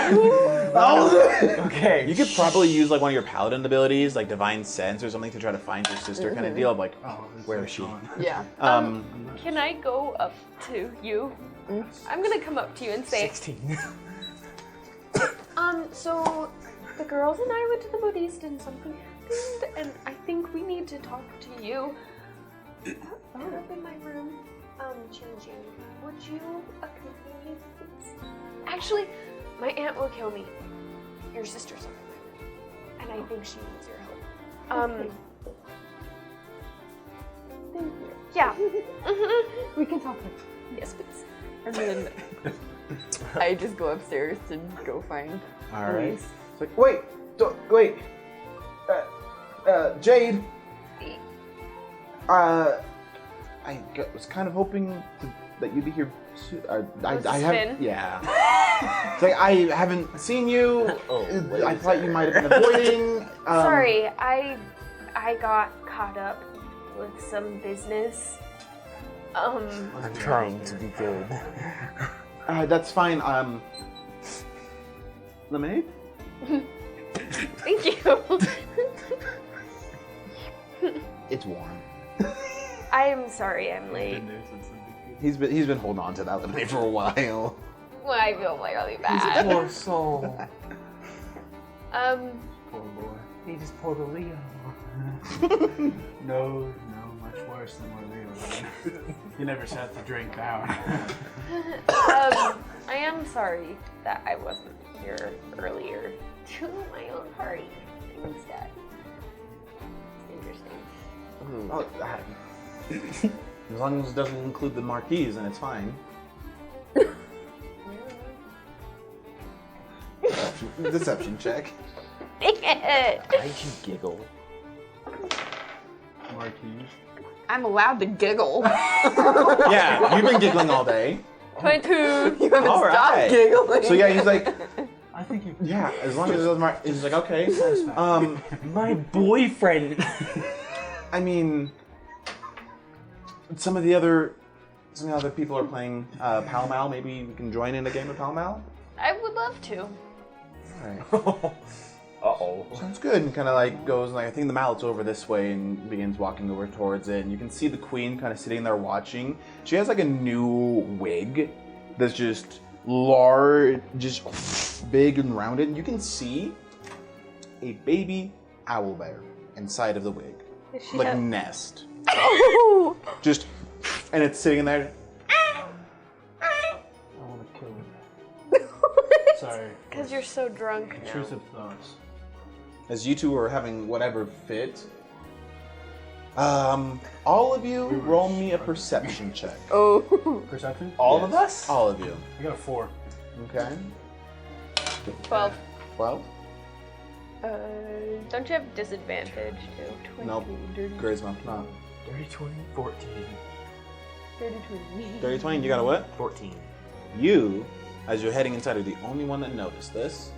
I'll do it. Okay. You could probably use like one of your paladin abilities, like divine sense or something, to try to find your sister, kind of deal. Like, where is she? Yeah. Can I go up to you? I'm gonna come up to you and say, 16. So the girls and I went to the modiste and something happened, and I think we need to talk to you. You're up in my room, changing. Would you accompany me, please? Actually, my aunt will kill me. Your sister's up there, and I think she needs your help. Thank you. Yeah. We can talk. Yes, please. And then I just go upstairs to go find All right. Elise. It's like, wait, wait. Jade. Was kind of hoping that you'd be here soon. I haven't. Yeah. It's like I haven't seen you. I thought you might have been avoiding. Sorry, I got caught up with some business. I'm trying to be good. That's fine. Lemonade. Thank you. It's warm. I'm sorry I'm late. He's been holding on to that lemonade for a while. Well, I feel really bad. Poor soul. poor boy. He just pulled a Leo. No, much worse than what Leo did. You never sat the drink down. I am sorry that I wasn't here earlier to my own party instead. Interesting. Oh, as long as it doesn't include the marquise, then it's fine. Deception check. Why'd you giggle? Marquise. I'm allowed to giggle. Yeah, you've been giggling all day. 22. You haven't All stopped right. giggling. So yeah, he's like, I think you. yeah, as long as it doesn't he's like, okay. My boyfriend. I mean, some of the other people are playing Pall Mall. Maybe we can join in a game of Pall Mall. I would love to. All right. Uh-oh. Sounds good. And kind of like goes like, I think the mallet's over this way, and begins walking over towards it. And you can see the queen kind of sitting there watching. She has like a new wig that's just large, just big and rounded. And you can see a baby owl bear inside of the wig, like nest. Oh! Just, and it's sitting in there. I want to kill him. Sorry. Because you're so drunk now. Intrusive thoughts. As you two are having whatever fit, all of you roll me a perception check. Oh. Perception? All of us? All of you. I got a 4. Okay. 12. 12? Don't you have disadvantage too? Nope. Charisma. No. 30, 20, 14. 30, 20, you got a what? 14. You, as you're heading inside, are the only one that noticed this.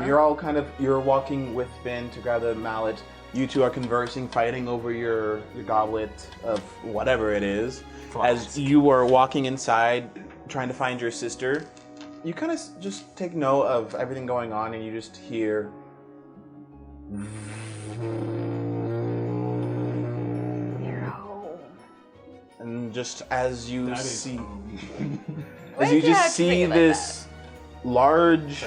You're all you're walking with Finn to grab the mallet. You two are conversing, fighting over your goblet of whatever it is. As you are walking inside, trying to find your sister, you kind of just take note of everything going on, and you just hear. You're home. And just as you That is see, Why as you did you just have to make see it like this large,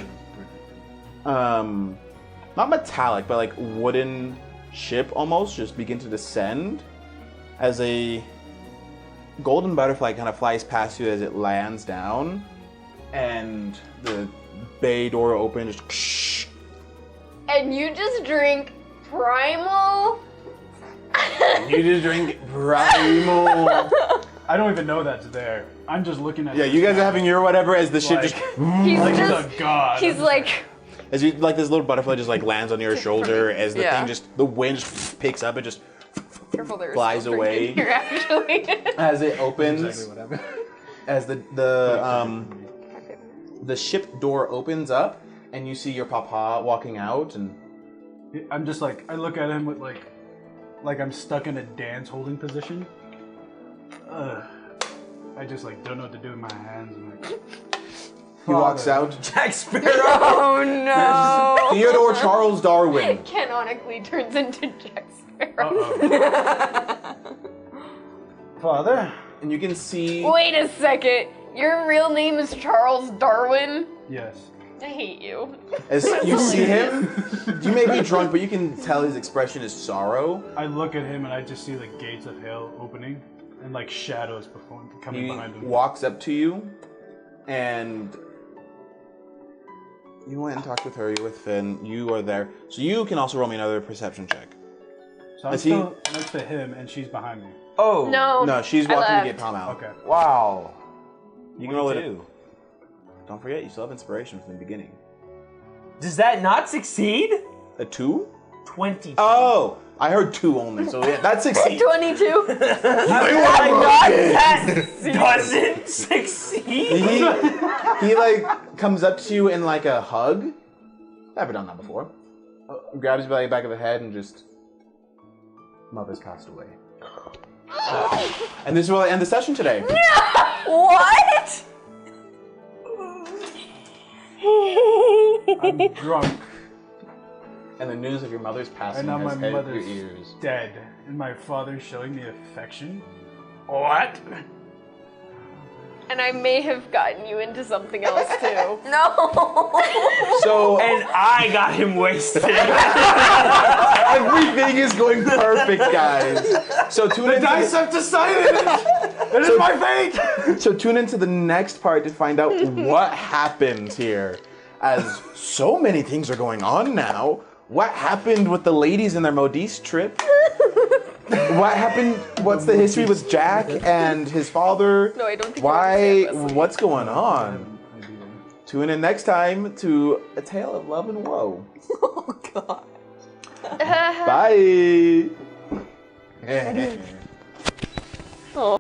not metallic, but like wooden ship almost just begin to descend, as a golden butterfly kind of flies past you as it lands down, and the bay door opens. And you just drink Primal? You just drink primal. I don't even know that's there. I'm just looking at. Yeah, you guys are having your whatever as the ship just. He's Like he's just, a god. he's like, As you like this little butterfly just like lands on your shoulder as the thing just the wind just picks up, it just Careful, there's flies still drink away. in here, actually. As it opens, Exactly what happened. as the ship door opens up, and you see your papa walking out, and I'm just like, I look at him with like I'm stuck in a dance holding position. I just like don't know what to do with my hands. I'm like, he walks out. Jack Sparrow. Oh no! Theodore Charles Darwin. canonically turns into Jack Sparrow. Father. And you can see. Wait a second. Your real name is Charles Darwin? Yes. I hate you. As you see him, you may be drunk, but you can tell his expression is sorrow. I look at him and I just see the gates of hell opening and like shadows coming He behind him. walks up to you, and you went and talked with her. You're with Finn. You are there, so you can also roll me another perception check. So I'm Is he- still next to him and she's behind me. Oh. No. No, she's I walking to left. get Tom out. Okay. Wow. You can roll it. Don't forget, you still have inspiration from the beginning. Does that not succeed? A 2? 20. Oh, I heard 2 only. So yeah, that succeeds. 22. That doesn't succeed. He like comes up to you in like a hug. Never done that before. Grabs you by the back of the head and just. Mother's passed away. And this will end the session today. What? I'm drunk And the news of your mother's passing and now my has hit your mother's ears. dead and my father's showing me affection. What? And I may have gotten you into something else too. No! So And I got him wasted. everything is going perfect, guys. So tune in. have decided! It is my fate! So tune into the next part to find out what happens here. As so many things are going on now. What happened with the ladies in their modiste trip? What happened? What's the history with Jack and his father? No, I don't think Why? you understand this. What's going on? Tune in next time to A Tale of Love and Woe. Oh god. Bye. Oh.